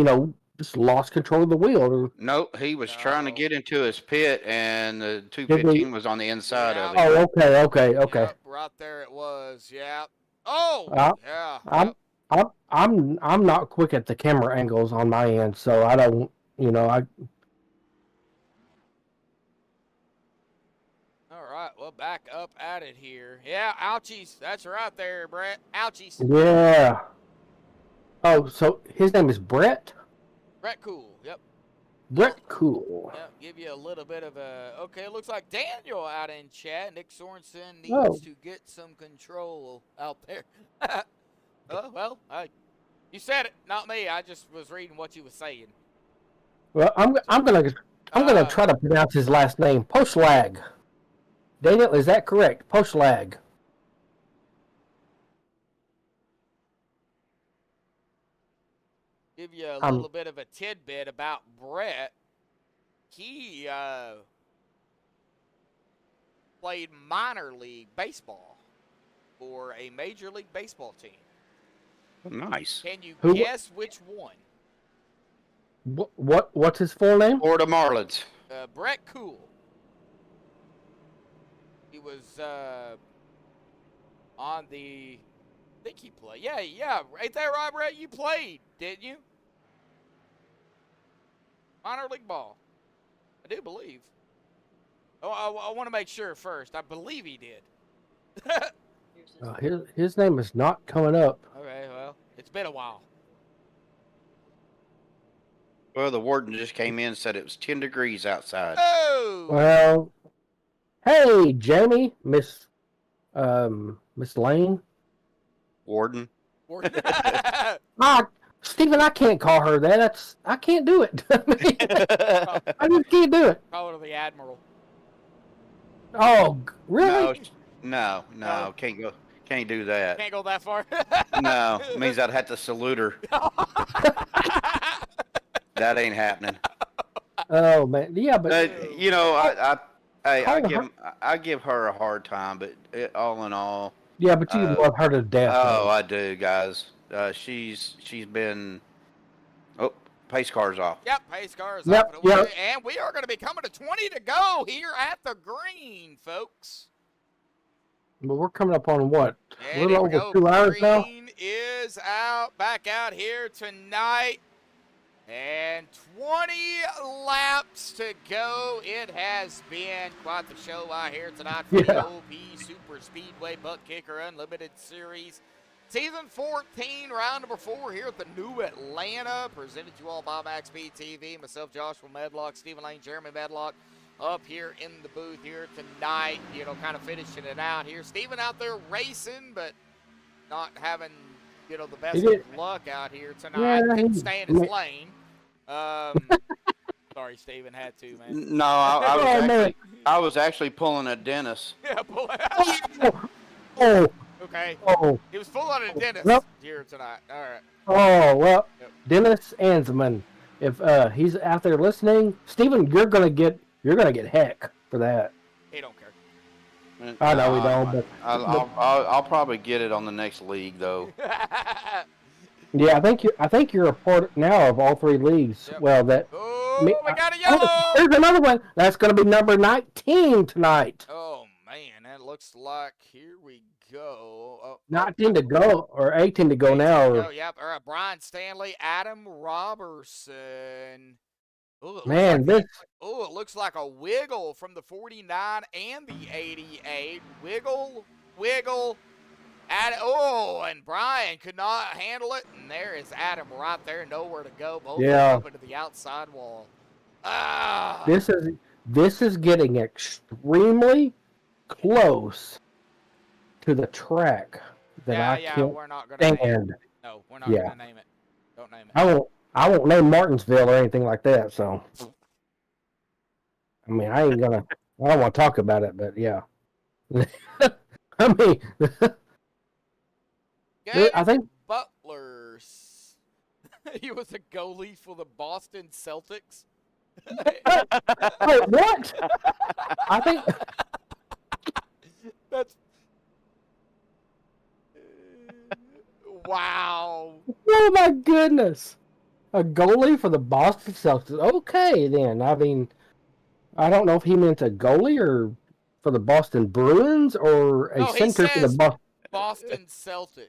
lost control of the wheel. No, he was trying to get into his pit, and the 215 was on the inside of it. Oh, okay. Yep, right there it was. Yeah. Oh, yeah. I'm not quick at the camera angles on my end, so I don't. All right, well, back up at it here. Yeah, ouchies. That's right there, Brett. Ouchies. Yeah. Oh, so his name is Brett? Brett Cool, yep. Brett Cool. Yep, give you a little bit of a... Okay, it looks like Daniel out in chat. Nick Sorensen needs to get some control out there. You said it, not me. I just was reading what you were saying. Well, I'm I'm going to try to pronounce his last name. Poshlag. Daniel, is that correct? Poshlag. Give you a little bit of a tidbit about Brett. He played minor league baseball for a Major League Baseball team. Nice. Can you Who- guess which one? What's his full name? Florida Marlins. Brett Cool. He was on the. I think he played. Yeah. Right there, right, Brett? You played, didn't you? Minor league ball. I do believe. Oh, I want to make sure first. I believe he did. His name is not coming up. Okay, well, it's been a while. Well, the warden just came in and said it was 10 degrees outside. Oh! Well, hey, Jamie, Miss Lane. Warden. Stephen, I can't call her that. I can't do it. I just can't do it. Call her the Admiral. Oh, really? No, can't do that. Can't go that far. No, it means I'd have to salute her. That ain't happening. Oh man, yeah, but you know, I give her a hard time, but all in all, yeah, but you love her to death. Oh, I do, guys. She's been. Oh, pace car's off. Yep, pace car's Yep, off. yep. And we are going to be coming to 20 to go here at the green, folks. But we're coming up on what? A And little here we over go. 2 hours now. Green is back out here tonight. And 20 laps to go. It has been quite the show out here tonight for the OP Superspeedway Buttkicker Unlimited Series. Season 14, round number 4 here at the New Atlanta. Presented to you all by MaxspeedTV. Myself, Joshua Medlock, Stephen Lane, Jeremy Medlock up here in the booth here tonight. You know, kind of finishing it out here. Stephen out there racing, but not having, you know, the best of luck out here tonight. Yeah, Couldn't stay in his lane. Sorry, Stephen, had to, man. No, I was actually pulling a Dennis. Yeah, pull it. Oh. Okay. Oh. He was full on a Dennis Yep. here tonight. All right. Oh well, Yep. Dennis Ansman. If he's out there listening, Stephen, you're gonna get heck for that. He don't care. I know we don't, but I'll probably get it on the next league though. yeah, I think you're a part now of all 3 leagues. Yep. Well, that. Oh, we got a yellow. There's another one. That's going to be number 19 tonight. Oh man, that looks like here we go. Oh, 19 to go, or 18 to go now. Oh, yep. All right, Brian Stanley, Adam Robertson. Ooh, it Man, looks like, it looks like a wiggle from the 49 and the 88. Wiggle. And Brian could not handle it, and there is Adam right there, nowhere to go. Both up into the outside wall. This is getting extremely close to the track that I can't we're not gonna stand. name it. No, we're not gonna name it. Don't name it. I won't name Martinsville or anything like that. So, I mean, I don't want to talk about it, but yeah. I mean. I think Butler. He was a goalie for the Boston Celtics. Oh, what? I think that's wow. Oh my goodness! A goalie for the Boston Celtics. Okay, then. I mean, I don't know if he meant a goalie or for the Boston Bruins or a center for the Boston Celtics.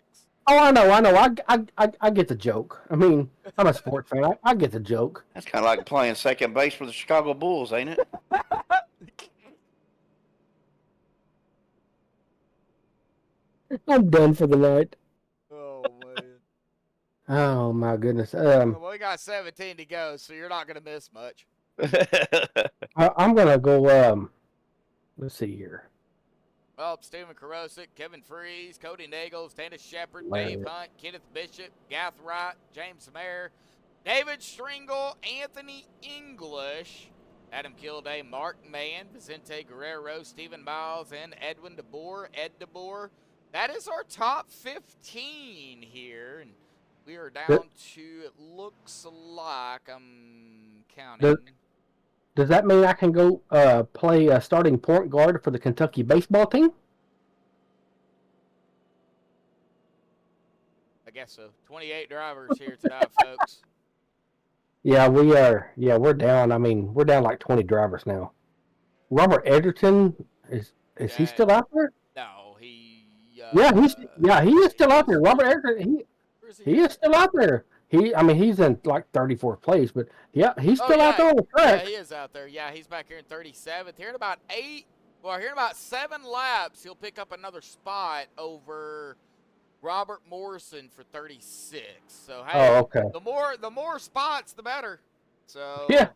Oh, I know. I get the joke. I mean, I'm a sports fan. I get the joke. That's kind of like playing second base for the Chicago Bulls, ain't it? I'm done for the night. Oh man. Oh my goodness. Well, we got 17 to go, so you're not gonna miss much. I'm gonna go. Let's see here. Well, Stephen Karosik, Kevin Freeze, Cody Nagels, Dennis Shepard, Dave Hunt, Kenneth Bishop, Gath Wright, James Mayer, David Stringle, Anthony English, Adam Kilday, Mark Mann, Vicente Guerrero, Stephen Miles, and Edwin DeBoer. Ed DeBoer. That is our top 15 here. And we are down to, it looks like, I'm counting. Does that mean I can go play starting point guard for the Kentucky baseball team? I guess so. 28 drivers here tonight, folks. Yeah, we are. Yeah, we're down. I mean, we're down like 20 drivers now. Robert Edgerton, is he still out there? No, he. He is still out there. Robert Edgerton, he is still out there. He's in like 34th place, but yeah, he's still out there on the track. Yeah, he is out there. Yeah, he's back here in 37th. Here in about 7 laps, he'll pick up another spot over Robert Morrison for 36. So hey, okay. The more spots, the better. So yeah.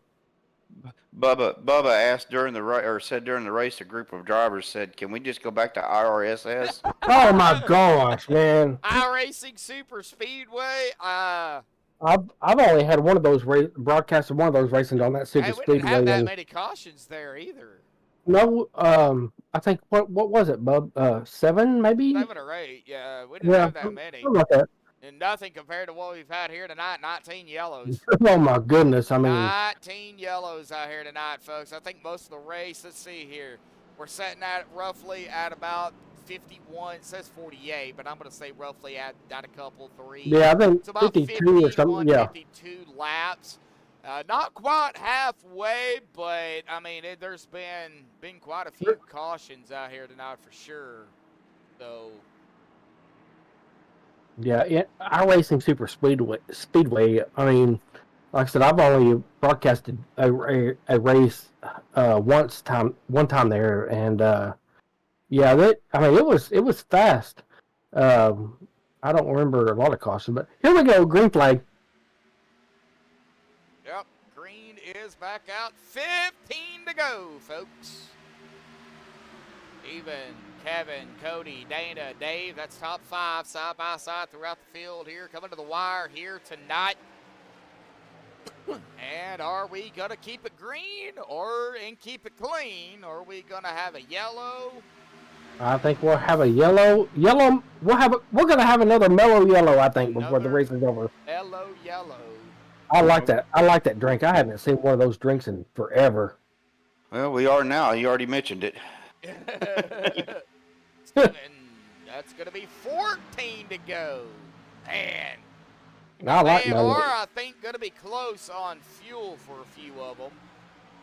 Bubba asked said during the race, a group of drivers said, "Can we just go back to IRSS?" Oh my gosh, man! iRacing Super Speedway. I've only had one of those broadcasts of one of those racing on that Super we Speedway. didn't have that many cautions there either. No, I think what was it, Bub? 7 maybe? 7 or 8. Yeah, we didn't have that many. Something like that. And nothing compared to what we've had here tonight. 19 yellows. Oh my goodness! I mean, 19 yellows out here tonight, folks. I think most of the race. Let's see here. We're setting at roughly at about 51. It says 48, but I'm going to say roughly at a couple, 3. Yeah, I think it's about 52 or something. Yeah, 52 laps. Not quite halfway, but I mean, there's been quite a few cautions out here tonight for sure. So. Yeah, iRacing Super Speedway. I mean, like I said, I've only broadcasted a race one time there, and it was fast. I don't remember a lot of caution, but here we go, green flag. Yep, green is back out. 15 to go, folks. Even Kevin, Cody, Dana, Dave, that's top 5 side by side throughout the field here, coming to the wire here tonight. And are we going to keep it green and keep it clean, or are we going to have a yellow? I think we'll have a yellow. We're going to have another mellow yellow, I think, before the race is over. Mellow yellow. I like that. I like that drink. I haven't seen one of those drinks in forever. Well, we are now. You already mentioned it. That's going to be 14 to go. Man. I like they mellow. are, I think, going to be close on fuel for a few of them.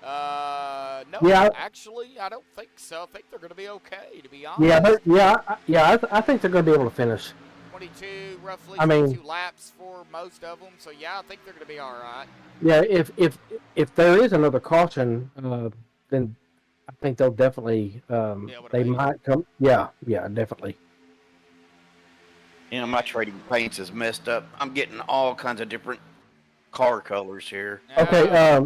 No, actually, I don't think so. I think they're going to be okay, to be honest. I think they're going to be able to finish. 22, roughly 22 laps for most of them. So, yeah, I think they're going to be all right. Yeah, if there is another caution, then I think they'll definitely, they might come. Yeah, definitely. You know, my trading paints is messed up. I'm getting all kinds of different car colors here. Okay,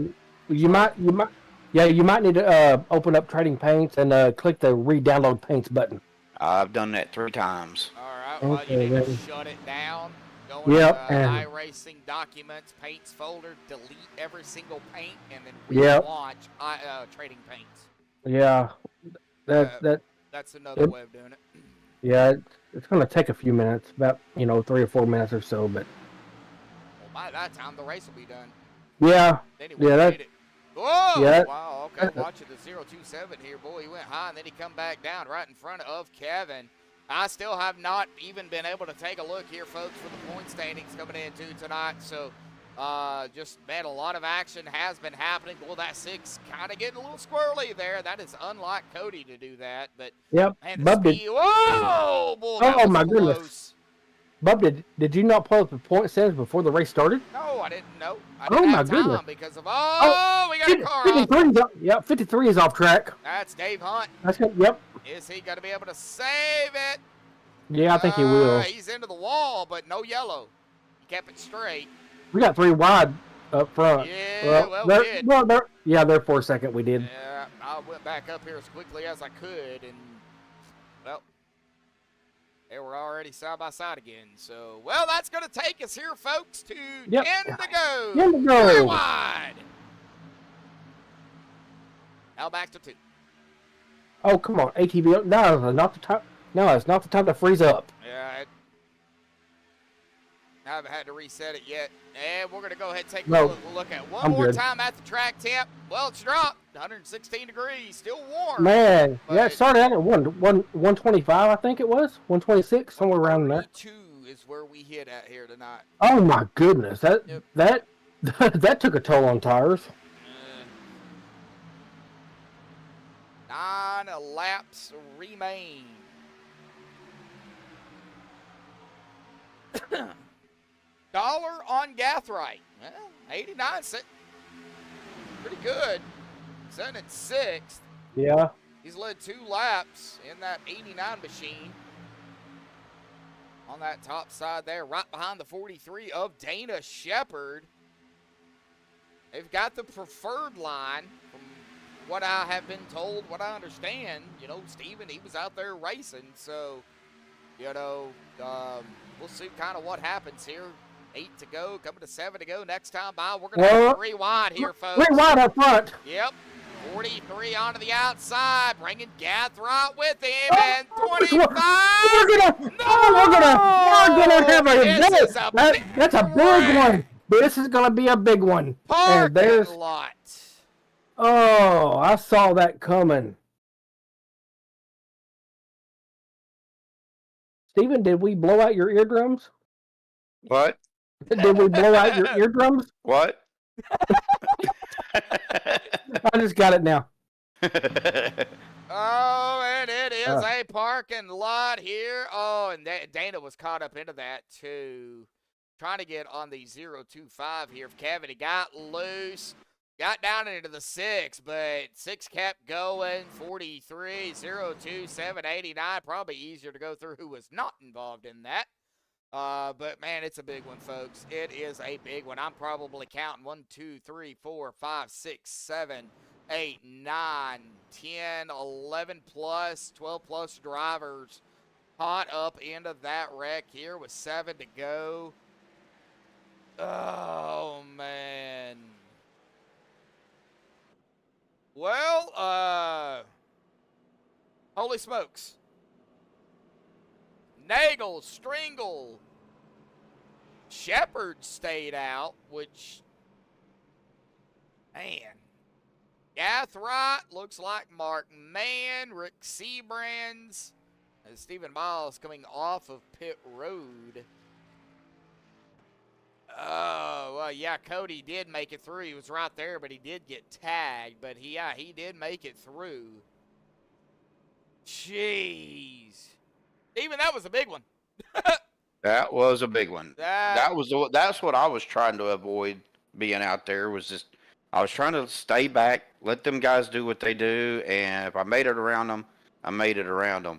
you might need to open up Trading Paints and click the re-download paints button. I've done that 3 times. All right, well, you need to shut it down. Go into iRacing Documents, Paints folder, delete every single paint, and then relaunch Trading Paints. Yeah, that's another way of doing it. Yeah, it's going to take a few minutes, about 3 or 4 minutes or so, but. Well, by that time, the race will be done. Yeah. Whoa! Yeah. Wow, okay, watching the 027 here. Boy, he went high, and then he come back down right in front of Kevin. I still have not even been able to take a look here, folks, for the point standings coming into tonight. So, just, man, a lot of action has been happening. Well, that 6 kind of getting a little squirrely there. That is unlike Cody to do that. But, yep. man, Bub whoa! Boy, that was my close. Goodness. Bub, did you not pull up the point standings before the race started? No, I didn't know. I didn't have time goodness. because of, we got a car off. 53 is off track. That's Dave Hunt. That's good. Yep. Is he going to be able to save it? Yeah, I think he will. He's into the wall, but no yellow. He kept it straight. We got 3 wide up front. Yeah, we did. There for a second we did. Yeah, I went back up here as quickly as I could, and, well, they were already side by side again. So, well, that's going to take us here, folks, to 10 to go. 10 to go. 3 wide. Now back to 2. Oh, come on, ATV. No, it's not the time. No, it's not the time to freeze up. Yeah, I haven't had to reset it yet. And we're going to go ahead and take No, a look at one I'm more good. time at the track temp. Well, it's dropped. 116 degrees. Still warm. Man, yeah, but it started out at 125, I think it was. 126, somewhere around there. 32 is where we hit at here tonight. Oh my goodness, that took a toll on tires. 9 laps remain. Dollar on Gathright. Well, 89 cents. Pretty good. Sitting at 6th. Yeah. He's led 2 laps in that 89 machine. On that top side there, right behind the 43 of Dana Shepard. They've got the preferred line from what I have been told, what I understand. You know, Steven, he was out there racing. So, you know, we'll see kind of what happens here. 8 to go, coming to 7 to go. Next time by, we're going to have to rewind here, folks. Rewind up front. Yep. 43 onto the outside, bringing Gathright with him, and 25. We're gonna have that's a big one. This is gonna be a big one. And there's lot. Oh, I saw that coming. Steven, did we blow out your eardrums? What? Did we blow out your eardrums? What? I just got it now. Oh, and it is a parking lot here. Oh, and Dana was caught up into that, too. Trying to get on the 025 here. Kevin, he got loose. Got down into the 6, but 6 kept going. 43, 02, 789. Probably easier to go through who was not involved in that. But, man, it's a big one, folks. It is a big one. I'm probably counting 1, 2, 3, 4, 5, 6, 7, 8, 9, 10, 11 plus, 12 plus drivers caught up into that wreck here with 7 to go. Oh, man. Well, holy smokes. Nagel, Stringle, Shepard stayed out, which, man. Gathright looks like Mark Mann, Rick Sebrands, and Stephen Miles coming off of pit road. Oh, well, yeah, Cody did make it through. He was right there, but he did get tagged. But, he did make it through. Jeez. Even that was a big one. That was a big one. That's What I was trying to avoid being out there was just, I was trying to stay back, let them guys do what they do, and if I made it around them, I made it around them.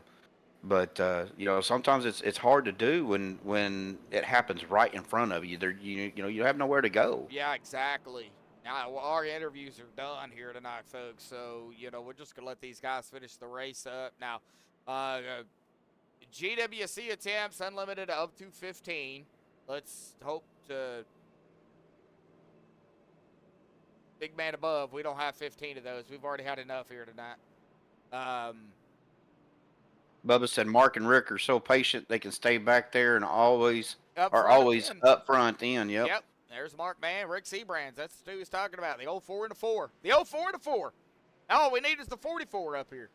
But you know, sometimes it's hard to do when it happens right in front of you. You have nowhere to go. Yeah, exactly. Now, our interviews are done here tonight, folks. So, you know, we're just going to let these guys finish the race up. Now, GWC attempts, unlimited up to 15. Let's hope to... Big man above, we don't have 15 of those. We've already had enough here tonight. Bubba said Mark and Rick are so patient they can stay back there and always Up are front always again. up front in. Yep. Yep. There's Mark Mann, Rick Sebrands. That's the two he's talking about. The old 4 and the 4. The old 4 and the 4. All we need is the 44 up here.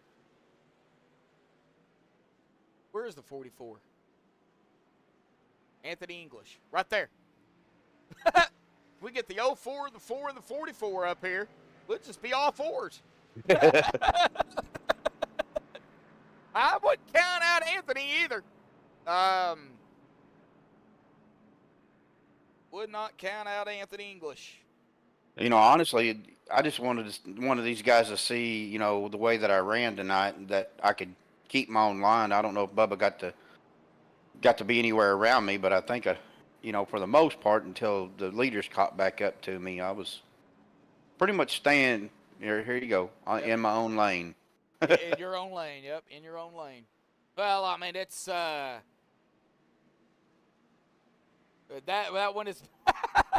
Where is the 44? Anthony English. Right there. We get the 04, the 4, and the 44 up here. We'll just be all 4s. I wouldn't count out Anthony either. Would not count out Anthony English. You know, honestly, I just wanted one of these guys to see, you know, the way that I ran tonight, and that I could keep my own line. I don't know if Bubba got to be anywhere around me, but I think you know, for the most part, until the leaders caught back up to me, I was pretty much staying here you go, in my own lane. In your own lane, yep, in your own lane. Well, I mean, it's that one is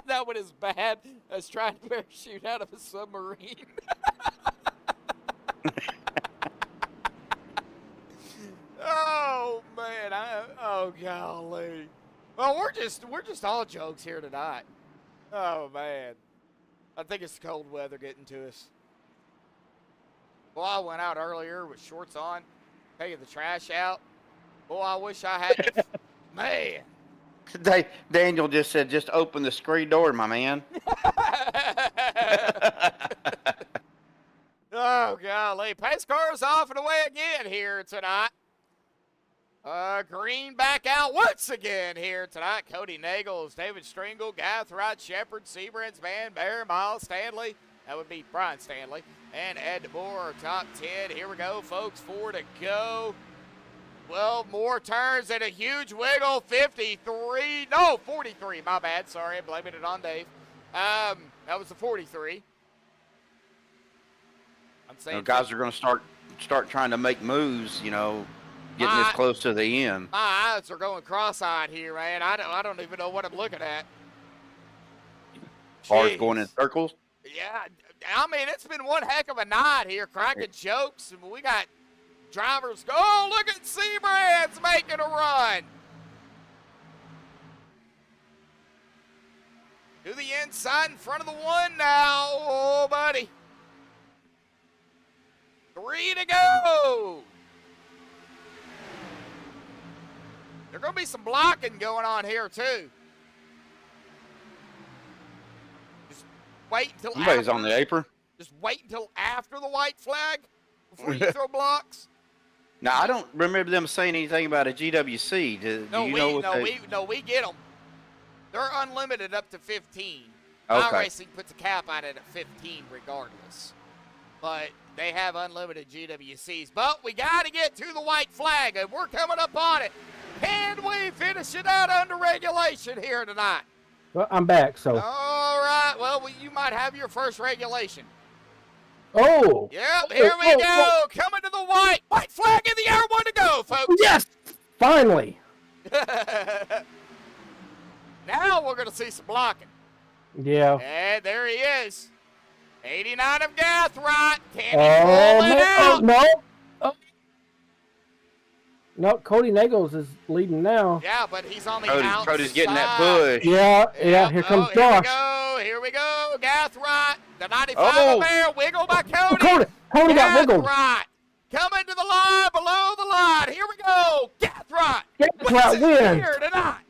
that one is bad as trying to parachute out of a submarine. Oh man, oh golly. Well, we're just all jokes here tonight. Oh man, I think it's the cold weather getting to us. Well, I went out earlier with shorts on, taking the trash out. Boy, I wish I hadn't. Man. Daniel just said, just open the screen door, my man. Oh golly, pace car's off and away again here tonight. Green back out once again here tonight. Cody Nagels, David Stringle, Gathright, Shepard, Seabrands, Van Bear, Miles Stanley. That would be Brian Stanley. And Ed DeBoer, our top 10. Here we go, folks. 4 to go. 12 more turns and a huge wiggle. 53. No, 43. My bad. Sorry, I'm blaming it on Dave. That was the 43. I'm saying guys are going to start trying to make moves, getting this close to the end. My eyes are going cross-eyed here, man. I don't even know what I'm looking at. Cars going in circles. Yeah, I mean, it's been one heck of a night here, cracking jokes, and we got drivers go. Oh, look at Seabrands making a run. To the inside in front of the one now. Oh, buddy. 3 to go. There's going to be some blocking going on here, too. Just wait until Somebody's on the apron. Just wait until after the white flag before you throw blocks. Now, I don't remember them saying anything about a GWC. Do you know what we get them. They're unlimited up to 15. Okay. iRacing puts a cap on it at 15 regardless. But they have unlimited GWCs. But we got to get to the white flag, and we're coming up on it. Can we finish it out under regulation here tonight? Well, I'm back, so. All right. Well, you might have your first regulation. Oh. Yep, here we go. Coming to the white flag in the air. 1 to go, folks. Yes. Finally. Now we're going to see some blocking. Yeah. And there he is. 89 of Gathright. Can he pull it out? Oh, no. Oh. No, Cody Nagels is leading now. Yeah, but he's on the outside. Cody's getting that push. Yeah, here comes Josh. Here we go. Gathright. The 95 there. Wiggle by Cody. Cody got wiggled. Gathright. Coming to the line, below the line. Here we go. Gathright. Gathright wins. Here tonight.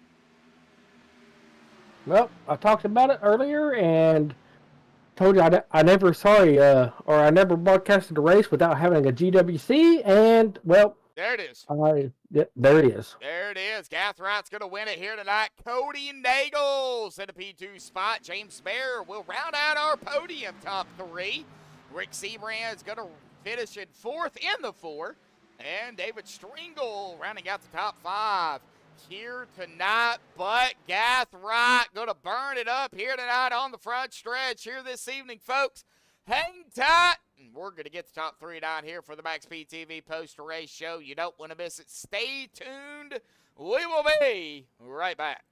Well, I talked about it earlier and told you I never I never broadcasted a race without having a GWC, and well, there it is. There it is. There it is. Gathwright's going to win it here tonight. Cody Nagels in the P2 spot. James Bear will round out our podium top 3. Rick Seabrand's going to finish in 4th in the 4. And David Stringle rounding out the top 5 here tonight. But Gathright going to burn it up here tonight on the front stretch here this evening, folks. Hang tight. And we're going to get the top 3 down here for the MaxspeedTV post-race show. You don't want to miss it. Stay tuned. We will be right back.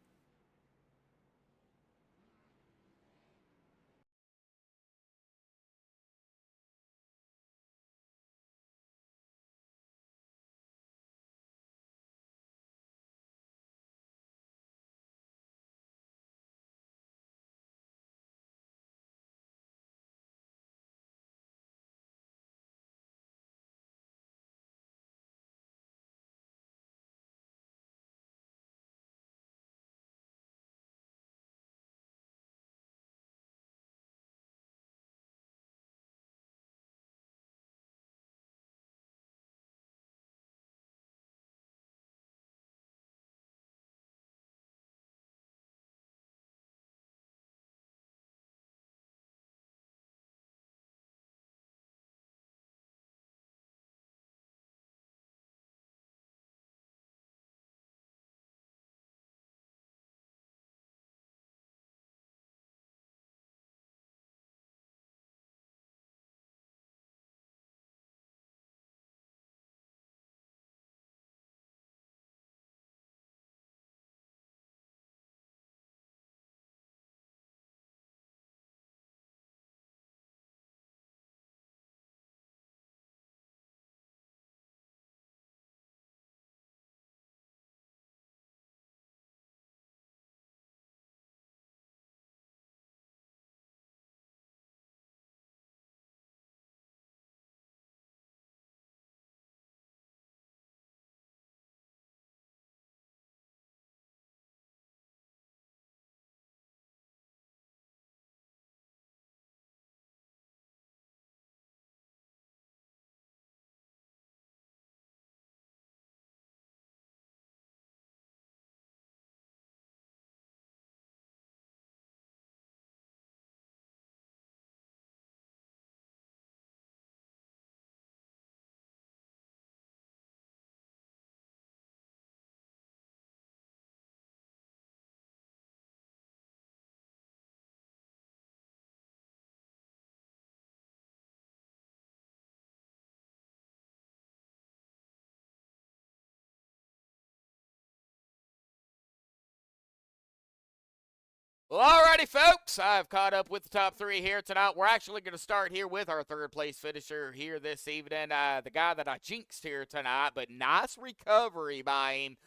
Well, alrighty, folks. I've caught up with the top 3 here tonight. We're actually going to start here with our 3rd place finisher here this evening. The guy that I jinxed here tonight, but nice recovery by him.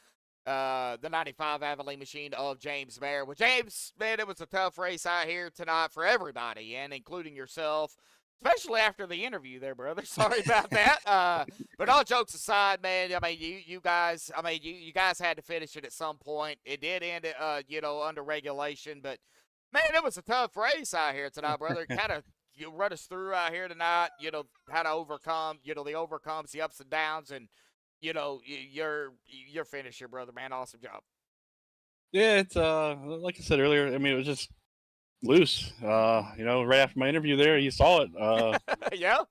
The 95 Avalanche machine of James Mayer. Well, James, man, it was a tough race out here tonight for everybody, and including yourself, especially after the interview there, brother. Sorry about that. But all jokes aside, man, I mean, you guys had to finish it at some point. It did end, under regulation, but man, it was a tough race out here tonight, brother. Kind of you run us through out here tonight. How to overcome, the overcomes, the ups and downs, and your finisher, brother, man. Awesome job. Yeah, it's like I said earlier. I mean, it was just loose. Right after my interview there, you saw it. Yeah.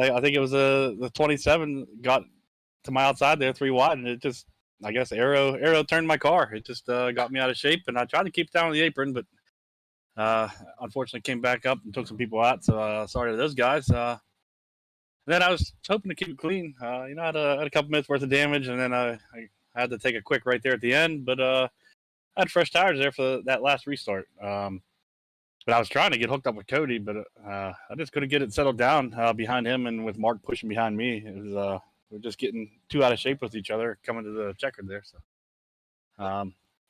I think it was the 27 got to my outside there 3 wide, and it just, I guess, arrow turned my car. It just got me out of shape, and I tried to keep down on the apron, but unfortunately came back up and took some people out. So sorry to those guys. Then I was hoping to keep it clean. I had a couple minutes worth of damage, and then I had to take a quick right there at the end. But I had fresh tires there for that last restart. But I was trying to get hooked up with Cody, but I just couldn't get it settled down behind him, and with Mark pushing behind me, it was we're just getting too out of shape with each other coming to the checkered there. So,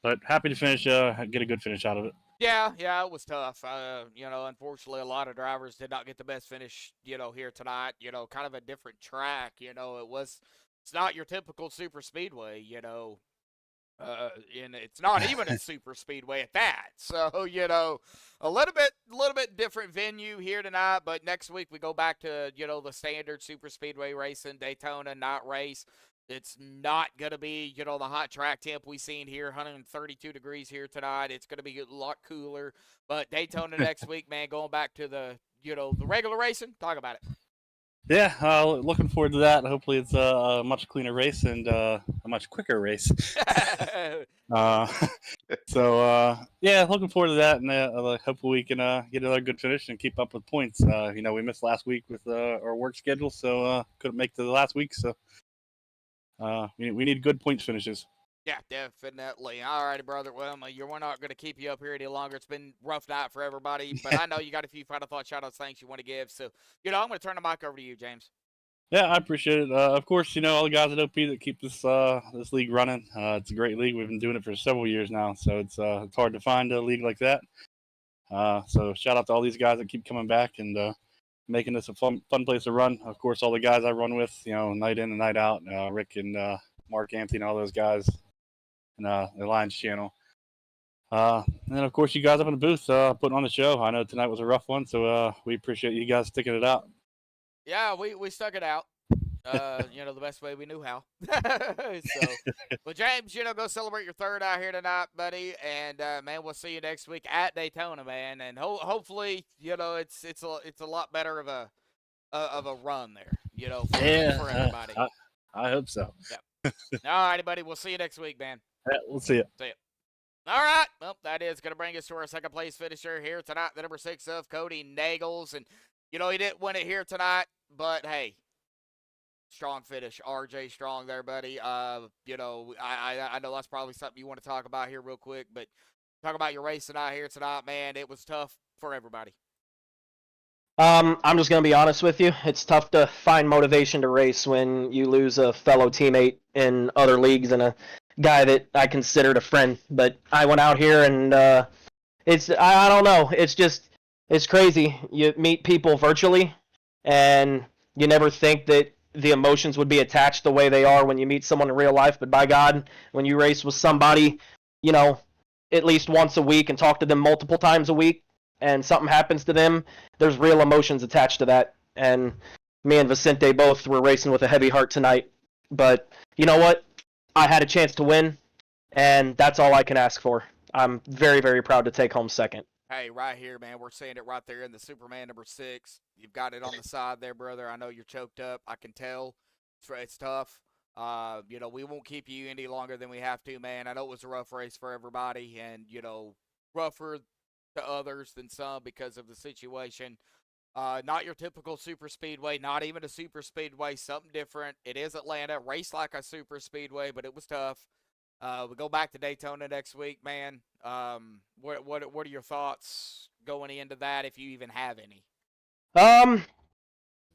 but happy to finish, get a good finish out of it. Yeah, it was tough. Unfortunately, a lot of drivers did not get the best finish, here tonight. Kind of a different track. It's not your typical super speedway, and it's not even a super speedway at that. So, a little bit different venue here tonight, but next week we go back to, the standard super speedway racing, Daytona night race. It's not going to be, the hot track temp we seen here, 132 degrees here tonight. It's going to be a lot cooler. But Daytona next week, man, going back to the, the regular racing. Talk about it. Yeah, looking forward to that. Hopefully it's a much cleaner race and a much quicker race. Yeah, looking forward to that. And hopefully we can get another good finish and keep up with points. We missed last week with our work schedule, so couldn't make the last week. So we need good points finishes. Yeah, definitely. All righty, brother. Well, we're not going to keep you up here any longer. It's been a rough night for everybody, but I know you got a few final thoughts, shout-outs, things you want to give. So, I'm going to turn the mic over to you, James. Yeah, I appreciate it. Of course, all the guys at OP that keep this league running. It's a great league. We've been doing it for several years now, so it's hard to find a league like that. So shout out to all these guys that keep coming back and making this a fun place to run. Of course, all the guys I run with, night in and night out, Rick and Mark Anthony and all those guys. And the Lions channel. And then, of course, you guys up in the booth putting on the show. I know tonight was a rough one, so we appreciate you guys sticking it out. Yeah, we stuck it out. The best way we knew how. Well, James, go celebrate your 3rd out here tonight, buddy. And man, we'll see you next week at Daytona, man. And hopefully, it's a lot better of a run there. For everybody. I hope so. Yeah. All righty, buddy. We'll see you next week, man. Yeah, we'll see you. See ya. All right. Well, that is going to bring us to our 2nd place finisher here tonight, the number 6 of Cody Nagels. And, he didn't win it here tonight, but hey, strong finish. RJ Strong there, buddy. I know that's probably something you want to talk about here real quick, but talk about your race tonight here tonight, man. It was tough for everybody. I'm just going to be honest with you. It's tough to find motivation to race when you lose a fellow teammate in other leagues and a guy that I considered a friend. But I went out here and I don't know. It's crazy. You meet people virtually and you never think that the emotions would be attached the way they are when you meet someone in real life. But by God, when you race with somebody, at least once a week and talk to them multiple times a week, and something happens to them, there's real emotions attached to that. And me and Vicente both were racing with a heavy heart tonight. But you know what? I had a chance to win, and that's all I can ask for. I'm very, very proud to take home 2nd. Hey, right here, man. We're seeing it right there in the Superman number 6. You've got it on the side there, brother. I know you're choked up. I can tell. It's tough. We won't keep you any longer than we have to, man. I know it was a rough race for everybody, and, rougher to others than some because of the situation. Not your typical super speedway, not even a super speedway, something different. It is Atlanta, raced like a super speedway, but it was tough. We go back to Daytona next week, man. What are your thoughts going into that, if you even have any?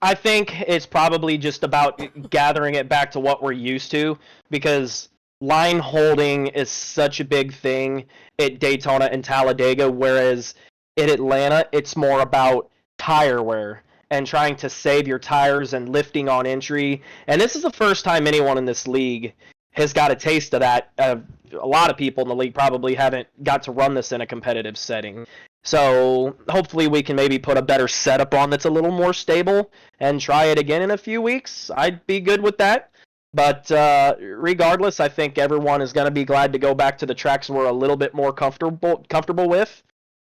I think it's probably just about gathering it back to what we're used to, because line holding is such a big thing at Daytona and Talladega, whereas in Atlanta, it's more about tire wear and trying to save your tires and lifting on entry. And this is the first time anyone in this league has got a taste of that. A lot of people in the league probably haven't got to run this in a competitive setting. So hopefully we can maybe put a better setup on that's a little more stable and try it again in a few weeks. I'd be good with that. But regardless, I think everyone is going to be glad to go back to the tracks we're a little bit more comfortable with.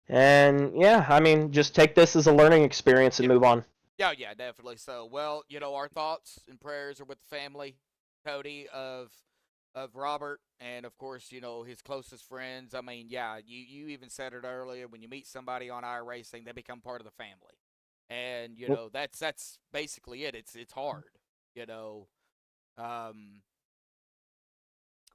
And yeah, I mean, just take this as a learning experience and move on. Yeah, definitely so. Well, our thoughts and prayers are with the family, Cody, of Robert, and of course, his closest friends. I mean, yeah, you even said it earlier, when you meet somebody on iRacing, they become part of the family. And, that's basically it. It's hard,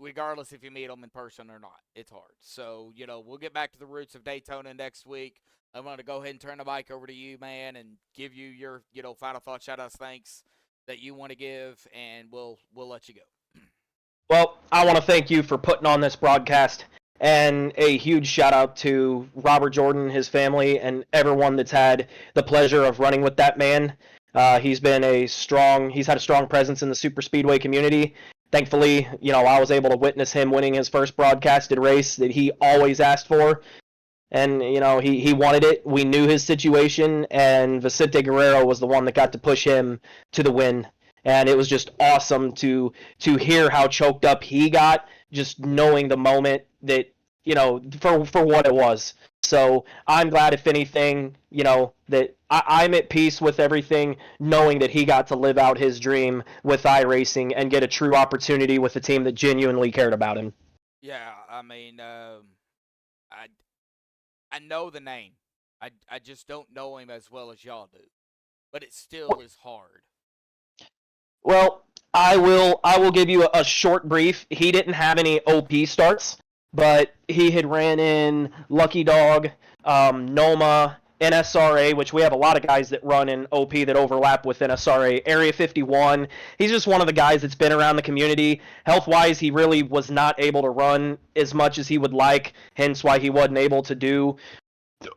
regardless if you meet them in person or not. It's hard. So, we'll get back to the roots of Daytona next week. I'm going to go ahead and turn the mic over to you, man, and give you your, final thoughts, shout-outs, thanks that you want to give, and we'll let you go. Well, I want to thank you for putting on this broadcast, and a huge shout out to Robert Jordan, his family, and everyone that's had the pleasure of running with that man. He's had a strong presence in the Superspeedway community. Thankfully, I was able to witness him winning his first broadcasted race that he always asked for. And, he wanted it. We knew his situation, and Vicente Guerrero was the one that got to push him to the win. And it was just awesome to hear how choked up he got, just knowing the moment that, for what it was. So I'm glad, if anything, that I'm at peace with everything, knowing that he got to live out his dream with iRacing and get a true opportunity with a team that genuinely cared about him. Yeah, I mean, I know the name. I just don't know him as well as y'all do. But it still is hard. Well, I will give you a short brief. He didn't have any OP starts, but he had ran in Lucky Dog, Noma, NSRA, which we have a lot of guys that run in OP that overlap with NSRA, Area 51. He's just one of the guys that's been around the community. Health-wise, he really was not able to run as much as he would like, hence why he wasn't able to do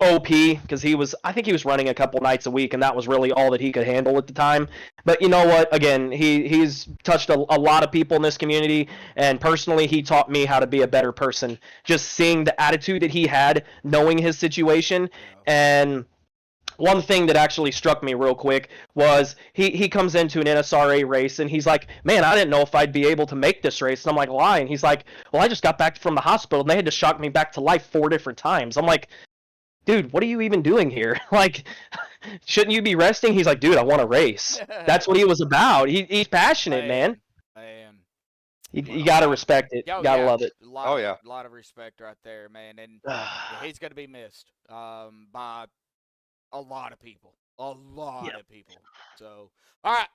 OP, because I think he was running a couple nights a week, and that was really all that he could handle at the time. But you know what? Again, he's touched a lot of people in this community, and personally, he taught me how to be a better person. Just seeing the attitude that he had, knowing his situation, and one thing that actually struck me real quick was he comes into an NSRA race, and he's like, man, I didn't know if I'd be able to make this race. And I'm like, why? And he's like, well, I just got back from the hospital, and they had to shock me back to life 4 different times. I'm like, dude, what are you even doing here? Like, shouldn't you be resting? He's like, dude, I want to race. That's what he was about. He's passionate, man. You got to respect it. You got to love it. A lot of respect right there, man. And he's going to be missed by a lot of people. A lot of people. So, all right.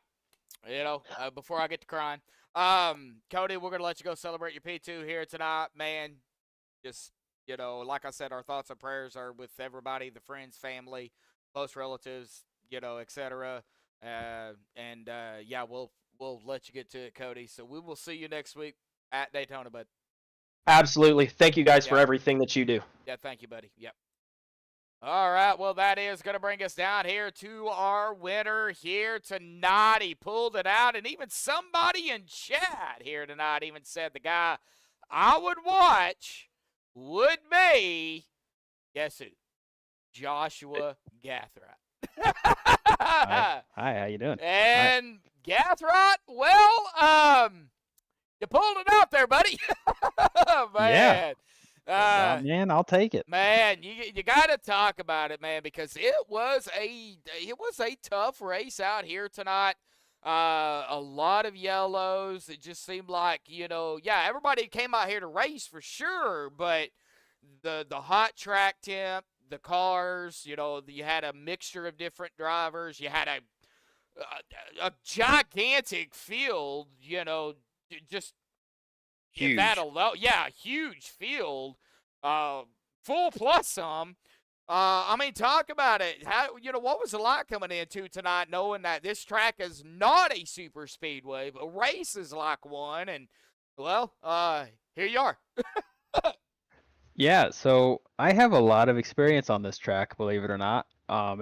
Before I get to crying, Cody, we're going to let you go celebrate your P2 here tonight, man. Just, like I said, our thoughts and prayers are with everybody, the friends, family, close relatives, etc. We'll let you get to it, Cody. So we will see you next week at Daytona, bud. Absolutely. Thank you guys for everything that you do. Yeah, thank you, buddy. Yep. All right, well, that is going to bring us down here to our winner here tonight. He pulled it out, and even somebody in chat here tonight even said the guy I would watch would be, guess who? Joshua Gathright. Hi, how you doing? And Gathright, well, you pulled it out there, buddy. Man. Yeah. Man, I'll take it. Man, you got to talk about it, man, because it was a tough race out here tonight. A lot of yellows. It just seemed like, everybody came out here to race for sure, but the hot track temp, the cars, you had a mixture of different drivers. You had a gigantic field, just Huge. Yeah, huge field, full plus some. I mean, talk about it. How, what was it like coming into tonight, knowing that this track is not a super speedway, but races like one? And well, here you are. Yeah, so I have a lot of experience on this track, believe it or not.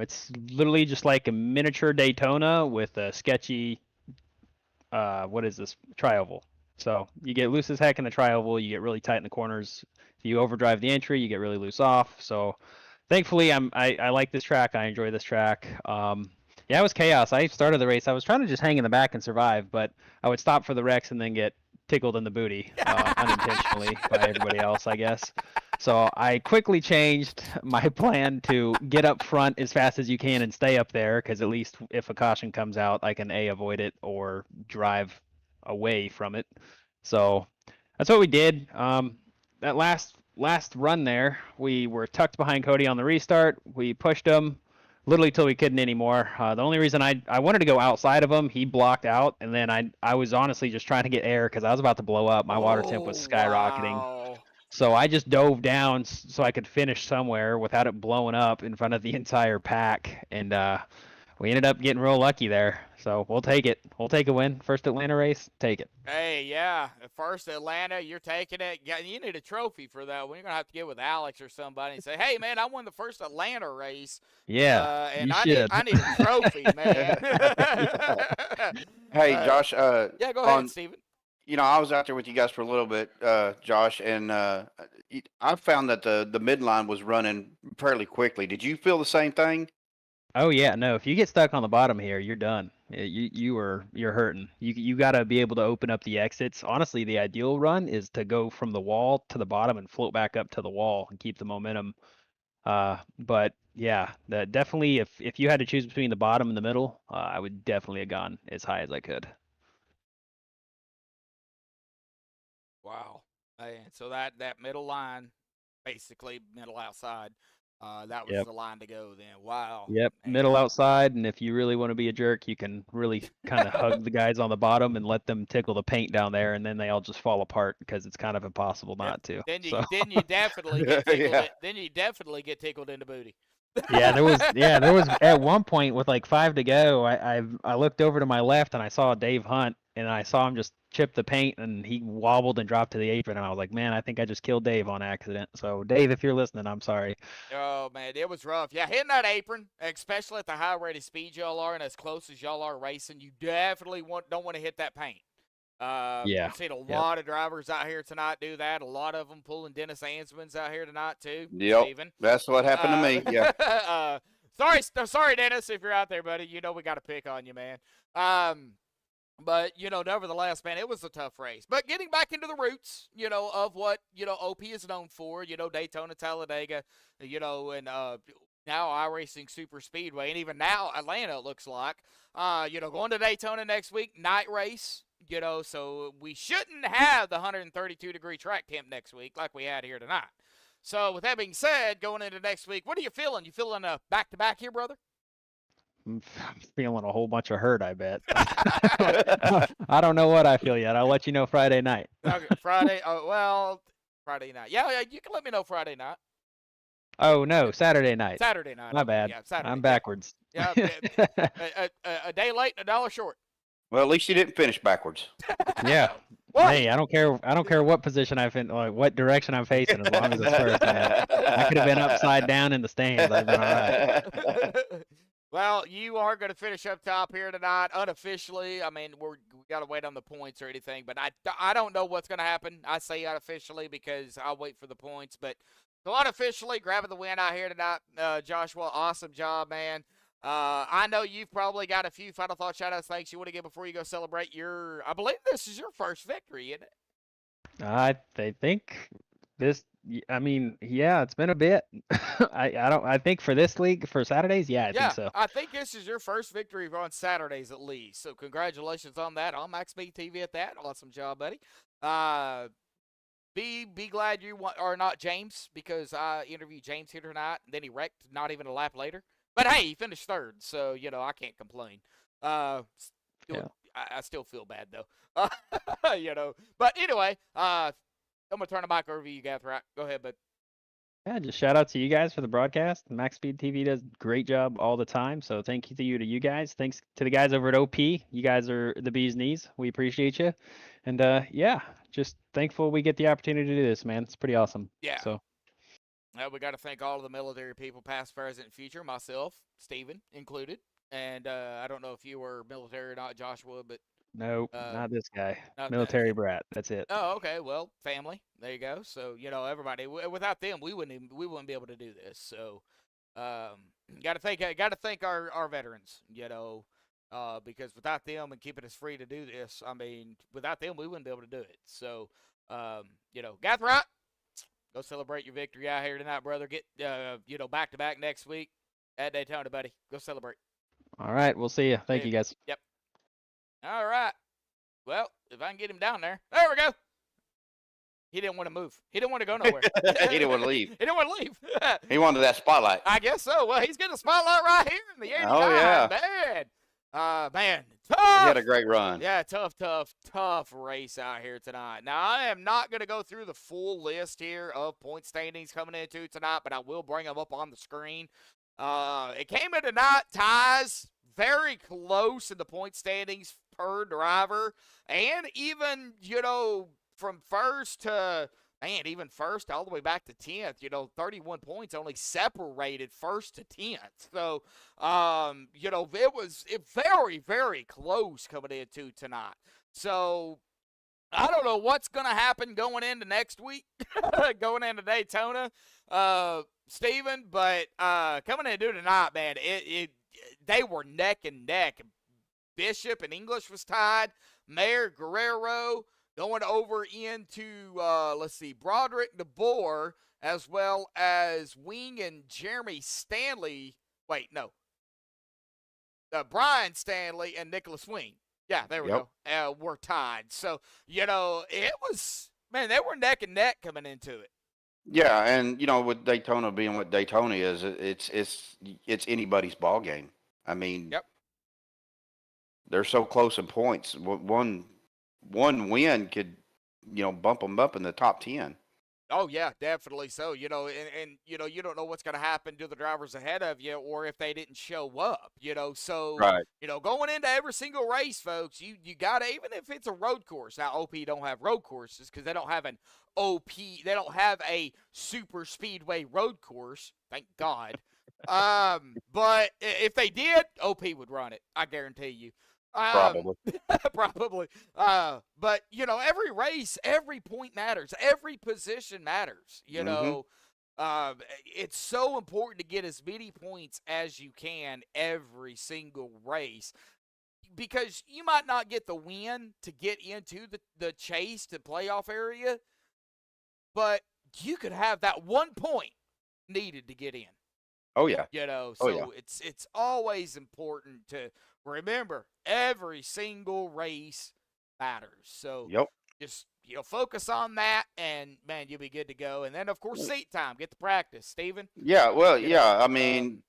It's literally just like a miniature Daytona with a sketchy, what is this, tri-oval. So you get loose as heck in the tri-oval, you get really tight in the corners. If you overdrive the entry, you get really loose off. So thankfully, I like this track. I enjoy this track. Yeah, it was chaos. I started the race. I was trying to just hang in the back and survive, but I would stop for the wrecks and then get tickled in the booty unintentionally by everybody else, I guess. So I quickly changed my plan to get up front as fast as you can and stay up there, because at least if a caution comes out, I can avoid it or drive away from it. So that's what we did. That last run there, we were tucked behind Cody on the restart. We pushed him literally till we couldn't anymore. The only reason I wanted to go outside of him, he blocked out, and then I was honestly just trying to get air because I was about to blow up. My water temp was skyrocketing. Wow. So I just dove down so I could finish somewhere without it blowing up in front of the entire pack, and we ended up getting real lucky there. So we'll take it. We'll take a win. First Atlanta race, take it. Hey, yeah, first Atlanta, you're taking it. Yeah, you need a trophy for that. We're gonna have to get with Alex or somebody and say, "Hey, man, I won the first Atlanta race." Yeah, and you I should. need a trophy, man. Hey, Josh. Yeah, go ahead, Steven. I was out there with you guys for a little bit, Josh, and I found that the midline was running fairly quickly. Did you feel the same thing? Oh yeah, no. If you get stuck on the bottom here, you're done. You're hurting. You got to be able to open up the exits. Honestly, the ideal run is to go from the wall to the bottom and float back up to the wall and keep the momentum. But yeah, definitely if you had to choose between the bottom and the middle, I would definitely have gone as high as I could. Wow. And so that middle line, basically middle outside, that was Yep. the line to go then. Wow. Yep, Man. middle outside, and if you really want to be a jerk, you can really kind of hug the guys on the bottom and let them tickle the paint down there, and then they all just fall apart because it's kind of impossible not to. Then you So. then you definitely get tickled. Yeah. Then you definitely get tickled in the booty. Yeah, there was at one point with like 5 to go, I looked over to my left and I saw Dave Hunt, and I saw him just chip the paint, and he wobbled and dropped to the apron, and I was like, man, I think I just killed Dave on accident. So Dave, if you're listening, I'm sorry. Oh man, it was rough. Yeah, hitting that apron, especially at the high rate of speed y'all are and as close as y'all are racing, you definitely don't want to hit that paint. Yeah. I've seen a lot of drivers out here tonight do that. A lot of them pulling Dennis Ansman's out here tonight too. Yep. Steven. That's what happened to me. Yeah. Sorry, Dennis, if you're out there, buddy. You know we got to pick on you, man. But, nevertheless, man, it was a tough race. But getting back into the roots, of what, OP is known for, Daytona, Talladega, and now iRacing Superspeedway, and even now Atlanta, it looks like. Going to Daytona next week, night race, so we shouldn't have the 132-degree track temp next week like we had here tonight. So with that being said, going into next week, what are you feeling? You feeling back-to-back here, brother? I'm feeling a whole bunch of hurt, I bet. I don't know what I feel yet. I'll let you know Friday night. Okay, Friday. Friday night. Yeah, you can let me know Friday night. Oh no, Saturday night. Saturday night. My okay, bad. Yeah, Saturday. I'm backwards. Yeah, a day late and $1 short. Well, at least you didn't finish backwards. Yeah. What? Hey, I don't care what position I'm in, like what direction I'm facing, as long as it's first, man. I could have been upside down in the stands. I've been all right. Well, you are going to finish up top here tonight unofficially. I mean, we got to wait on the points or anything, but I don't know what's going to happen. I say unofficially because I'll wait for the points, but so unofficially grabbing the win out here tonight, Joshua. Awesome job, man. I know you've probably got a few final thought shout-outs, thanks you want to give before you go celebrate I believe this is your first victory, isn't it? I think this. I mean, yeah, it's been a bit. I think for this league for Saturdays, yeah, I think so. I think this is your first victory on Saturdays at least. So congratulations on that on MaxspeedTV at that. Awesome job, buddy. Be glad you are not James, because I interviewed James here tonight and then he wrecked not even a lap later. But hey, he finished third, so I can't complain. I still feel bad though. But anyway, I'm gonna turn the mic over to you, Gathright. Go ahead, bud. Yeah, just shout out to you guys for the broadcast. MaxspeedTV does a great job all the time, so thank you to you guys. Thanks to the guys over at OP. You guys are the bee's knees. We appreciate you, and yeah, just thankful we get the opportunity to do this, man. It's pretty awesome. Yeah. So. We got to thank all of the military people, past, present, and future. Myself, Steven included, and I don't know if you were military or not, Joshua, but Nope, not this guy. not Military brat. That's it. oh, okay. Well, family. There you go. So everybody. Without them, we wouldn't be able to do this. So, got to thank our veterans. Because without them and keeping us free to do this, I mean, without them, we wouldn't be able to do it. So, Gathright, go celebrate your victory out here tonight, brother. Get back to back next week at Daytona, buddy. Go celebrate. All right, we'll see you. Thank you, guys. Yep. All right. Well, if I can get him down there. There we go. He didn't want to move. He didn't want to go nowhere. He didn't want to leave. He didn't want to leave. He wanted that spotlight. I guess so. Well, he's getting a spotlight right here in the 89. Oh, yeah. Man. He Tough. had a great run. Yeah, tough race out here tonight. Now, I am not going to go through the full list here of point standings coming into tonight, but I will bring them up on the screen. It came in tonight, ties, very close in the point standings per driver, and even, from first to, even first all the way back to 10th, 31 points only separated first to 10th. So, it was very, very close coming into tonight. So, I don't know what's going to happen going into next week, going into Daytona, Steven, but coming into tonight, man, they were neck and neck. Bishop and English was tied. Mayor Guerrero going over into, Broderick DeBoer, as well as Wing and Jeremy Stanley. Wait, no. Brian Stanley and Nicholas Wing. Yeah, there we go. Were tied. So, it was, man, they were neck and neck coming into it. Yeah, and with Daytona being what Daytona is, it's anybody's ball game. I mean, yep. They're so close in points. One win could, bump them up in the top 10. Oh yeah, definitely so. You don't know what's going to happen to the drivers ahead of you, or if they didn't show up. So right. Going into every single race, folks, you got to, even if it's a road course. Now OP don't have road courses because they don't have an OP. They don't have a super speedway road course. Thank God. But if they did, OP would run it. I guarantee you. Probably. Probably. But every race, every point matters. Every position matters. It's so important to get as many points as you can every single race, because you might not get the win to get into the chase to playoff area, but you could have that 1 point needed to get in. Oh yeah. It's always important to remember every single race matters. So just focus on that, and man, you'll be good to go. And then of course seat time, get the practice, Steven. Yeah, well, I mean,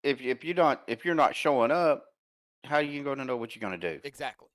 if you're not showing up, how are you going to know what you're going to do? Exactly.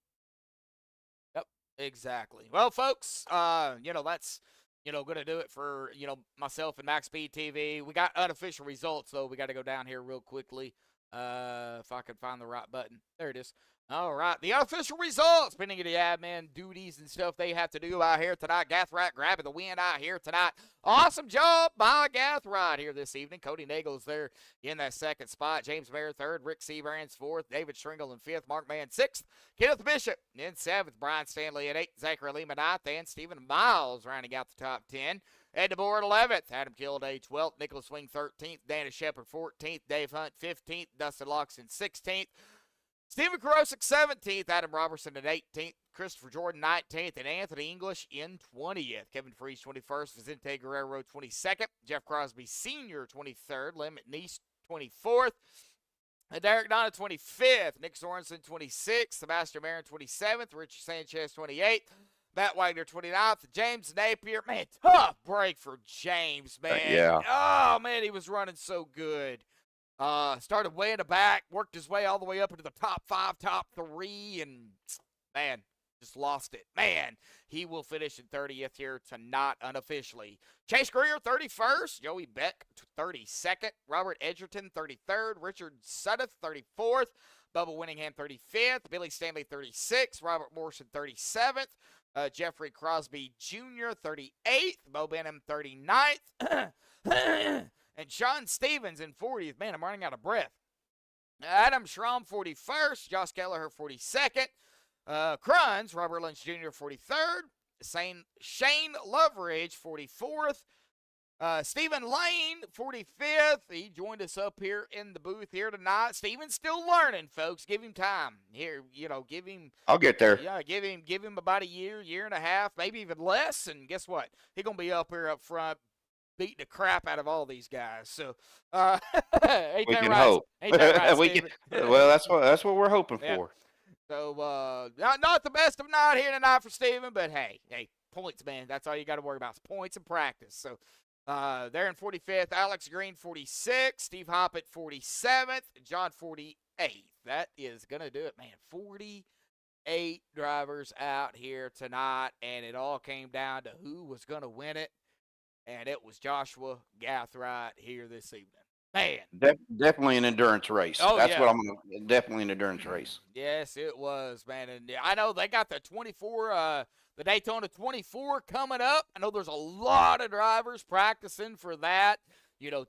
Yep, exactly. Well, folks, that's going to do it for, myself and MaxspeedTV. We got unofficial results, though. We got to go down here real quickly. If I can find the right button. There it is. All right. The unofficial results. Pending the admin duties and stuff they have to do out here tonight. Gathright grabbing the win out here tonight. Awesome job by Gathright here this evening. Cody Nagel is there in that second spot. James Mayer third. Rick Seabrand's fourth. David Stringle in fifth. Mark Mann sixth. Kenneth Bishop in seventh. Brian Stanley at eighth. Zachary Lima ninth. And Stephen Miles rounding out the top 10. Ed DeBoer at 11th, Adam Kilday 12th, Nicholas Swing 13th, Danny Shepard 14th, Dave Hunt 15th, Dustin Loxton 16th, Stephen Karosik 17th, Adam Robertson at 18th, Christopher Jordan 19th, and Anthony English in 20th. Kevin Freese 21st, Vicente Guerrero 22nd, Jeff Crosby Sr. 23rd, Lem McNeese 24th, and Derek Donna 25th, Nick Sorensen 26th, Sebastian Marin 27th, Richard Sanchez 28th, Matt Wagner 29th, James Napier. Man, tough break for James, man. Yeah. Oh, man, he was running so good. Started way in the back, worked his way all the way up into the top 5, top 3, and Man, just lost it. Man, he will finish in 30th here tonight unofficially. Chase Greer, 31st. Joey Beck, 32nd. Robert Edgerton, 33rd. Richard Sudduth, 34th. Bubba Winningham, 35th. Billy Stanley, 36th. Robert Morrison, 37th. Jeffrey Crosby Jr., 38th. Bo Benham, 39th. And Sean Stevens in 40th. Man, I'm running out of breath. Adam Schramm, 41st. Josh Kelleher, 42nd. Kruns, Robert Lynch Jr., 43rd. Shane Loveridge, 44th. Stephen Lane, 45th. He joined us up here in the booth here tonight. Stephen's still learning, folks. Give him time. Here, give him. I'll get there. Yeah, give him about a year and a half, maybe even less. And guess what? He's gonna be up here up front, beating the crap out of all these guys. So, ain't We that can right? hope. Ain't that right, We Stephen? well, that's what we're hoping Yeah. for. So, not the best of night here tonight for Steven, but hey, points, man. That's all you got to worry about is points and practice. So, they're in 45th. Alex Green, 46th. Steve Hoppett, 47th. John, 48th. That is going to do it, man. 48 drivers out here tonight, and it all came down to who was going to win it, and it was Joshua Gathright here this evening. Man. Definitely an endurance race. Oh, That's yeah. what definitely an endurance race. Yes, it was, man. And I know they got the 24, the Daytona 24 coming up. I know there's a lot of drivers practicing for that.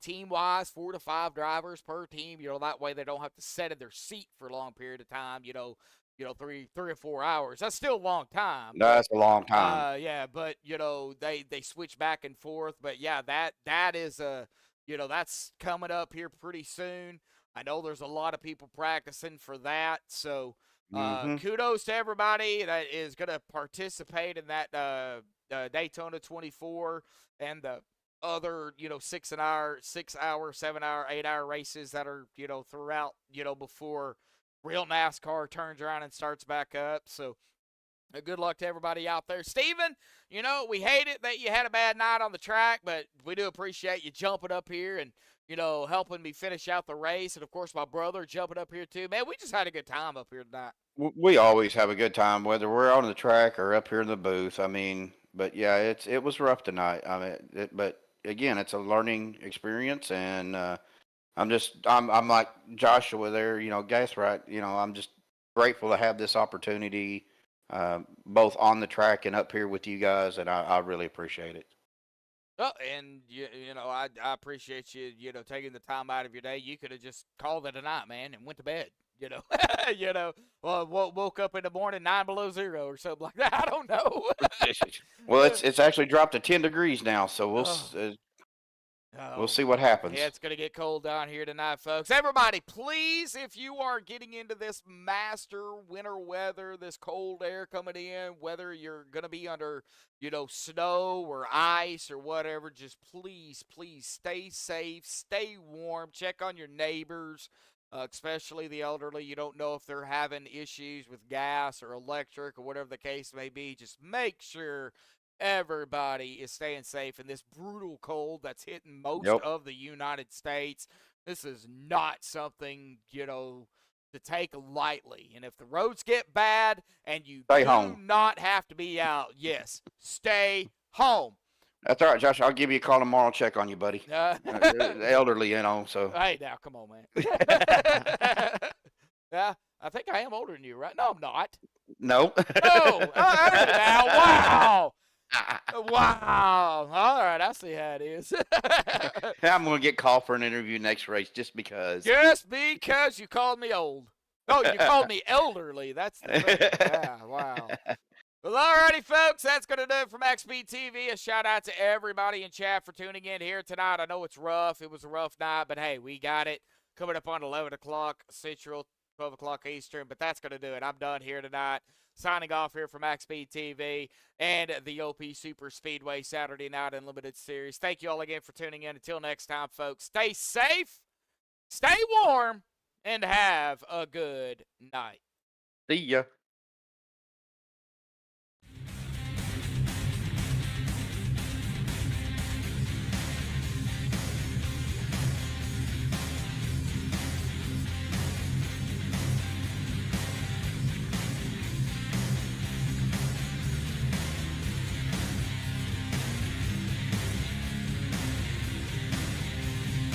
Team-wise, 4 to 5 drivers per team. That way they don't have to sit in their seat for a long period of time. 3 or 4 hours. That's still a long time. No, that's a long time. Yeah, but they switch back and forth. But yeah, that is a. That's coming up here pretty soon. I know there's a lot of people practicing for that. So kudos to everybody that is going to participate in that Daytona 24 and the other, 6 hour, 7 hour, 8 hour races that are, throughout, before real NASCAR turns around and starts back up. So good luck to everybody out there. Steven, we hate it that you had a bad night on the track, but we do appreciate you jumping up here and, helping me finish out the race. And, of course, my brother jumping up here, too. Man, we just had a good time up here tonight. We always have a good time, whether we're on the track or up here in the booth. I mean, but, yeah, it was rough tonight. I mean, but, again, it's a learning experience, and I'm like Joshua there, Gathright, I'm just grateful to have this opportunity both on the track and up here with you guys, and I really appreciate it. Oh, and I appreciate you, taking the time out of your day. You could have just called it a night, man, and went to bed. Woke up in the morning 9 below zero or something like that. I don't know. Well, it's actually dropped to 10 degrees now, so we'll see what happens. Yeah, it's going to get cold down here tonight, folks. Everybody, please, if you are getting into this master winter weather, this cold air coming in, whether you're going to be under, snow or ice or whatever, just please stay safe, stay warm, check on your neighbors, especially the elderly. You don't know if they're having issues with gas or electric or whatever the case may be. Just make sure everybody is staying safe in this brutal cold that's hitting most of the United States. This is not something, to take lightly. And if the roads get bad and you stay do home. Not have to be out, yes, stay home. That's all right, Josh. I'll give you a call tomorrow and check on you, buddy. The elderly, so. Hey, now, come on, man. Yeah, I think I am older than you, right? No, I'm not. No. Oh, wow. Wow. All right, I see how it is. I'm going to get called for an interview next race just because. Just because you called me old. Oh, you called me elderly. That's the thing. Yeah, wow. Well, all righty, folks. That's going to do it for MaxspeedTV. A shout-out to everybody in chat for tuning in here tonight. I know it's rough. It was a rough night, but, hey, we got it. Coming up on 11 o'clock Central, 12 o'clock Eastern, but that's going to do it. I'm done here tonight. Signing off here from MaxspeedTV and the OP Super Speedway Saturday Night Unlimited Series. Thank you all again for tuning in. Until next time, folks, stay safe, stay warm, and have a good night. See ya.